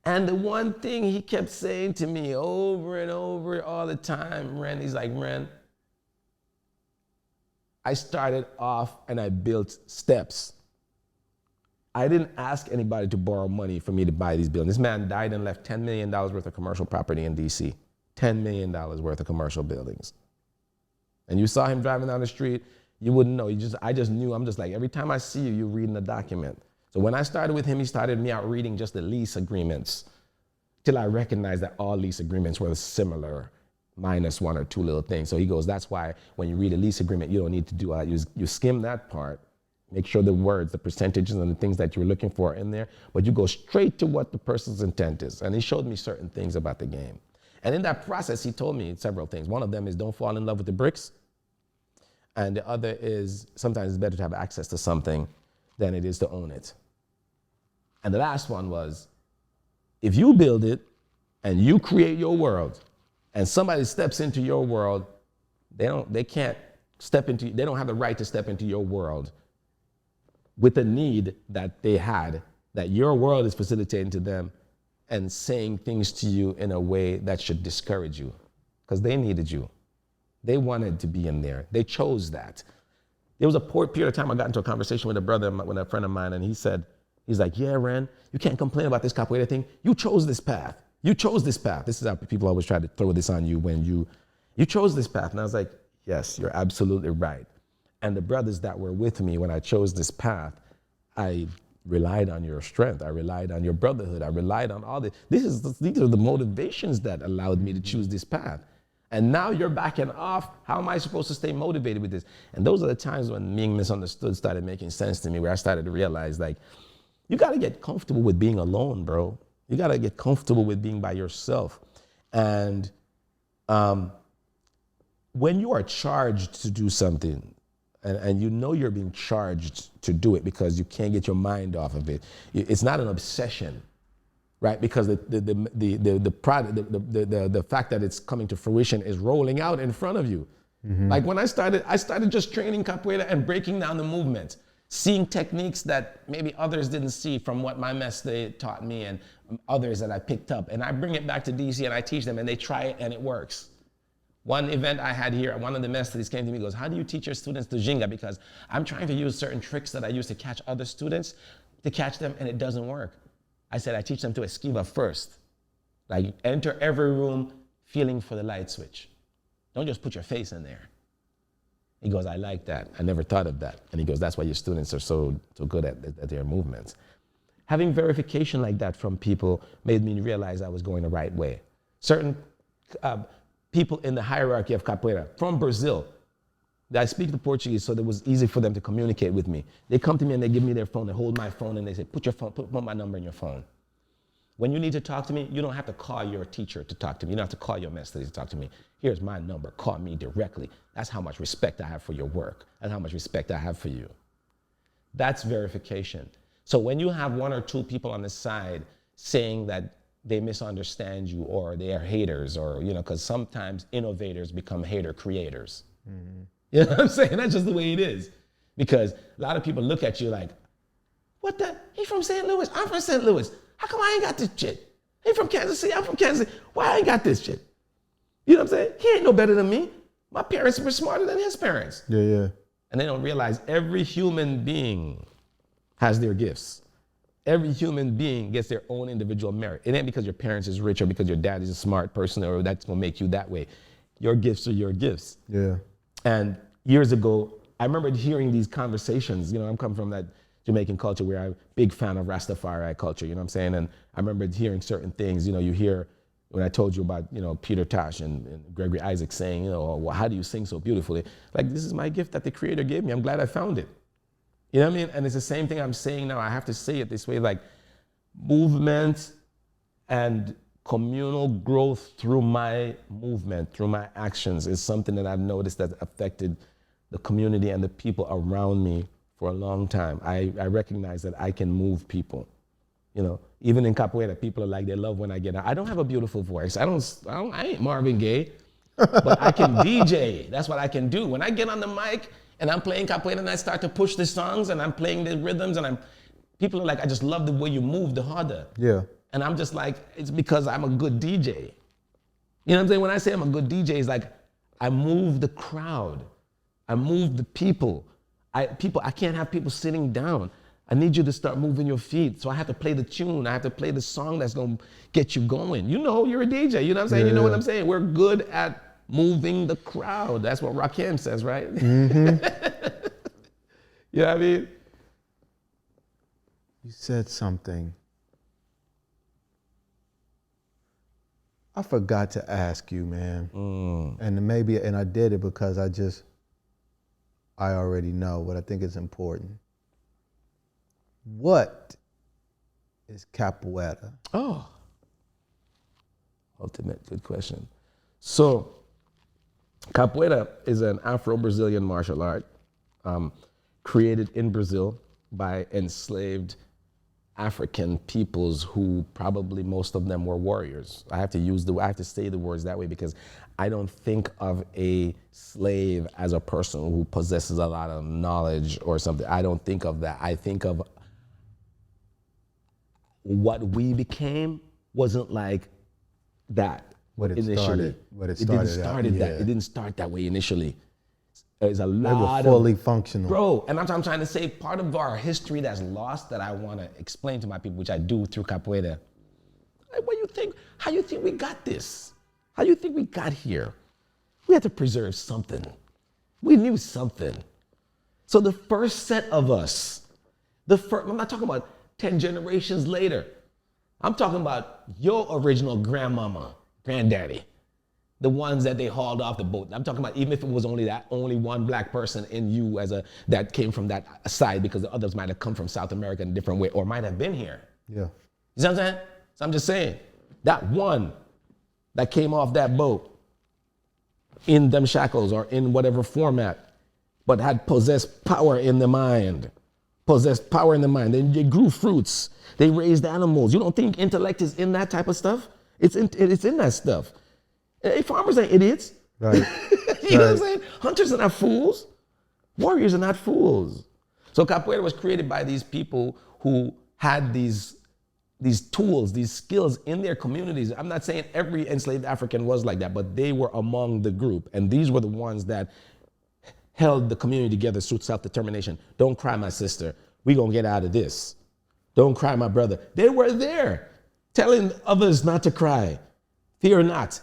And the one thing he kept saying to me over and over all the time, Ren, he's like, Ren, I started off and I built steps. I didn't ask anybody to borrow money for me to buy these buildings. This man died and left $10 million worth of commercial property in DC. $10 million worth of commercial buildings. And you saw him driving down the street, you wouldn't know. I just knew. I'm just like, every time I see you, you're reading a document. So when I started with him, he started me out reading just the lease agreements till I recognized that all lease agreements were similar, minus one or two little things. So he goes, that's why when you read a lease agreement, you don't need to do all that. You skim that part, make sure the words, the percentages, and the things that you're looking for are in there, but you go straight to what the person's intent is. And he showed me certain things about the game. And in that process, he told me several things. One of them is don't fall in love with the bricks. And the other is sometimes it's better to have access to something than it is to own it. And the last one was, if you build it and you create your world and somebody steps into your world, they don't have the right to step into your world with the need that they had, that your world is facilitating to them and saying things to you in a way that should discourage you because they needed you. They wanted to be in there. They chose that. There was a period of time I got into a conversation with a friend of mine, and he's like, yeah, Ren, you can't complain about this capoeira thing. You chose this path. You chose this path. This is how people always try to throw this on you when you chose this path. And I was like, yes, you're absolutely right. And the brothers that were with me when I chose this path, I relied on your strength. I relied on your brotherhood. I relied on all this. These are the motivations that allowed me to choose this path. And now you're backing off. How am I supposed to stay motivated with this? And those are the times when being misunderstood started making sense to me, where I started to realize, like, you got to get comfortable with being alone, bro. You got to get comfortable with being by yourself. And when you are charged to do something, and you know you're being charged to do it because you can't get your mind off of it, it's not an obsession. Right, because the fact that it's coming to fruition is rolling out in front of you. Mm-hmm. Like when I started just training capoeira and breaking down the movement, seeing techniques that maybe others didn't see from what my mestre taught me and others that I picked up, and I bring it back to DC and I teach them and they try it and it works. One event I had here, one of the mestres came to me and goes, how do you teach your students to ginga? Because I'm trying to use certain tricks that I use to catch other students, to catch them, and it doesn't work. I said, I teach them to esquiva first. Like, enter every room feeling for the light switch. Don't just put your face in there. He goes, I like that. I never thought of that. And he goes, that's why your students are so good at their movements. Having verification like that from people made me realize I was going the right way. Certain people in the hierarchy of capoeira from Brazil I speak the Portuguese, so it was easy for them to communicate with me. They come to me and they give me their phone, they hold my phone and they say, put my number in your phone. When you need to talk to me, you don't have to call your teacher to talk to me. You don't have to call your master to talk to me. Here's my number, call me directly. That's how much respect I have for your work. That's how much respect I have for you. That's verification. So when you have one or two people on the side saying that they misunderstand you or they are haters or, because sometimes innovators become hater creators. Mm-hmm. You know what I'm saying? That's just the way it is. Because a lot of people look at you like, what the? He from St. Louis, I'm from St. Louis. How come I ain't got this shit? He from Kansas City, I'm from Kansas City. Why I ain't got this shit? You know what I'm saying? He ain't no better than me. My parents were smarter than his parents. Yeah. And they don't realize every human being has their gifts. Every human being gets their own individual merit. It ain't because your parents is rich or because your dad is a smart person or that's gonna make you that way. Your gifts are your gifts. Yeah. And years ago, I remember hearing these conversations. I'm coming from that Jamaican culture where I'm a big fan of Rastafari culture, you know what I'm saying? And I remember hearing certain things, you hear, when I told you about, Peter Tosh and Gregory Isaac saying, well, how do you sing so beautifully? Like, this is my gift that the Creator gave me. I'm glad I found it. You know what I mean? And it's the same thing I'm saying now. I have to say it this way, like movement and communal growth through my movement, through my actions is something that I've noticed that affected the community and the people around me for a long time. I recognize that I can move people. Even in Capoeira, people are like, they love when I get out. I don't have a beautiful voice. I ain't Marvin Gaye, but I can DJ. That's what I can do. When I get on the mic and I'm playing Capoeira and I start to push the songs and I'm playing the rhythms and people are like, I just love the way you move the harder. Yeah. And I'm just like, it's because I'm a good DJ. You know what I'm saying? When I say I'm a good DJ, it's like, I move the crowd. I move the people. I can't have people sitting down. I need you to start moving your feet. So I have to play the tune. I have to play the song that's gonna get you going. You're a DJ, you know what I'm saying? Yeah. You know what I'm saying? We're good at moving the crowd. That's what Rakim says, right? Mm-hmm. You know what I mean? You said something. I forgot to ask you, man. And I did it because I already know, but I think it's important. What is capoeira? Oh, ultimate, good question. So, capoeira is an Afro Brazilian martial art created in Brazil by enslaved African peoples who probably most of them were warriors. I have to say the words that way because I don't think of a slave as a person who possesses a lot of knowledge or something. I don't think of that. I think of what we became wasn't like that initially. It didn't start that way initially. There's a lot they were fully functional. Bro, and I'm trying to say part of our history that's lost that I want to explain to my people, which I do through capoeira. Like, how you think we got this? How you think we got here? We had to preserve something. We knew something. So the first set of us, I'm not talking about 10 generations later. I'm talking about your original grandmama, granddaddy, the ones that they hauled off the boat. I'm talking about even if it was only one black person in you that came from that side because the others might have come from South America in a different way or might have been here. Yeah. You see what I'm saying? So I'm just saying, that one that came off that boat in them shackles or in whatever format, but had possessed power in the mind. Then they grew fruits. They raised animals. You don't think intellect is in that type of stuff? It's in that stuff. Hey, farmers ain't idiots. Right. You know what I'm saying? Hunters are not fools. Warriors are not fools. So capoeira was created by these people who had these tools, these skills in their communities. I'm not saying every enslaved African was like that, but they were among the group. And these were the ones that held the community together through self-determination. Don't cry, my sister. We gonna get out of this. Don't cry, my brother. They were there telling others not to cry. Fear not.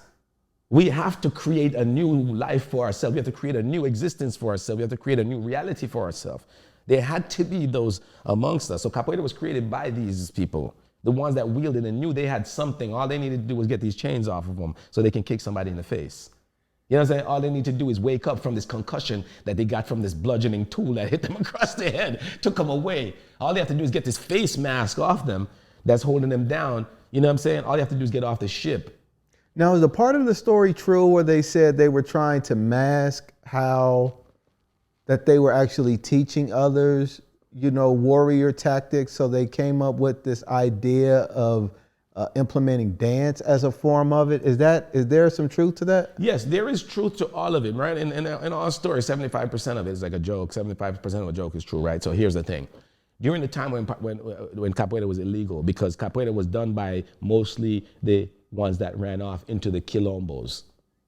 We have to create a new life for ourselves. We have to create a new existence for ourselves. We have to create a new reality for ourselves. There had to be those amongst us. So capoeira was created by these people, the ones that wielded and knew they had something. All they needed to do was get these chains off of them so they can kick somebody in the face. You know what I'm saying? All they need to do is wake up from this concussion that they got from this bludgeoning tool that hit them across the head, took them away. All they have to do is get this face mask off them that's holding them down. You know what I'm saying? All they have to do is get off the ship. Now, is the part of the story true where they said they were trying to mask how that they were actually teaching others, you know, warrior tactics? So they came up with this idea of implementing dance as a form of it. Is there some truth to that? Yes, there is truth to all of it, right? In all stories, 75% of it is like a joke. 75% of a joke is true, right? So here's the thing. During the time when capoeira was illegal, because capoeira was done by mostly the ones that ran off into the quilombos,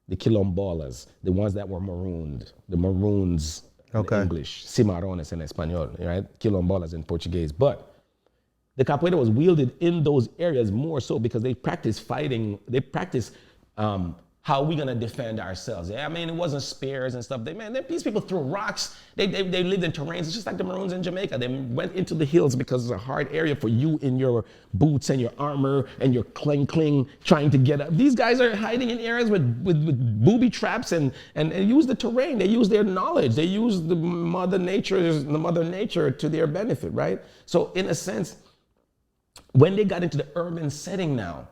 the quilombolas, the ones that were marooned, the maroons in English, cimarrones in Espanol, right? Quilombolas in Portuguese. But the capoeira was wielded in those areas more so because they practiced fighting, they practiced how we gonna defend ourselves. Yeah, I mean, it wasn't spears and stuff. These people threw rocks. They lived in terrains. It's just like the Maroons in Jamaica. They went into the hills because it's a hard area for you in your boots and your armor and your cling trying to get up. These guys are hiding in areas with booby traps and use the terrain. They use their knowledge. They use the mother nature to their benefit, right? So in a sense, when they got into the urban setting now,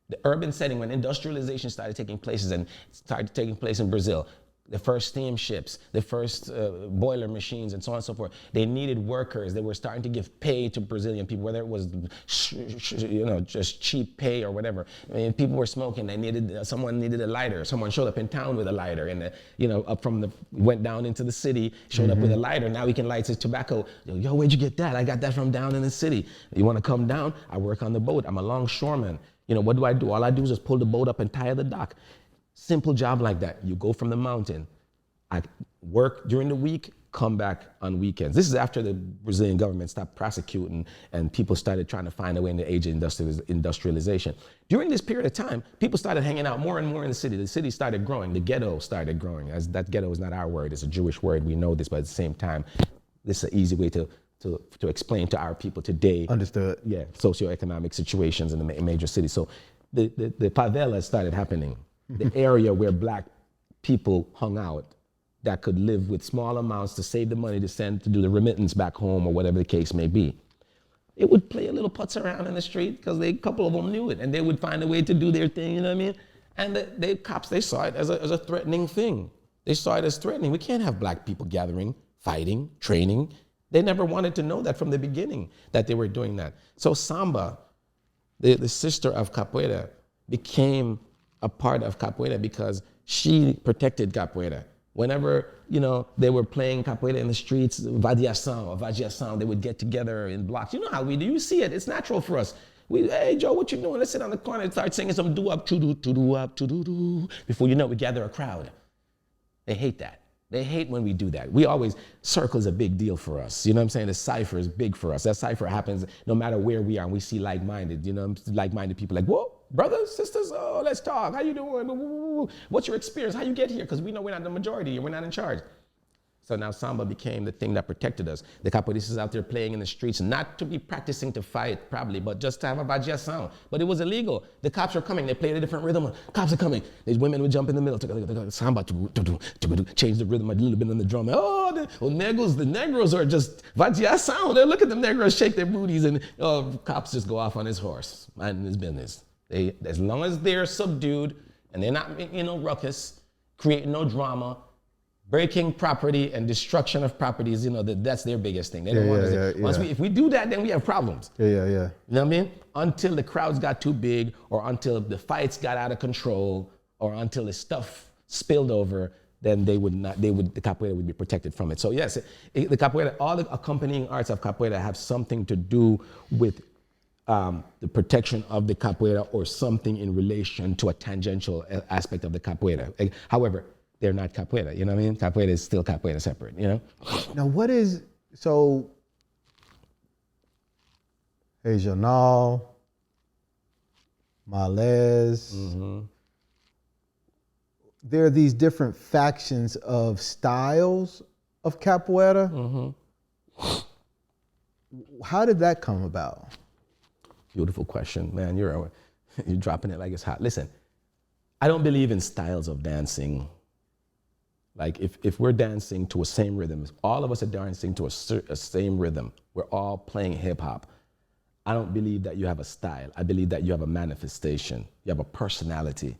the urban setting, when industrialization started taking place and started taking place in Brazil, the first steamships, the first boiler machines, and so on and so forth, they needed workers. They were starting to give pay to Brazilian people, whether it was, just cheap pay or whatever. I mean, people were smoking. They needed someone needed a lighter. Someone showed up in town with a lighter, and went down into the city, showed up with a lighter. Now he can light his tobacco. Yo, where'd you get that? I got that from down in the city. You want to come down? I work on the boat. I'm a longshoreman. What do? All I do is just pull the boat up and tie the dock. Simple job like that. You go from the mountain. I work during the week, come back on weekends. This is after the Brazilian government stopped prosecuting and people started trying to find a way in the age of industrialization. During this period of time, people started hanging out more and more in the city. The city started growing. The ghetto started growing. As that ghetto is not our word, it's a Jewish word. We know this, but at the same time, this is an easy way to explain to our people today. Understood. Yeah, socioeconomic situations in the major cities. So the favelas started happening. The area where black people hung out that could live with small amounts to save the money to send to do the remittance back home or whatever the case may be. It would play a little putz around in the street because a couple of them knew it and they would find a way to do their thing, you know what I mean? And the cops, they saw it as a threatening thing. They saw it as threatening. We can't have black people gathering, fighting, training. They never wanted to know that from the beginning that they were doing that. So Samba, the sister of Capoeira, became a part of Capoeira because she protected Capoeira. Whenever, they were playing Capoeira in the streets, Vadiação, they would get together in blocks. You know how we do, you see it, it's natural for us. Hey Joe, what you doing? Let's sit on the corner and start singing some doo-wop, to-doo-wop, to-doo-doo. Before you know it, we gather a crowd. They hate that. They hate when we do that. Circle is a big deal for us. You know what I'm saying? The cipher is big for us. That cipher happens no matter where we are and we see like-minded, like-minded people like, whoa, brothers, sisters, oh, let's talk. How you doing? What's your experience? How you get here? Because we know we're not the majority and we're not in charge. So now Samba became the thing that protected us. The capoeiristas out there playing in the streets, not to be practicing to fight probably, but just to have a vadiação. But it was illegal. The cops were coming. They played a different rhythm. Cops are coming. These women would jump in the middle. Samba, change the rhythm a little bit on the drum. The negros are just vadiação. Look at them negros shake their booties and cops just go off on his horse, minding his business. As long as they're subdued and they're not making no ruckus, creating no drama, breaking property and destruction of properties, that's their biggest thing. They don't want us. If we do that, then we have problems. Yeah. You know what I mean? Until the crowds got too big, or until the fights got out of control, or until the stuff spilled over, then the capoeira would be protected from it. So yes, the capoeira, all the accompanying arts of capoeira have something to do with the protection of the capoeira or something in relation to a tangential aspect of the capoeira. However, they're not capoeira, you know what I mean? Capoeira is still capoeira separate, Now regional, Malés, there are these different factions of styles of capoeira. How did that come about? Beautiful question, man. You're dropping it like it's hot. Listen, I don't believe in styles of dancing. Like if we're dancing to a same rhythm, if all of us are dancing to a same rhythm, we're all playing hip hop. I don't believe that you have a style. I believe that you have a manifestation. You have a personality.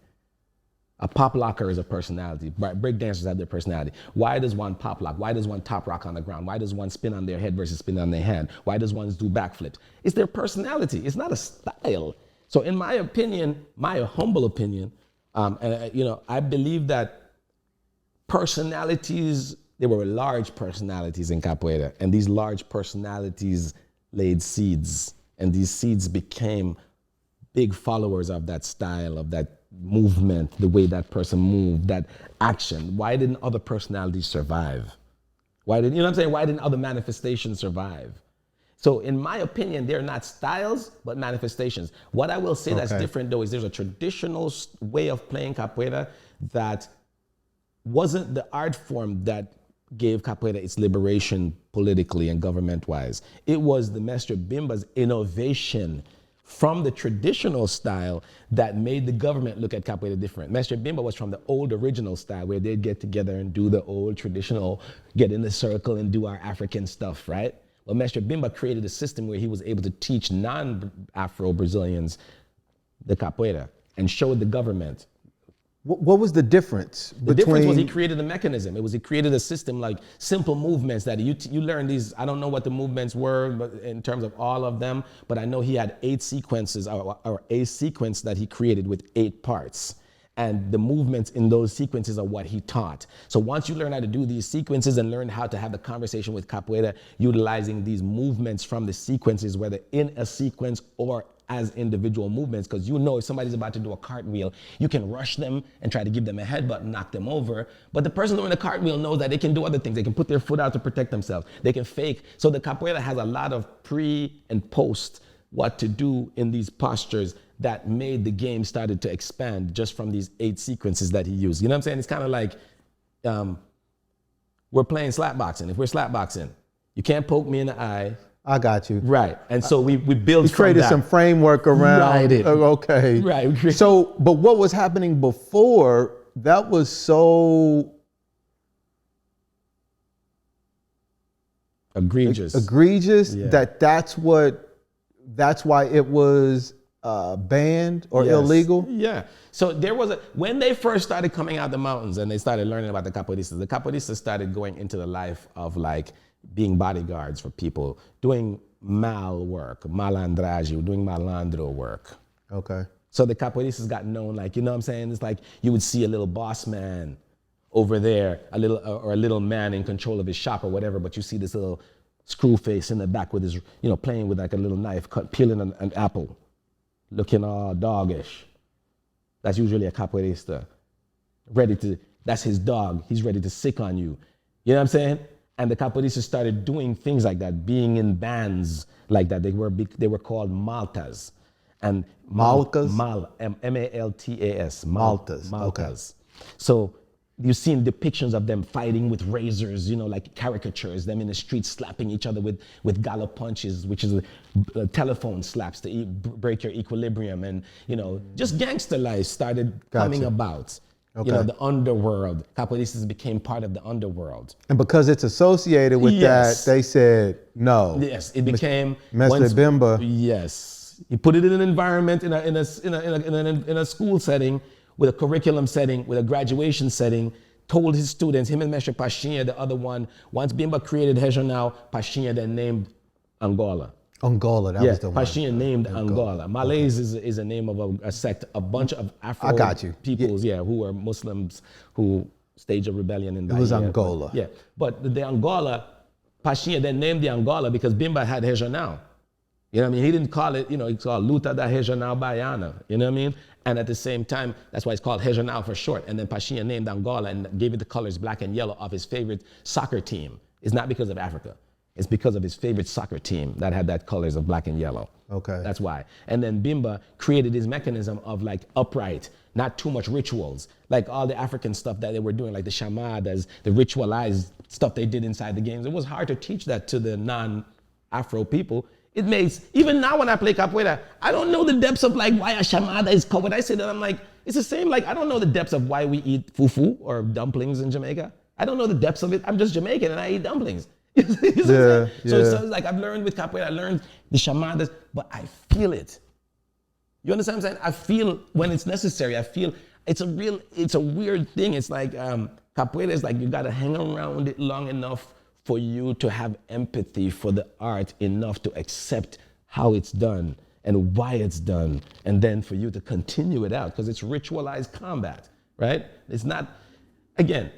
A pop locker is a personality. Break dancers have their personality. Why does one pop lock? Why does one top rock on the ground? Why does one spin on their head versus spin on their hand? Why does one do backflips? It's their personality. It's not a style. So in my opinion, my humble opinion, I believe that personalities, there were large personalities in capoeira, and these large personalities laid seeds, and these seeds became big followers of that style, of that movement, the way that person moved, that action. Why didn't other personalities survive? Why didn't other manifestations survive? So in my opinion, they're not styles, but manifestations. What I will say that's different though is there's a traditional way of playing capoeira that wasn't the art form that gave capoeira its liberation politically and government-wise. It was the Mestre Bimba's innovation from the traditional style that made the government look at capoeira different. Mestre Bimba was from the old original style where they'd get together and do the old traditional, get in the circle and do our African stuff, right? Well, Mestre Bimba created a system where he was able to teach non-Afro Brazilians the capoeira and showed the government. What was the difference between? The difference was he created a mechanism. He created a system like simple movements that you learn these. I don't know what the movements were but in terms of all of them, but I know he had 8 sequences or a sequence that he created with 8 parts. And the movements in those sequences are what he taught. So once you learn how to do these sequences and learn how to have the conversation with capoeira, utilizing these movements from the sequences, whether in a sequence or as individual movements, because you know if somebody's about to do a cartwheel, you can rush them and try to give them a headbutt and knock them over. But the person doing the cartwheel knows that they can do other things. They can put their foot out to protect themselves. They can fake. So the capoeira has a lot of pre and post what to do in these postures that made the game started to expand just from these 8 sequences that he used. You know what I'm saying? It's kind of like we're playing slap boxing. If we're slap boxing, you can't poke me in the eye. I got you. Right. And so we build from created that. some framework around. Right. Okay. Right. So, but what was happening before, that was so egregious. Yeah. That's why it was banned or illegal? Yeah. So there was when they first started coming out the mountains and they started learning about the capoeiristas started going into the life of like being bodyguards for people, doing malandragem, doing malandro work. Okay. So the capoeiristas got known, like, you know what I'm saying? It's like you would see a little boss man over there, a little man in control of his shop or whatever, but you see this little screw face in the back with his, playing with like a little knife, peeling an apple, looking all doggish. That's usually a capoeirista. That's his dog. He's ready to sick on you. You know what I'm saying? And the capoeiristas started doing things like that, being in bands like that. They were called maltas. And Maltas? M-A-L-T-A-S. Maltas. Maltas. Okay. So you've seen depictions of them fighting with razors, like caricatures, them in the street slapping each other with gallop punches, which is telephone slaps to break your equilibrium. And, just gangster life started coming about. Okay. The underworld. Capoeiristas became part of the underworld. And because it's associated with that, they said no. Yes, it became Mestre Bimba. Yes, he put it in an environment in a school setting, with a curriculum setting, with a graduation setting. Told his students, him and Mestre Pachinha, the other one. Once Bimba created Regional, Pachinha then named Angola. Angola, that was the one. Pachinha named Angola. Malays is a name of a sect, a bunch of Afro peoples, who were Muslims who staged a rebellion in Bahia. It was Angola. Yeah, but the Angola, Pachinha then named the Angola because Bimba had Regional. You know what I mean? He didn't call it, he called Luta da Regional Baiana. You know what I mean? And at the same time, that's why it's called Regional for short. And then Pachinha named Angola and gave it the colors black and yellow of his favorite soccer team. It's not because of Africa. It's because of his favorite soccer team that had that colors of black and yellow. Okay. That's why. And then Bimba created his mechanism of like upright, not too much rituals. Like all the African stuff that they were doing, like the chamadas, the ritualized stuff they did inside the games. It was hard to teach that to the non-Afro people. It makes, even now when I play capoeira, I don't know the depths of like why a chamada is covered. I say that, I'm like, It's the same, like, I don't know the depths of why we eat fufu or dumplings in Jamaica. I don't know the depths of it. I'm just Jamaican and I eat dumplings. You know what I'm saying? So it's like I've learned with capoeira, I learned the shamadas, but I feel it. You understand what I'm saying? I feel when it's necessary. I feel it's a weird thing. It's like capoeira is like you gotta hang around it long enough for you to have empathy for the art enough to accept how it's done and why it's done, and then for you to continue it out, because it's ritualized combat, right? It's not, again,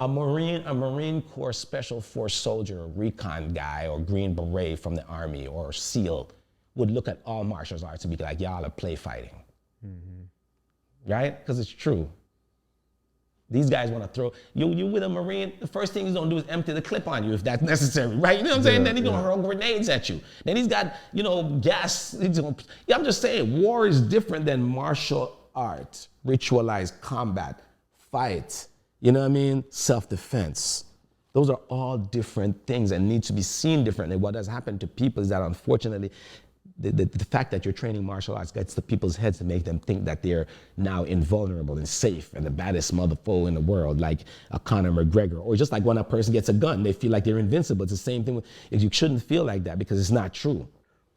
a Marine Corps Special Force soldier, recon guy, or Green Beret from the Army, or SEAL would look at all martial arts and be like, y'all are play fighting, right? Because it's true. These guys want to throw, you with a Marine, the first thing he's gonna do is empty the clip on you if that's necessary, right? You know what I'm saying? Then he's gonna hurl grenades at you. Then he's got, gas. I'm just saying, war is different than martial art, ritualized combat, fight, you know what I mean? Self-defense. Those are all different things and need to be seen differently. What has happened to people is that, unfortunately, the fact that you're training martial arts gets to people's heads to make them think that they're now invulnerable and safe and the baddest motherfucker in the world, like a Conor McGregor. Or just like when a person gets a gun, they feel like they're invincible. It's the same thing. You shouldn't feel like that because it's not true.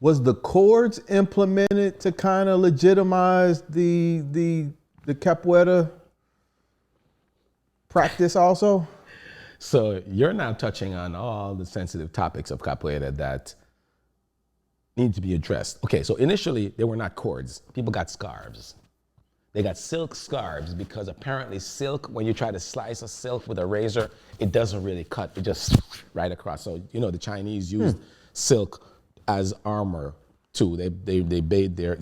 Was the chords implemented to kind of legitimize the capoeira practice also? So you're now touching on all the sensitive topics of capoeira that need to be addressed. Okay, so initially they were not cords. People got scarves. They got silk scarves because apparently silk, when you try to slice a silk with a razor, it doesn't really cut, it just right across. So, the Chinese used silk as armor too. They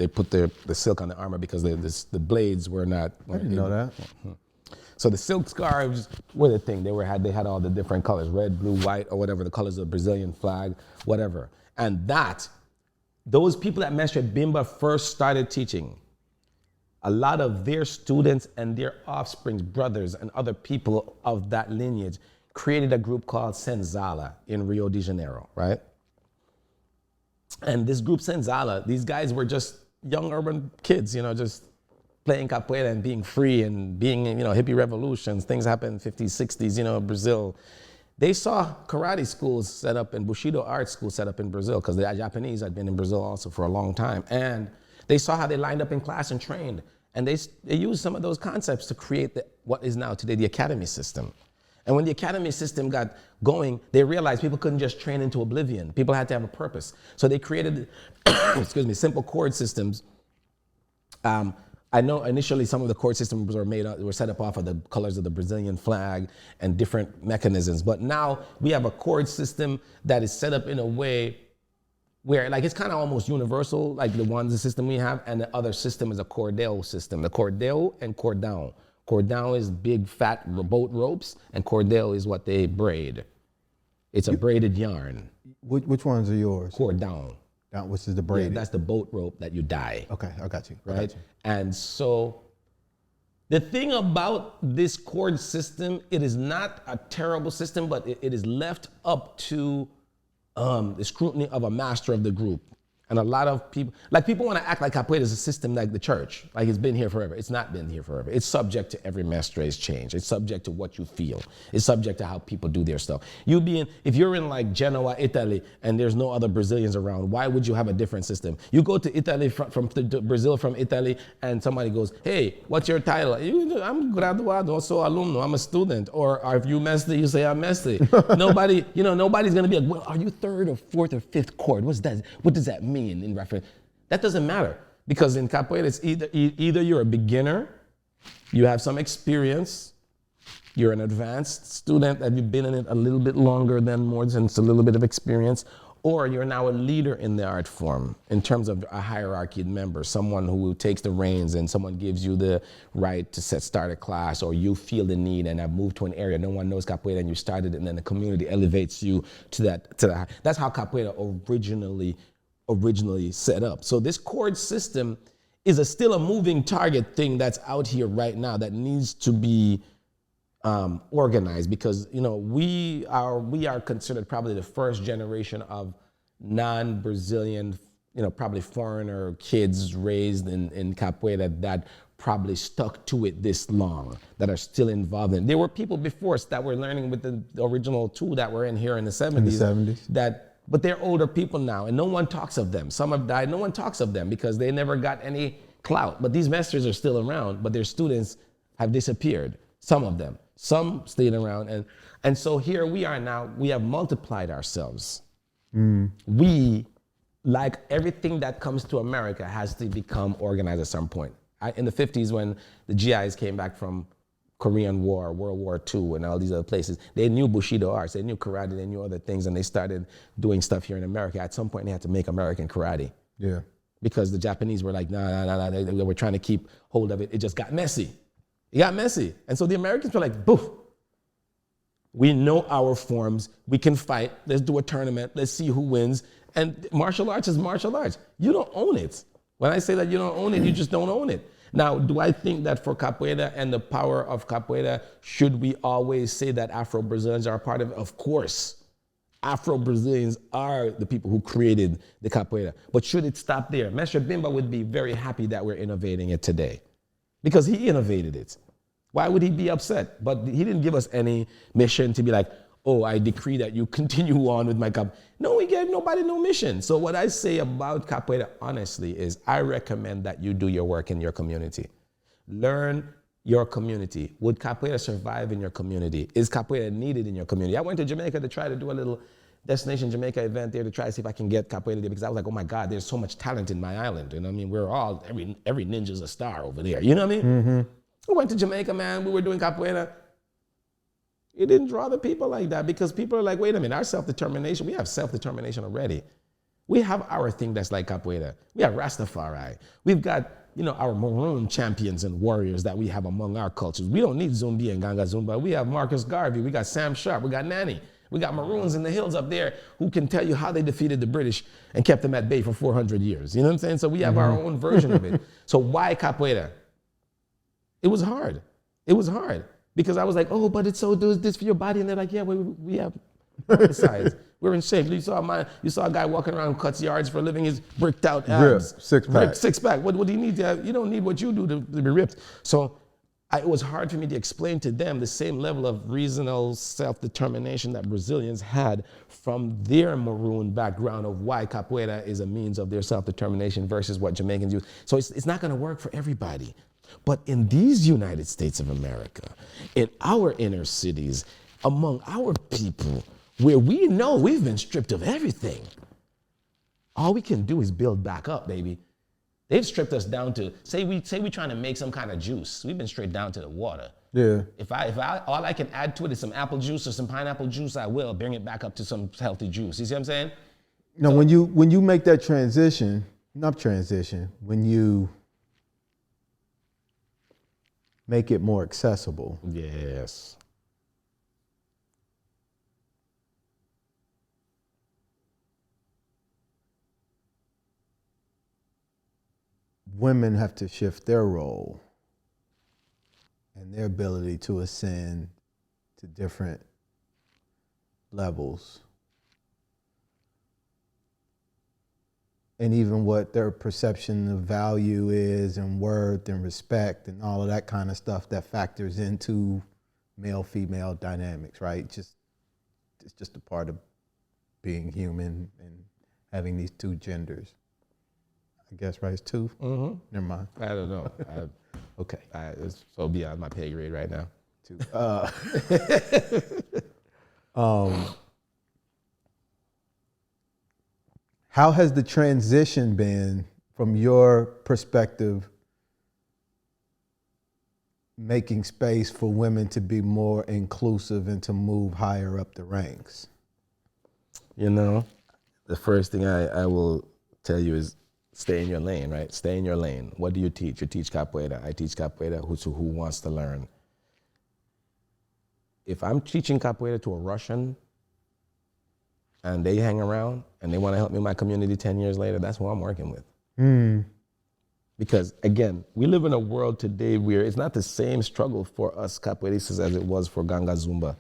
put the silk on the armor because the blades were not. I didn't know that. So the silk scarves were the thing. They had all the different colors, red, blue, white, or whatever, the colors of the Brazilian flag, whatever. And those people that Mestre Bimba first started teaching, a lot of their students and their offsprings, brothers and other people of that lineage created a group called Senzala in Rio de Janeiro, right? And this group Senzala, these guys were just young urban kids, just playing capoeira and being free and being, hippie revolutions. Things happened in the 50s, 60s, Brazil. They saw karate schools set up and Bushido art schools set up in Brazil because the Japanese had been in Brazil also for a long time. And they saw how they lined up in class and trained. And they used some of those concepts to create what is now today the academy system. And when the academy system got going, they realized people couldn't just train into oblivion. People had to have a purpose. So they created, simple chord systems. I know initially some of the chord systems were set up off of the colors of the Brazilian flag and different mechanisms. But now we have a chord system that is set up in a way where it's kind of almost universal, like the system we have, and the other system is a cordel system. The cordel and cordão. Cordão is big fat boat ropes, and cordel is what they braid. It's a braided yarn. Which ones are yours? Cordão. Which is the braided? Yeah, that's the boat rope that you dye. Okay, I got you. Right? And so the thing about this chord system, it is not a terrible system, but it is left up to the scrutiny of a master of the group. And a lot of people want to act like capoeira is a system like the church, like it's been here forever. It's not been here forever. It's subject to every mestre's change. It's subject to what you feel. It's subject to how people do their stuff. If you're in Genoa, Italy, and there's no other Brazilians around, why would you have a different system? You go to Italy from Brazil from Italy, and somebody goes, hey, what's your title? I'm graduado, so alumno, I'm a student. Or if you mestre, you say I'm mestre. Nobody's gonna be like, well, are you third or fourth or fifth chord? What does that mean? In reference, that doesn't matter because in capoeira it's either you're a beginner, you have some experience, you're an advanced student that you've been in it a little bit longer than more than a little bit of experience, or you're now a leader in the art form in terms of a hierarchy member, someone who takes the reins and someone gives you the right to start a class, or you feel the need and have moved to an area no one knows capoeira and you started it, and then the community elevates you to that. That's how capoeira originally set up. So this chord system is still a moving target thing that's out here right now that needs to be organized because we are considered probably the first generation of non-Brazilian, probably foreigner kids raised in capoeira that probably stuck to it this long, that are still involved in it. There were people before us that were learning with the original two that were in here in the 70s. In the 70s. But they're older people now, and no one talks of them. Some have died, no one talks of them because they never got any clout. But these masters are still around, but their students have disappeared, some of them. Some stayed around, and so here we are now, we have multiplied ourselves. We, like everything that comes to America, has to become organized at some point. In the 50s, when the GIs came back from Korean War, World War II, and all these other places, they knew Bushido arts, they knew karate, they knew other things, and they started doing stuff here in America. At some point, they had to make American karate. Yeah. Because the Japanese were like, nah, they were trying to keep hold of it. It just got messy. It got messy. And so the Americans were like, boof. We know our forms. We can fight. Let's do a tournament. Let's see who wins. And martial arts is martial arts. You don't own it. When I say that you don't own it, you just don't own it. Now, do I think that for capoeira and the power of capoeira, should we always say that Afro Brazilians are a part of it? Of course. Afro Brazilians are the people who created the capoeira. But should it stop there? Mestre Bimba would be very happy that we're innovating it today, because he innovated it. Why would he be upset? But he didn't give us any mission to be like, oh, I decree that you continue on with my capoeira. No, he gave nobody no mission. So what I say about capoeira, honestly, is I recommend that you do your work in your community. Learn your community. Would capoeira survive in your community? Is capoeira needed in your community? I went to Jamaica to try to do a little Destination Jamaica event there to try to see if I can get capoeira there, because I was like, oh my God, there's so much talent in my island. You know what I mean? We're all, every ninja's a star over there. You know what I mean? We went to Jamaica, man. We were doing capoeira. It didn't draw the people like that, because people are like, wait a minute, our self-determination, we have self-determination already. We have our thing that's like capoeira. We have Rastafari. We've got, our maroon champions and warriors that we have among our cultures. We don't need Zumbi and Ganga Zumba. We have Marcus Garvey. We got Sam Sharp. We got Nanny. We got Maroons in the hills up there who can tell you how they defeated the British and kept them at bay for 400 years. You know what I'm saying? So we have our own version of it. So why capoeira? It was hard. It was hard. Because I was like, oh, but it's so this for your body. And they're like, yeah, we have besides. We're in shape. You saw a guy walking around who cuts yards for a living, his bricked out abs. Ripped, six-pack. Ripped, six-pack. What do you need to have? You don't need what you do to be ripped. So it was hard for me to explain to them the same level of reasonable self-determination that Brazilians had from their maroon background of why capoeira is a means of their self-determination versus what Jamaicans use. So it's not going to work for everybody. But in these United States of America, in our inner cities, among our people, where we know we've been stripped of everything, all we can do is build back up, baby. They've stripped us down to, say we trying to make some kind of juice. We've been straight down to the water. Yeah. If I all I can add to it is some apple juice or some pineapple juice, I will bring it back up to some healthy juice. You see what I'm saying? No, so, when you make that transition, when you make it more accessible. Yes. Women have to shift their role and their ability to ascend to different levels. And even what their perception of value is and worth and respect and all of that kind of stuff that factors into male-female dynamics, right? It's just a part of being human and having these two genders. I guess, right? It's two? Mm-hmm. Never mind. I don't know. Okay. It's so beyond my pay grade right now. Two. How has the transition been from your perspective, making space for women to be more inclusive and to move higher up the ranks? The first thing I will tell you is stay in your lane, right? Stay in your lane. What do you teach? You teach capoeira. I teach capoeira who wants to learn. If I'm teaching capoeira to a Russian and they hang around and they want to help me in my community 10 years later, that's who I'm working with. Because again, we live in a world today where it's not the same struggle for us capoeiristas as it was for Ganga Zumba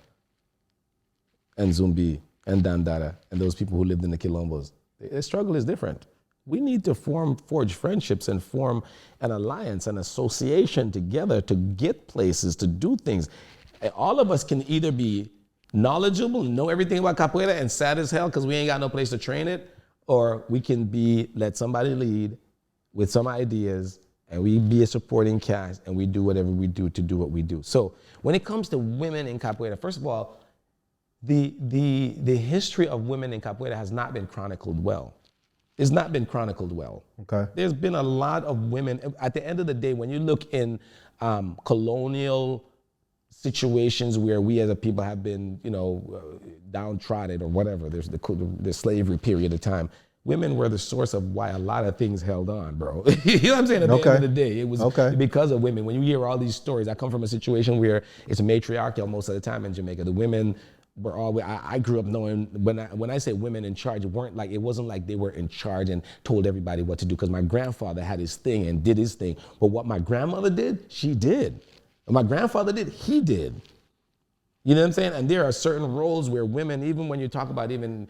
and Zumbi and Dandara and those people who lived in the Quilombos. The struggle is different. We need to forge friendships and form an alliance, an association together to get places, to do things. And all of us can either be knowledgeable and know everything about capoeira and sad as hell because we ain't got no place to train it, or we can let somebody lead with some ideas and we be a supporting cast and we do whatever we do to do what we do. So when it comes to women in capoeira, first of all, the history of women in capoeira has not been chronicled well. It's not been chronicled well. Okay. There's been a lot of women. At the end of the day, when you look in colonial situations where we as a people have been, downtrodden or whatever, there's the slavery period of time, women were the source of why a lot of things held on, bro. You know what I'm saying? At the end of the day, it was because of women. When you hear all these stories, I come from a situation where it's matriarchal most of the time in Jamaica. The women were always, I grew up knowing, when I say women in charge, it wasn't like they were in charge and told everybody what to do, because my grandfather had his thing and did his thing. But what my grandmother did, she did. What my grandfather did, he did. You know what I'm saying? And there are certain roles where women, even when you talk about even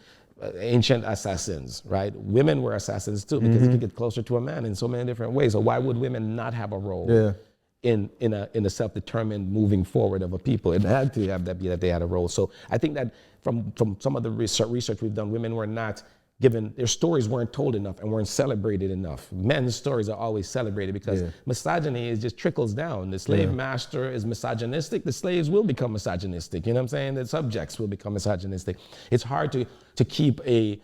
ancient assassins, right? Women were assassins too, because you could get closer to a man in so many different ways. So why would women not have a role in a self-determined moving forward of a people? It had to have that be that they had a role. So I think that from some of the research we've done, women were not given, their stories weren't told enough and weren't celebrated enough. Men's stories are always celebrated because misogyny is just trickles down. The slave master is misogynistic, the slaves will become misogynistic. You know what I'm saying? The subjects will become misogynistic. It's hard to keep a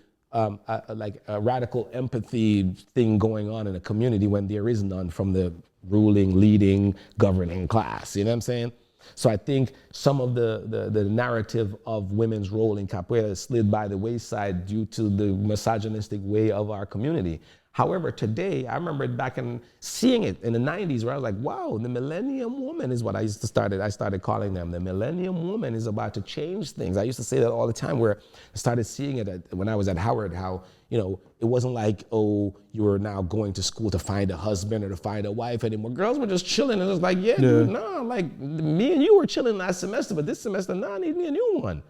radical empathy thing going on in a community when there is none from the ruling, leading, governing class. You know what I'm saying? So I think some of the narrative of women's role in capoeira slid by the wayside due to the misogynistic way of our community. However, today, I remember back in seeing it in the 90s where I was like, wow, the Millennium Woman is what I started calling them. The Millennium Woman is about to change things. I used to say that all the time, where I started seeing it when I was at Howard, how, it wasn't like, oh, you were now going to school to find a husband or to find a wife anymore. Girls were just chilling, and it was like, dude, no, like me and you were chilling last semester, but this semester, no, I need me a new one.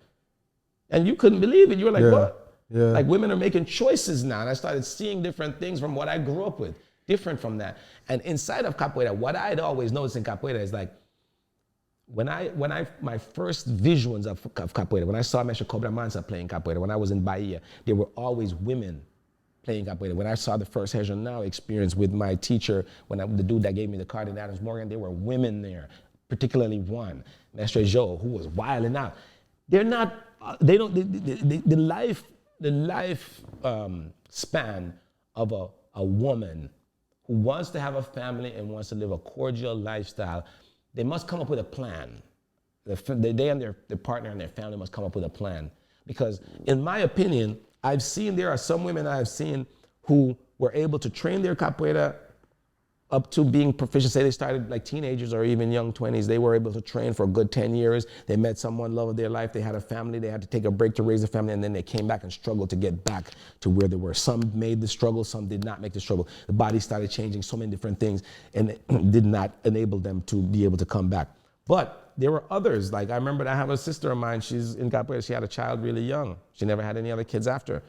And you couldn't believe it. You were like, what? Yeah. Like women are making choices now, and I started seeing different things from what I grew up with, different from that. And inside of capoeira, what I'd always noticed in capoeira is like, my first visions of capoeira, when I saw Mestre Cobra Mansa playing capoeira, when I was in Bahia, there were always women playing capoeira. When I saw the first regional experience with my teacher, the dude that gave me the card in Adams Morgan, there were women there, particularly one, Mestre Joe, who was wilding out. The life span of a woman who wants to have a family and wants to live a cordial lifestyle, they must come up with a plan. They and their partner and their family must come up with a plan. Because in my opinion, there are some women I've seen who were able to train their capoeira up to being proficient. Say they started like teenagers or even young 20s. They were able to train for a good 10 years. They met someone, love of their life. They had a family. They had to take a break to raise a family, and then they came back and struggled to get back to where they were. Some made the struggle, some did not make the struggle. The body started changing, so many different things, and it did not enable them to be able to come back. But there were others. Like I remember I have a sister of mine, she's in capoeira. She had a child really young. She never had any other kids after.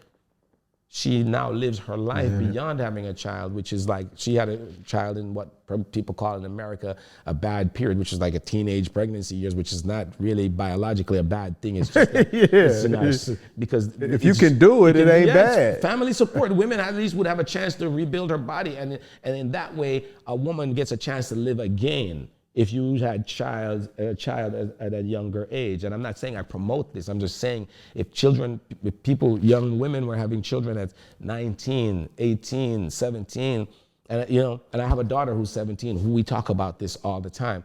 She now lives her life beyond having a child, which is like, she had a child in what people call in America a bad period, which is like a teenage pregnancy years, which is not really biologically a bad thing. It's just because if you can do it, it ain't bad. Family support. Women at least would have a chance to rebuild her body, and in that way, a woman gets a chance to live again. If you had a child at a younger age. And I'm not saying I promote this, I'm just saying if young women were having children at 19, 18, 17, and I have a daughter who's 17, who we talk about this all the time.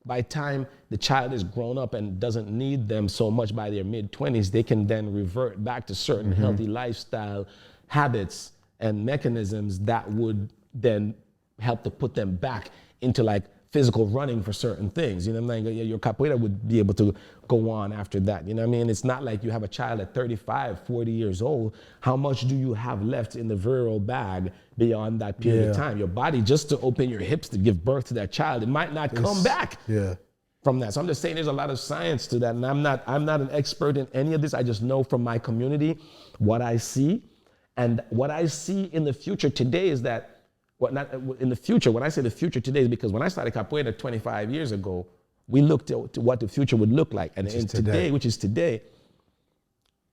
By the time the child is grown up and doesn't need them so much by their mid-20s, they can then revert back to certain healthy lifestyle habits and mechanisms that would then help to put them back into like physical running for certain things. You know what I'm saying? Your capoeira would be able to go on after that. You know what I mean? It's not like you have a child at 35, 40 years old. How much do you have left in the virile bag beyond that period of time? Your body, just to open your hips to give birth to that child, it might not come back from that. So I'm just saying there's a lot of science to that. And I'm not an expert in any of this. I just know from my community what I see. And what I see in the future today is that, when I say the future today is because when I started Capoeira 25 years ago, we looked to what the future would look like. And which is today,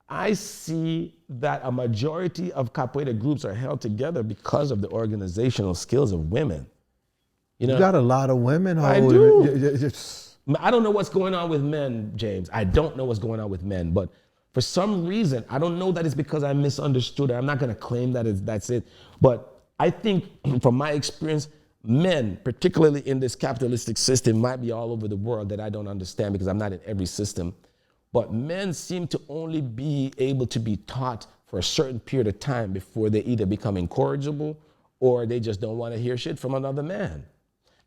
I see that a majority of Capoeira groups are held together because of the organizational skills of women. You got a lot of women. I do. I don't know what's going on with men, James. I don't know what's going on with men, but for some reason, I don't know that it's because I misunderstood it. I'm not going to claim that that's it. But I think from my experience, men, particularly in this capitalistic system, might be all over the world that I don't understand because I'm not in every system. But men seem to only be able to be taught for a certain period of time before they either become incorrigible or they just don't want to hear shit from another man.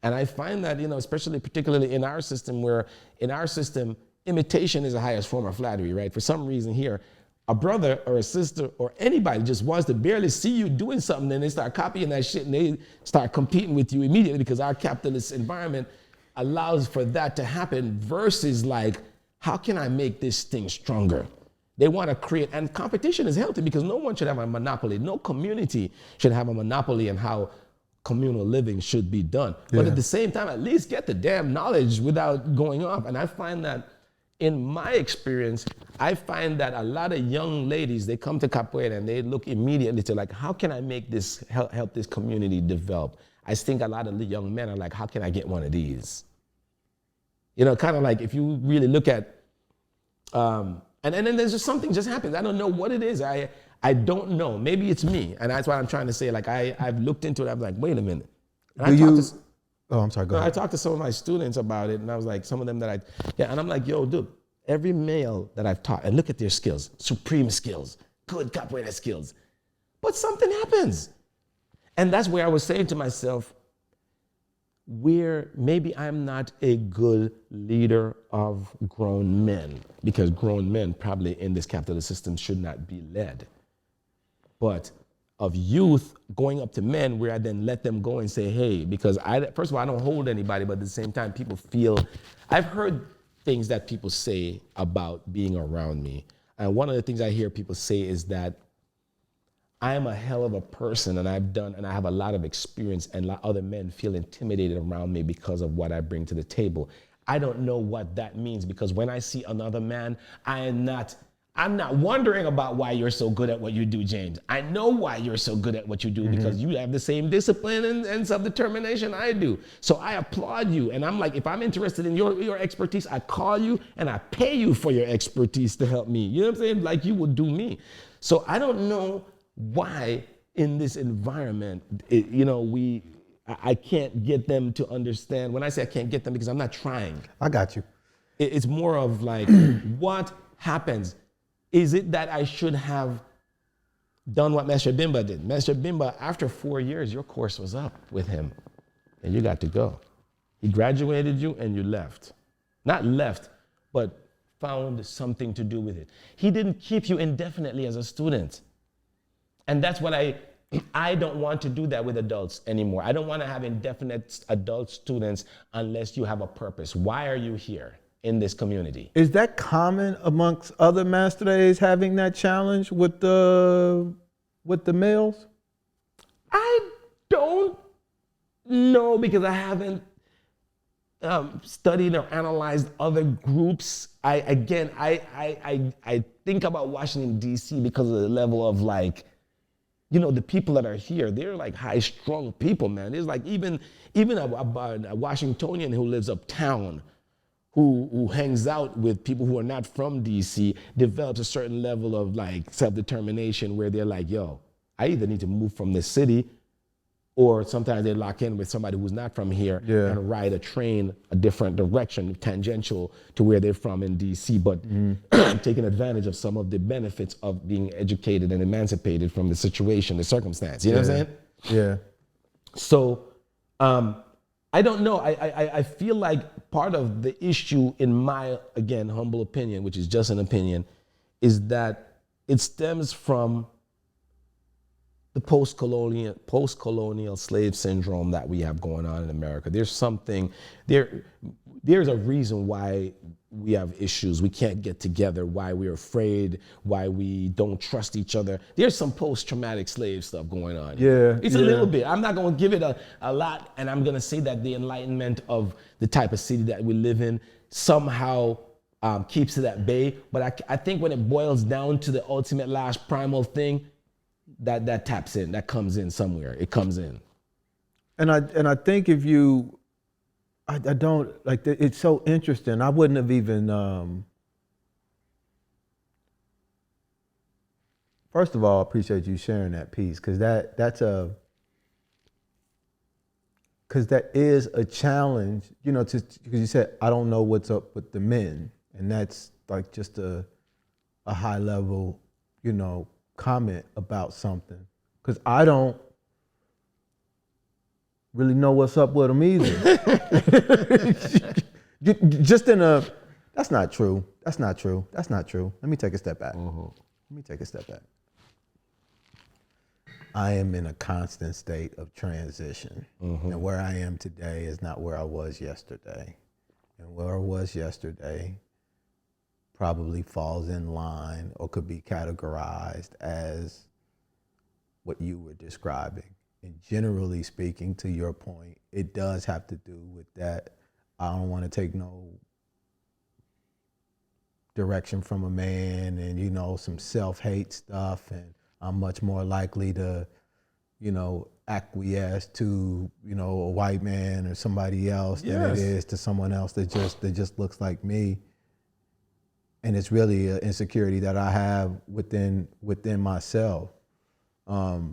And I find that, especially particularly in our system, where in our system, imitation is the highest form of flattery, right? For some reason here, a brother or a sister or anybody just wants to barely see you doing something, and they start copying that shit and they start competing with you immediately because our capitalist environment allows for that to happen versus like, how can I make this thing stronger? They want to create, and competition is healthy because no one should have a monopoly. No community should have a monopoly on how communal living should be done. But at the same time, at least get the damn knowledge without going off. And I find that in my experience, I find that a lot of young ladies, they come to Capoeira and they look immediately to like, how can I make this, help this community develop? I think a lot of the young men are like, how can I get one of these? Kind of like if you really look at, and then there's just something just happens. I don't know what it is. I don't know. Maybe it's me. And that's what I'm trying to say. Like I've looked into it. I'm like, wait a minute. And I'm sorry, go ahead. I talked to some of my students about it, and I was like, some of them and I'm like, yo, dude, every male that I've taught, and look at their skills, supreme skills, good capoeira skills, but something happens. And that's where I was saying to myself, maybe I'm not a good leader of grown men, because grown men probably in this capitalist system should not be led. But of youth going up to men where I then let them go and say, hey, because first of all, I don't hold anybody, but at the same time, people feel, I've heard things that people say about being around me. And one of the things I hear people say is that I'm a hell of a person and I have a lot of experience, and other men feel intimidated around me because of what I bring to the table. I don't know what that means, because when I see another man, I'm not wondering about why you're so good at what you do, James. I know why you're so good at what you do, because you have the same discipline and self-determination I do. So I applaud you. And I'm like, if I'm interested in your expertise, I call you and I pay you for your expertise to help me. You know what I'm saying? Like you would do me. So I don't know why in this environment, I can't get them to understand. When I say I can't get them, because I'm not trying. I got you. It's more of like, what happens? Is it that I should have done what Mestre Bimba did? Mestre Bimba, after 4 years, your course was up with him and you got to go. He graduated you and you left. Not left, but found something to do with it. He didn't keep you indefinitely as a student. And that's what I don't want to do that with adults anymore. I don't want to have indefinite adult students unless you have a purpose. Why are you here in this community? Is that common amongst other maestres having that challenge with the males? I don't know, because I haven't studied or analyzed other groups. I think about Washington, D.C. because of the level of like, the people that are here, they're like high-strung people, man. There's like even a Washingtonian who lives uptown, who hangs out with people who are not from DC, develops a certain level of like self-determination where they're like, yo, I either need to move from this city, or sometimes they lock in with somebody who's not from here and ride a train a different direction, tangential to where they're from in DC, but taking advantage of some of the benefits of being educated and emancipated from the situation, the circumstance. You know what I'm saying? Yeah. So, I don't know. I feel like part of the issue, in my, again, humble opinion, which is just an opinion, is that it stems from the post-colonial slave syndrome that we have going on in America. There's something, there there's a reason why we have issues. We can't get together, why we're afraid, why we don't trust each other. There's some post-traumatic slave stuff going on. Yeah, It's a little bit. I'm not going to give it a lot, and I'm going to say that the enlightenment of the type of city that we live in somehow keeps it at bay. But I think when it boils down to the ultimate last primal thing, that taps in, that comes in somewhere. It comes in. And I think if you, I don't, like, it's so interesting. I wouldn't have even, first of all, I appreciate you sharing that piece, because that is a challenge, you know, because you said, I don't know what's up with the men. And that's like just a high level, you know, comment about something. Because I don't really know what's up with them either. Just in a, that's not true. That's not true. That's not true. Let me take a step back. Let me take a step back. I am in a constant state of transition. And where I am today is not where I was yesterday. And where I was yesterday probably falls in line or could be categorized as what you were describing. And generally speaking, to your point, it does have to do with that. I don't want to take no direction from a man and, you know, some self-hate stuff. And I'm much more likely to, you know, acquiesce to, you know, a white man or somebody else than it is to someone else that just looks like me. And it's really an insecurity that I have within myself. Now,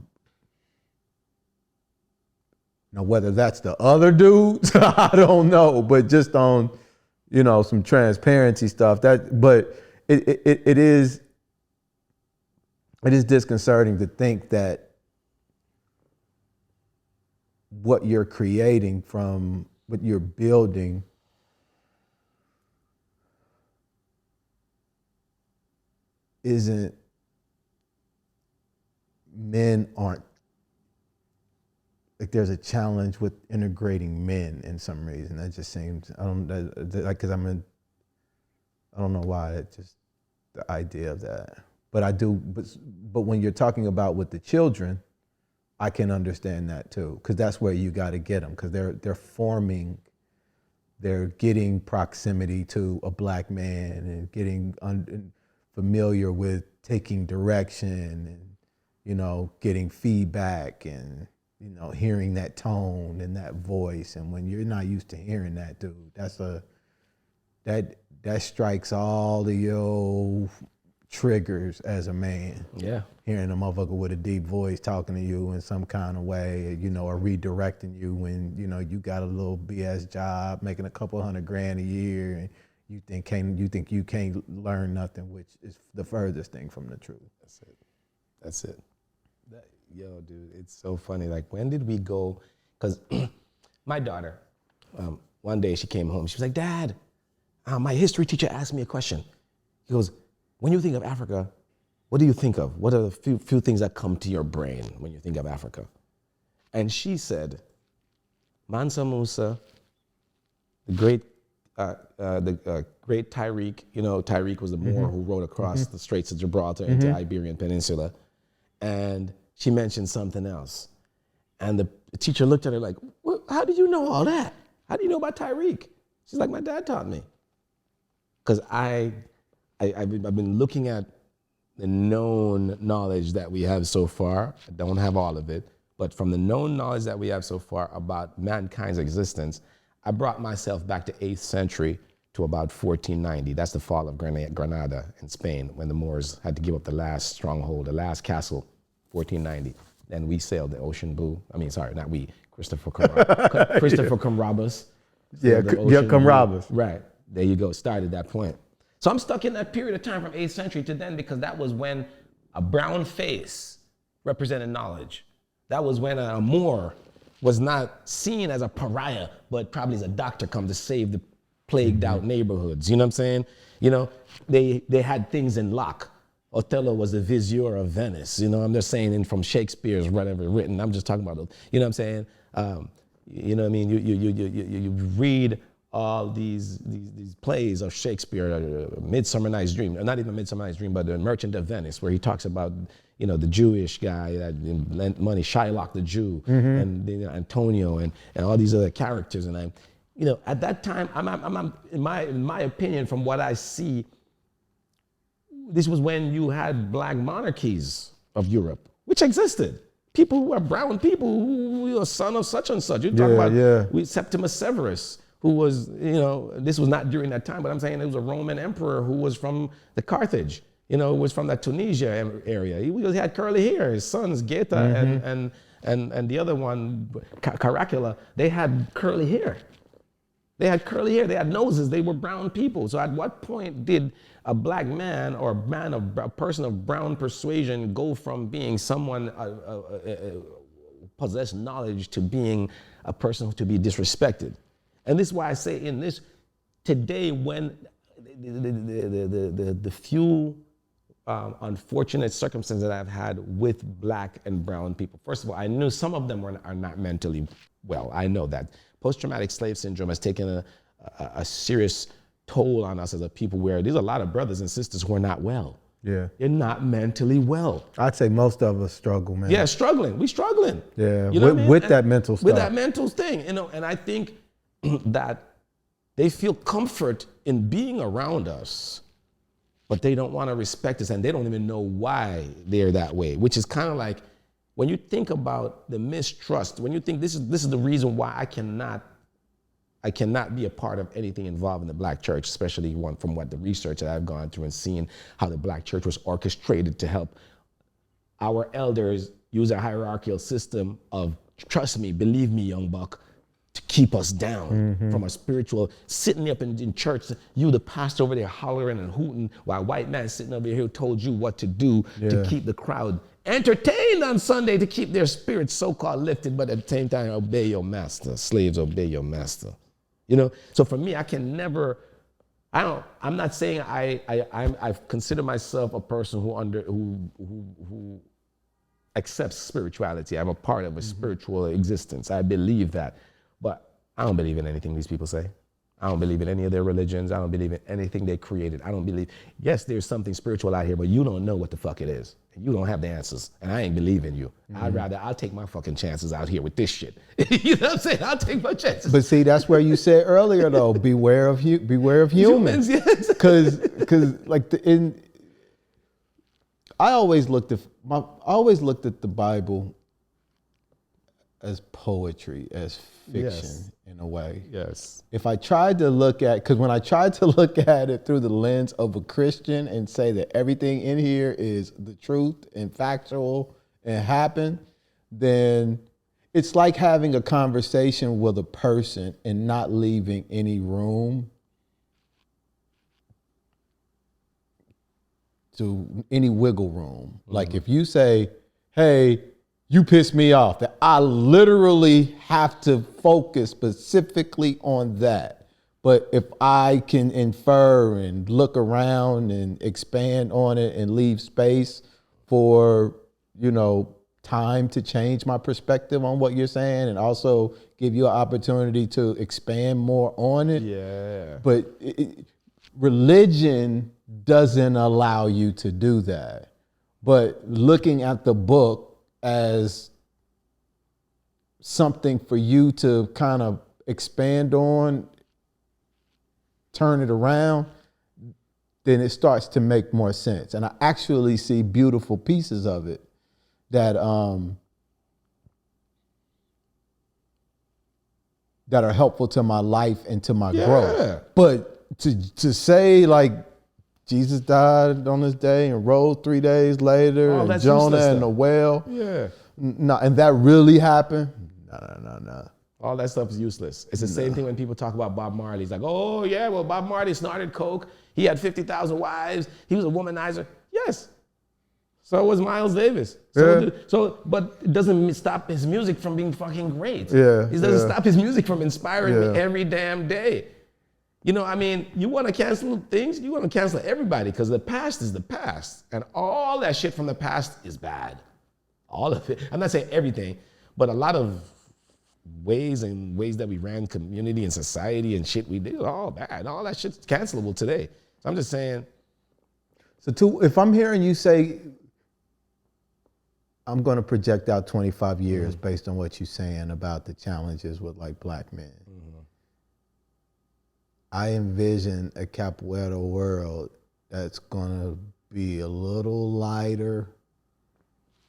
whether that's the other dudes, I don't know, but just on, you know, some transparency stuff, but it is disconcerting to think that what you're creating from what you're building men aren't, like, there's a challenge with integrating men in some reason. That just seems, I don't know why, it's just the idea of that. But I do, but when you're talking about with the children, I can understand that too, because that's where you got to get them, because they're getting proximity to a black man and getting familiar with taking direction and, you know, getting feedback and, you know, hearing that tone and that voice. And when you're not used to hearing that, dude, that strikes all the your triggers as a man. Yeah. Hearing a motherfucker with a deep voice talking to you in some kind of way, you know, or redirecting you when, you know, you got a little BS job making a couple $100,000 a year and you think you can't learn nothing, which is the furthest thing from the truth. That's it. Yo, dude, it's so funny. Like, when did we go? Because my daughter, one day she came home. She was like, Dad, my history teacher asked me a question. He goes, when you think of Africa, what do you think of? What are the few things that come to your brain when you think of Africa? And she said, Mansa Musa, the great Tariq. You know, Tariq was the Moor who rode across the Straits of Gibraltar into the Iberian Peninsula. And she mentioned something else. And the teacher looked at her like, well, how did you know all that? How do you know about Tariq? She's like, my dad taught me. Because I've been looking at the known knowledge that we have so far. I don't have all of it, but from the known knowledge that we have so far about mankind's existence, I brought myself back to 8th century to about 1490. That's the fall of Granada in Spain, when the Moors had to give up the last stronghold, the last castle, 1490. Then we sailed the ocean blue. I mean, sorry, not we, Christopher Columbus. Yeah, Columbus. Right, there you go, started that point. So I'm stuck in that period of time from 8th century to then, because that was when a brown face represented knowledge. That was when a Moor was not seen as a pariah, but probably as a doctor come to save the plagued out neighborhoods. You know what I'm saying? You know, they had things in lock. Othello was the vizier of Venice. You know, I'm just saying from Shakespeare's whatever written. I'm just talking about, you know what I'm saying? You know what I mean? You read all these plays of Shakespeare, Midsummer Night's Dream, not even Midsummer Night's Dream, but The Merchant of Venice, where he talks about, the Jewish guy that lent money, Shylock the Jew, and Antonio, and all these other characters. And at that time, I'm in my opinion, from what I see, this was when you had black monarchies of Europe, which existed. People who are brown people who were son of such and such. You're talking about Septimus Severus, who was, this was not during that time, but I'm saying it was a Roman emperor who was from the Carthage, was from that Tunisia area. He had curly hair. His sons, Geta and the other one, Caracalla, they had curly hair. They had curly hair, they had noses, they were brown people. So at what point did a black man or a person of brown persuasion go from being someone possessed knowledge to being a person to be disrespected? And this is why I say in this, today when the few unfortunate circumstances that I've had with black and brown people, first of all, I knew some of them are not mentally well. I know that. Post-traumatic slave syndrome has taken a serious toll on us as a people, where there's a lot of brothers and sisters who are not well. Yeah. They're not mentally well. I'd say most of us struggle, man. Yeah, struggling. We struggling. Yeah, with that mental stuff. With that mental thing, and I think that they feel comfort in being around us, but they don't want to respect us, and they don't even know why they're that way, which is kind of like, when you think about the mistrust, when you think this is the reason why I cannot be a part of anything involved in the black church, especially from what the research that I've gone through and seen how the black church was orchestrated to help our elders use a hierarchical system of, trust me, believe me, young buck, to keep us down from a spiritual, sitting up in church, you the pastor over there hollering and hooting, while a white man sitting over here who told you what to do to keep the crowd entertained on Sunday, to keep their spirits so-called lifted, but at the same time, obey your master. Slaves, obey your master. So for me, I can never, I'm not saying I consider myself a person who accepts spirituality. I'm a part of a spiritual existence. I believe that, but I don't believe in anything these people say. I don't believe in any of their religions. I don't believe in anything they created. I don't believe, yes, there's something spiritual out here, but you don't know what the fuck it is. You don't have the answers, and I ain't believing you. I'll take my fucking chances out here with this shit. You know what I'm saying? I'll take my chances. But see, that's where you said earlier, though, beware of humans. Yes. Because like I always looked at the Bible as poetry, as fiction in a way. Yes. If I tried to look at, because when I tried to look at it through the lens of a Christian and say that everything in here is the truth and factual and happened, then it's like having a conversation with a person and not leaving any room to any wiggle room. Like if you say, hey, you piss me off, that I literally have to focus specifically on that. But if I can infer and look around and expand on it and leave space for, time to change my perspective on what you're saying, and also give you an opportunity to expand more on it. Yeah. But religion doesn't allow you to do that. But looking at the book as something for you to kind of expand on, turn it around, then it starts to make more sense. And I actually see beautiful pieces of it that that are helpful to my life and to my growth. But to say like Jesus died on this day and rose 3 days later, and Jonah in the well. Yeah. No, and that really happened? No. All that stuff is useless. It's the same thing when people talk about Bob Marley. It's like, oh yeah, well Bob Marley snorted coke. He had 50,000 wives. He was a womanizer. Yes. So was Miles Davis. But it doesn't stop his music from being fucking great. Yeah. It doesn't stop his music from inspiring me every damn day. You want to cancel things, you want to cancel everybody, because the past is the past. And all that shit from the past is bad. All of it. I'm not saying everything, but a lot of ways that we ran community and society and shit we did, all bad. All that shit's cancelable today. So I'm just saying. So if I'm hearing you say, I'm going to project out 25 years based on what you're saying about the challenges with like black men. I envision a capoeira world that's going to be a little lighter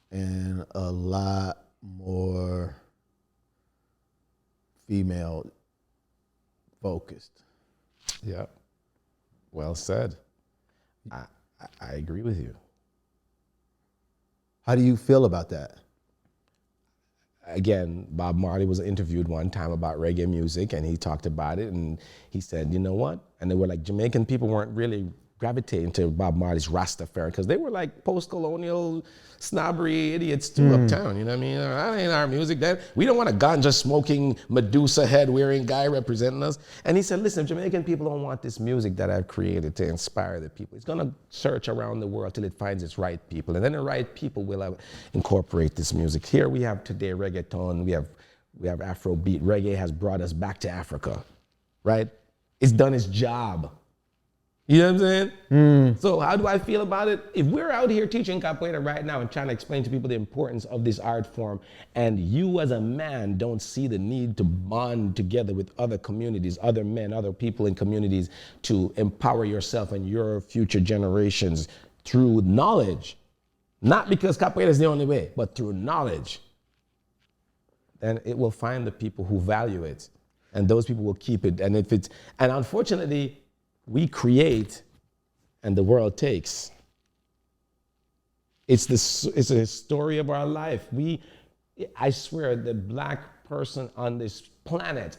and a lot more female focused. Yep. Well said. I agree with you. How do you feel about that? Again, Bob Marley was interviewed one time about reggae music, and he talked about it, and he said, you know what? And they were like, Jamaican people weren't really gravitating to Bob Marley's Rastafari, because they were like post-colonial snobbery idiots too uptown, you know what I mean? That ain't our music. We don't want a ganja-smoking, Medusa head-wearing guy representing us. And he said, listen, Jamaican people don't want this music that I've created to inspire the people. It's gonna search around the world till it finds its right people, and then the right people will incorporate this music. Here we have today reggaeton, we have Afrobeat. Reggae has brought us back to Africa, right? It's done its job. You know what I'm saying? So how do I feel about it? If we're out here teaching capoeira right now and trying to explain to people the importance of this art form, and you as a man don't see the need to bond together with other communities, other men, other people in communities to empower yourself and your future generations through knowledge, not because capoeira is the only way, but through knowledge, then it will find the people who value it, and those people will keep it. And unfortunately, we create and the world takes. It's a story of our life. I swear, the black person on this planet,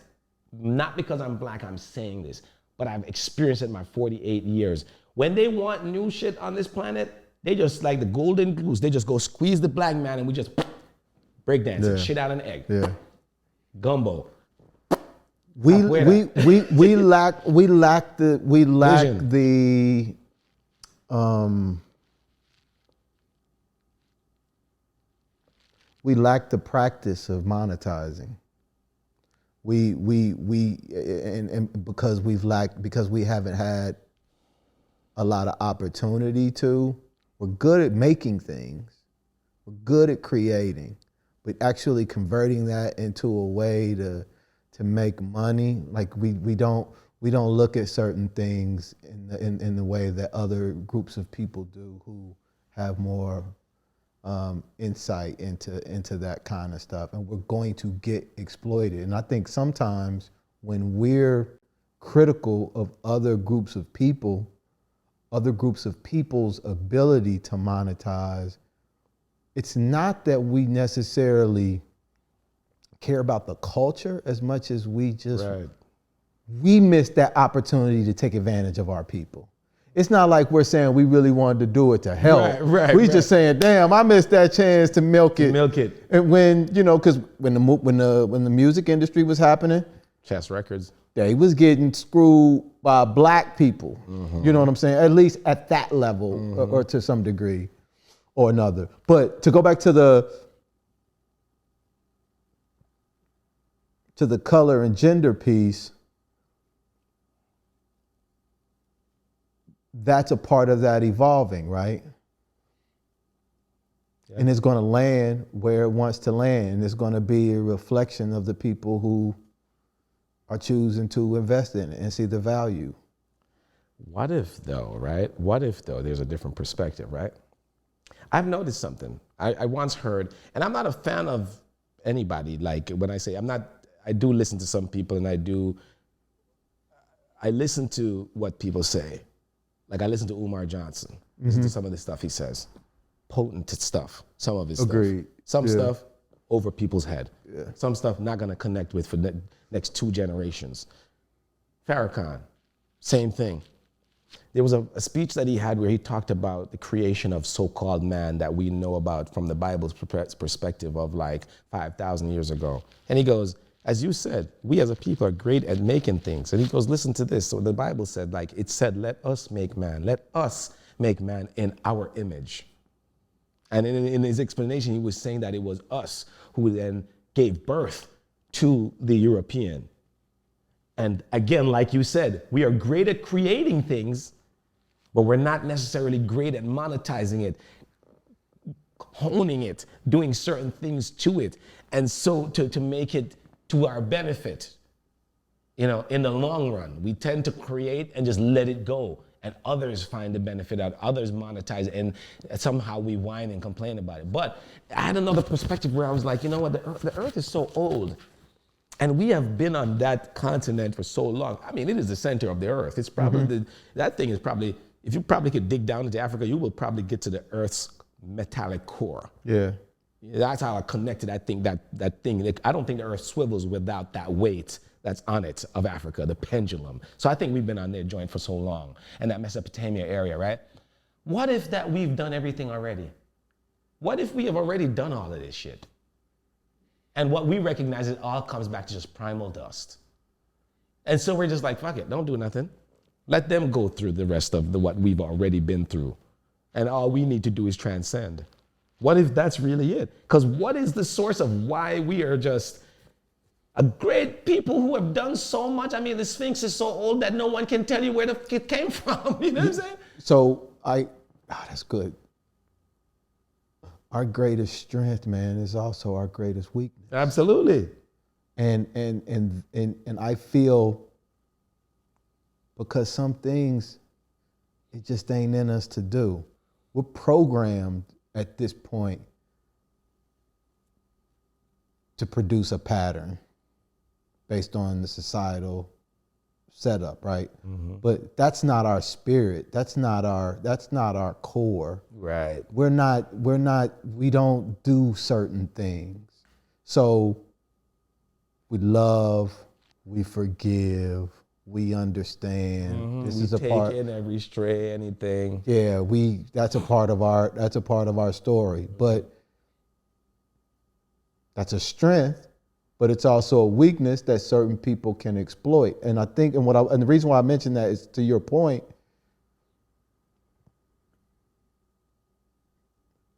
not because I'm black, I'm saying this, but I've experienced it in my 48 years. When they want new shit on this planet, they just like the golden goose, they just go squeeze the black man and we just breakdance and shit out an egg. Yeah. Gumbo. We lack the practice of monetizing. Because we haven't had a lot of opportunity to. We're good at making things. We're good at creating, but actually converting that into a way to make money, like we don't look at certain things in the way that other groups of people do who have more insight into that kind of stuff, and we're going to get exploited. And I think sometimes when we're critical of other groups of people's ability to monetize, it's not that we necessarily care about the culture as much as we missed that opportunity to take advantage of our people. It's not like we're saying we really wanted to do it to help. We just saying, damn, I missed that chance to milk it. And when, because when the music industry was happening, Chess Records, they was getting screwed by black people. You know what I'm saying? At least at that level, or to some degree or another. But to go back to the color and gender piece, that's a part of that evolving, right? Yeah. And it's going to land where it wants to land. It's going to be a reflection of the people who are choosing to invest in it and see the value. What if though, right? What if though there's a different perspective, right? I've noticed something. I once heard, and I'm not a fan of anybody, like when I say I do listen to some people, and I listen to what people say. Like I listen to Umar Johnson, listen to some of the stuff he says. Potent stuff, some of his Agreed. stuff. Some stuff over people's head. Yeah. Some stuff not gonna connect with for the next 2 generations. Farrakhan, same thing. There was a speech that he had where he talked about the creation of so-called man that we know about from the Bible's perspective of like 5,000 years ago. And he goes, as you said, we as a people are great at making things. And he goes, listen to this. So the Bible said, like, it said, let us make man in our image. And in his explanation, he was saying that it was us who then gave birth to the European. And again, like you said, we are great at creating things, but we're not necessarily great at monetizing it, honing it, doing certain things to it. And so to make it to our benefit, in the long run, we tend to create and just let it go. And others find the benefit out, others monetize it, and somehow we whine and complain about it. But I had another perspective where I was like, you know what, the earth is so old. And we have been on that continent for so long. I mean, it is the center of the earth. It's probably, that thing is probably, if you probably could dig down into Africa, you will probably get to the earth's metallic core. Yeah. That's how connected I think that thing, I don't think the earth swivels without that weight that's on it of Africa, the pendulum. So I think we've been on their joint for so long, and that Mesopotamia area, right? What if that we've done everything already? What if we have already done all of this shit? And what we recognize, it all comes back to just primal dust. And so we're just like, fuck it, don't do nothing. Let them go through the rest of what we've already been through. And all we need to do is transcend. What if that's really it? Because what is the source of why we are just a great people who have done so much? I mean, the Sphinx is so old that no one can tell you where it came from. You know what I'm saying? So that's good. Our greatest strength, man, is also our greatest weakness. Absolutely. And I feel, because some things, it just ain't in us to do. We're programmed at this point to produce a pattern based on the societal setup, right? Mm-hmm. But that's not our spirit. That's not our core. Right. We don't do certain things. So we love, we forgive, we understand. Mm-hmm. This is a part. Take in every stray, anything. Yeah, that's a part of our story. But that's a strength, but it's also a weakness that certain people can exploit. And I think, and the reason why I mentioned that is, to your point,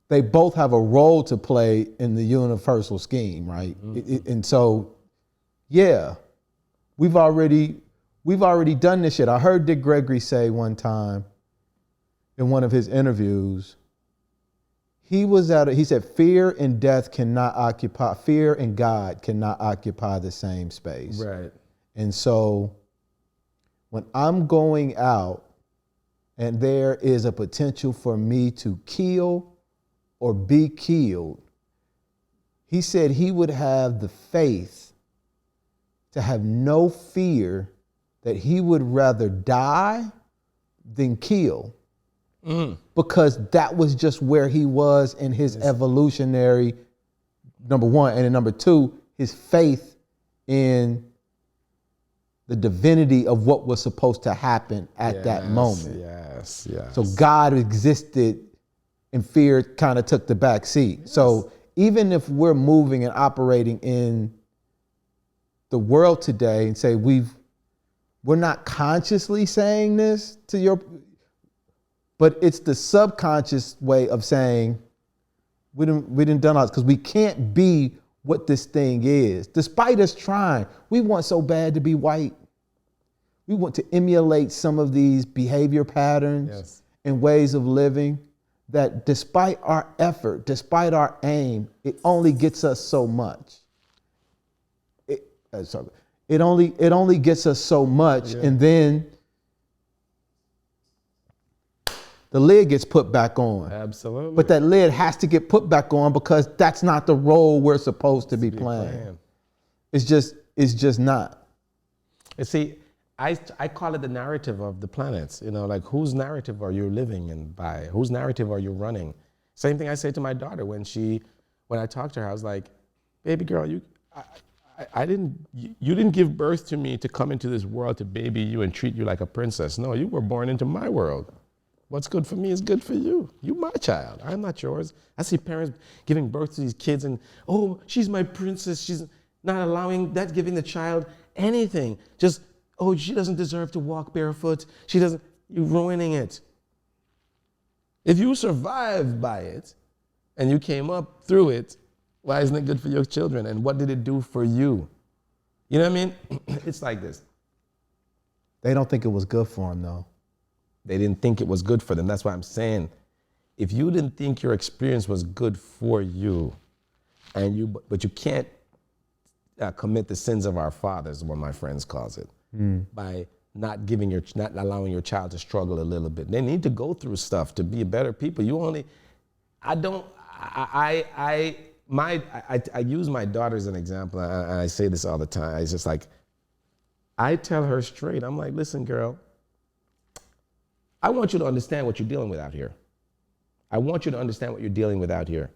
they both have a role to play in the universal scheme, right? Mm-hmm. And so, yeah, we've already done this shit. I heard Dick Gregory say one time in one of his interviews, he said, fear and God cannot occupy the same space. Right. And so when I'm going out and there is a potential for me to kill or be killed, he said he would have the faith to have no fear that he would rather die than kill. Mm. Because that was just where he was in his evolutionary, number one, and then number two, his faith in the divinity of what was supposed to happen at that moment. Yes. So God existed and fear kind of took the back seat. Yes. So even if we're moving and operating in the world today and say we're not consciously saying this to your, but it's the subconscious way of saying we didn't done all this because we can't be what this thing is. Despite us trying, we want so bad to be white. We want to emulate some of these behavior patterns and ways of living that despite our effort, despite our aim, it only gets us so much. It only gets us so much, and then the lid gets put back on. Absolutely. But that lid has to get put back on because that's not the role we're supposed to be playing. It's just not. And see, I call it the narrative of the planets. You know, like whose narrative are you living in by? Whose narrative are you running? Same thing I say to my daughter when I talked to her, I was like, baby girl, you didn't give birth to me to come into this world to baby you and treat you like a princess. No, you were born into my world. What's good for me is good for you. You my child. I'm not yours. I see parents giving birth to these kids and, oh, she's my princess. She's not allowing that, giving the child anything. Just, oh, she doesn't deserve to walk barefoot. You're ruining it. If you survived by it and you came up through it, why isn't it good for your children? And what did it do for you? You know what I mean? It's like this. They don't think it was good for them, though. They didn't think it was good for them. That's why I'm saying, if you didn't think your experience was good for you, but you can't commit the sins of our fathers, one of my friends calls it, by not allowing your child to struggle a little bit. They need to go through stuff to be better people. I use my daughter as an example, and I say this all the time. It's just like, I tell her straight, I'm like, listen, girl, I want you to understand what you're dealing with out here. I want you to understand what you're dealing with out here.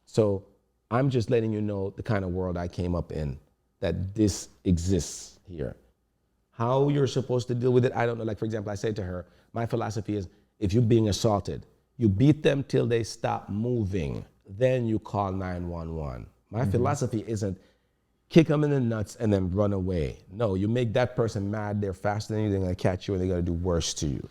So I'm just letting you know the kind of world I came up in, that this exists here. How you're supposed to deal with it, I don't know. Like, for example, I say to her, my philosophy is, if you're being assaulted, you beat them till they stop moving, then you call 911. My philosophy isn't kick them in the nuts and then run away. No, you make that person mad, they're faster than you, they're gonna catch you and they're gonna do worse to you.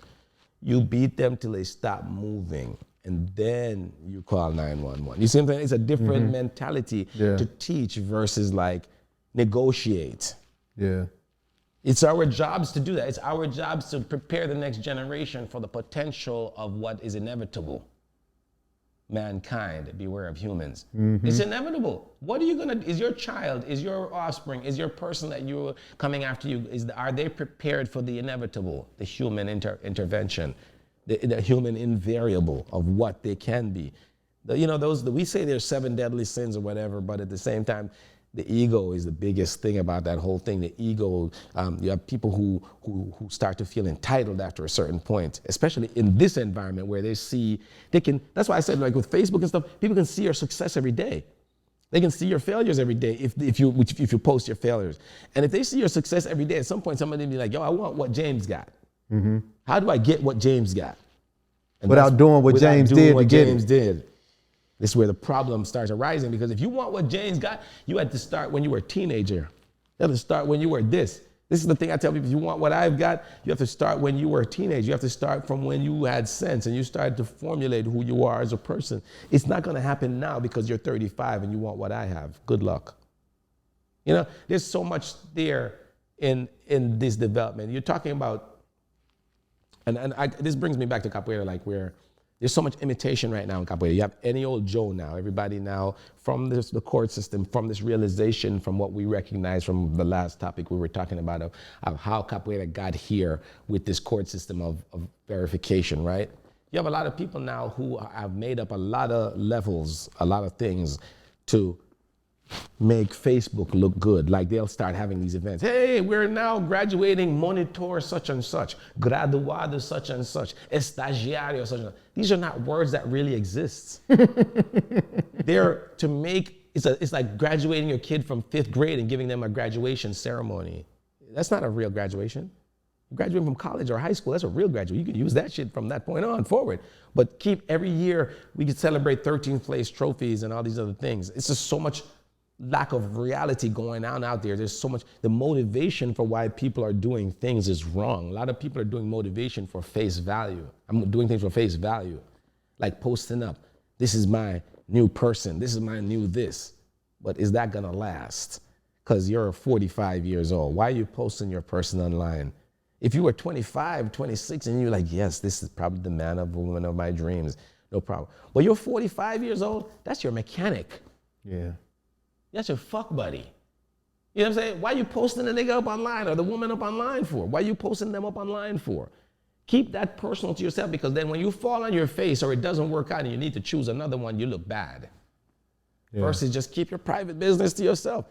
You beat them till they stop moving, and then you call 911. You see what I'm saying? It's a different mentality to teach versus like negotiate. Yeah. It's our jobs to do that. It's our jobs to prepare the next generation for the potential of what is inevitable. Mankind, beware of humans. It's inevitable. What are you gonna, is your child, is your offspring, is your person that you're coming after you, are they prepared for the inevitable, the human intervention, the human invariable of what they can be? We say there's 7 deadly sins or whatever, but at the same time, the ego is the biggest thing about that whole thing. The ego, you have people who start to feel entitled after a certain point, especially in this environment where that's why I said, like with Facebook and stuff, people can see your success every day. They can see your failures every day if you post your failures. And if they see your success every day, at some point somebody will be like, yo, I want what James got. How do I get what James got? And without doing what James did. This is where the problem starts arising, because if you want what James got, you had to start when you were a teenager. You have to start when you were this. This is the thing I tell people, if you want what I've got, you have to start when you were a teenager. You have to start from when you had sense and you started to formulate who you are as a person. It's not gonna happen now because you're 35 and you want what I have. Good luck. There's so much there in this development. You're talking about, this brings me back to capoeira, like where there's so much imitation right now in capoeira. You have any old Joe now, everybody now, from the court system, from this realization, from what we recognize from the last topic we were talking about of how capoeira got here with this court system of verification, right? You have a lot of people now who have made up a lot of levels, a lot of things to make Facebook look good. Like they'll start having these events. Hey, we're now graduating monitor such and such, graduado such and such, estagiario such and such. These are not words that really exist. They're to make, it's like graduating your kid from 5th grade and giving them a graduation ceremony. That's not a real graduation. Graduating from college or high school, that's a real graduation. You can use that shit from that point on forward. But every year we could celebrate 13th place trophies and all these other things. It's just so much lack of reality going on out there. There's so much, the motivation for why people are doing things is wrong. A lot of people are doing motivation for face value. I'm doing things for face value, like posting up, this is my new person, this is my new this. But is that gonna last? Because you're 45 years old. Why are you posting your person online? If you were 25, 26, and you're like, yes, this is probably the man or woman of my dreams, no problem. But you're 45 years old, that's your mechanic. Yeah. That's your fuck buddy. You know what I'm saying? Why are you posting the nigga up online or the woman up online for? Why are you posting them up online for? Keep that personal to yourself, because then when you fall on your face or it doesn't work out and you need to choose another one, you look bad. Yeah. Versus just keep your private business to yourself.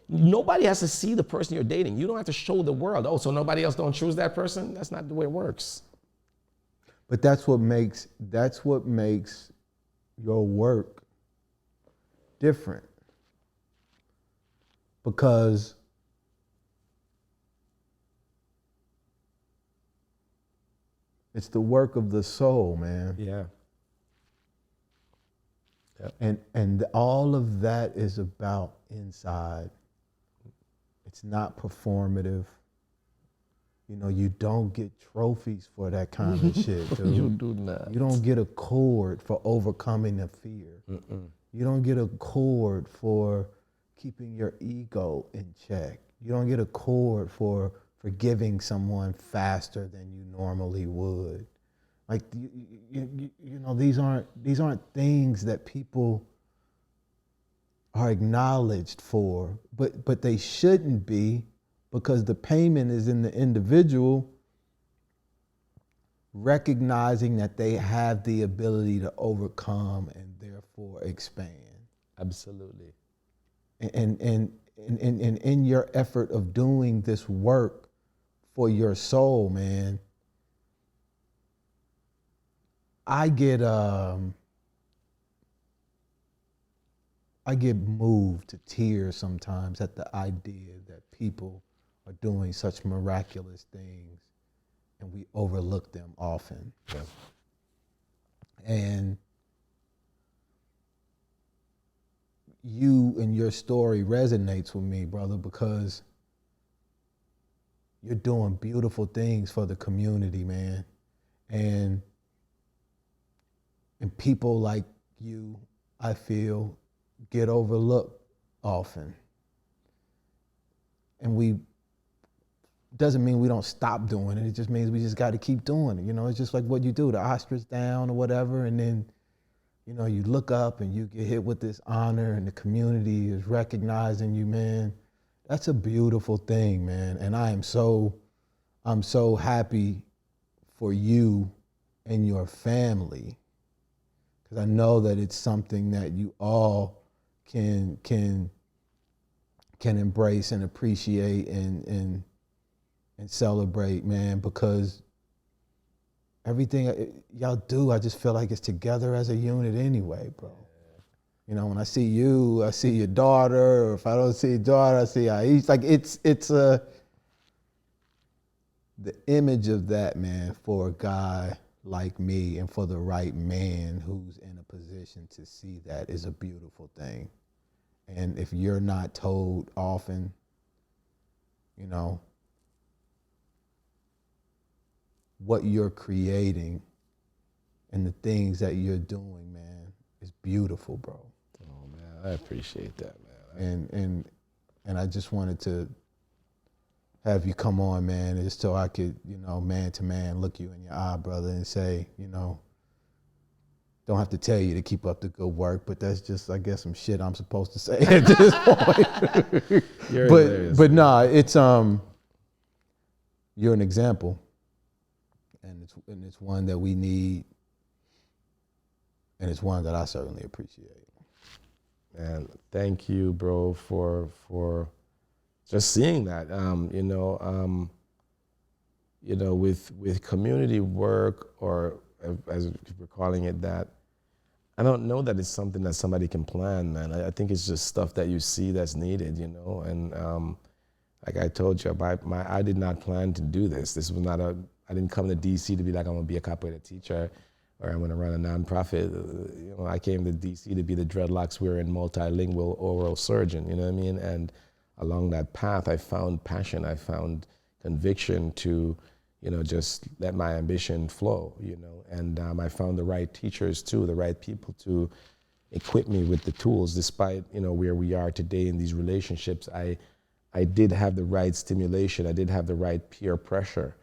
Nobody has to see the person you're dating. You don't have to show the world, oh, so nobody else don't choose that person? That's not the way it works. But that's what makes your work different. Because it's the work of the soul, man. Yeah. Yep. And all of that is about inside. It's not performative. You don't get trophies for that kind of shit, dude. You do not. You don't get a cord for overcoming the fear. You don't get a cord for keeping your ego in check. You don't get a cord for forgiving someone faster than you normally would. Like you know, these aren't things that people are acknowledged for, but they shouldn't be, because the payment is in the individual recognizing that they have the ability to overcome and therefore expand. Absolutely. And in your effort of doing this work for your soul, man, I get moved to tears sometimes at the idea that people are doing such miraculous things and we overlook them often. Yeah. And you and your story resonates with me, brother, because you're doing beautiful things for the community, man. And people like you, I feel, get overlooked often. And doesn't mean we don't stop doing it. It just means we just got to keep doing it. You know, it's just like what you do, the ostrich down or whatever, and then, you know, you look up and you get hit with this honor and the community is recognizing you, man. That's a beautiful thing, man. And I'm so happy for you and your family, because I know that it's something that you all can embrace and appreciate and celebrate, man, because everything y'all do, I just feel like it's together as a unit anyway, bro. You know, when I see you, I see your daughter, or if I don't see your daughter, I see Aish. Like it's the image of that, man, for a guy like me and for the right man who's in a position to see that is a beautiful thing. And if you're not told often, you know, what you're creating and the things that you're doing, man, is beautiful, bro. Oh man, I appreciate that, man. And I just wanted to have you come on, man, just so I could, you know, man to man, look you in your eye, brother, and say, you know, don't have to tell you to keep up the good work, but that's just, I guess, some shit I'm supposed to say at this point. but nah, it's you're an example, and it's one that we need, and it's one that I certainly appreciate. And thank you, bro, for just seeing that. With community work, or as we're calling it that, I don't know that it's something that somebody can plan, man. I think it's just stuff that you see that's needed, you know. And like I told you, I did not plan to do this. This was not I didn't come to DC to be like, I'm gonna be a capoeira teacher or I'm gonna run a nonprofit. You know, I came to DC to be the dreadlocks wearing multilingual oral surgeon, you know what I mean? And along that path, I found passion, I found conviction to, you know, just let my ambition flow, you know. And I found the right teachers too, the right people to equip me with the tools. Despite, you know, where we are today in these relationships, I did have the right stimulation, I did have the right peer pressure,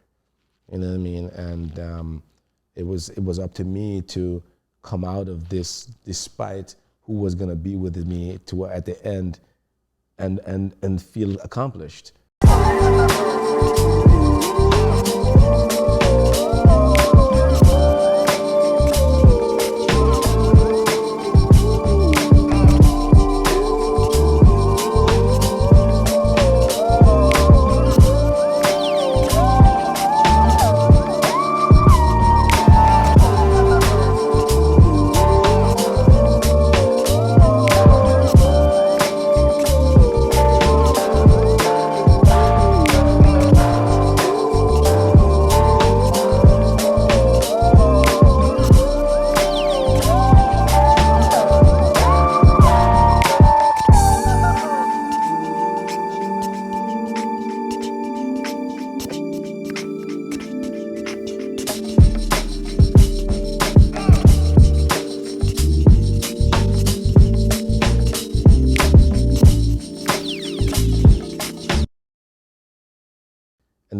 you know what I mean? And it was up to me to come out of this, despite who was gonna be with me to at the end, and feel accomplished.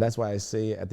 And that's why I say at the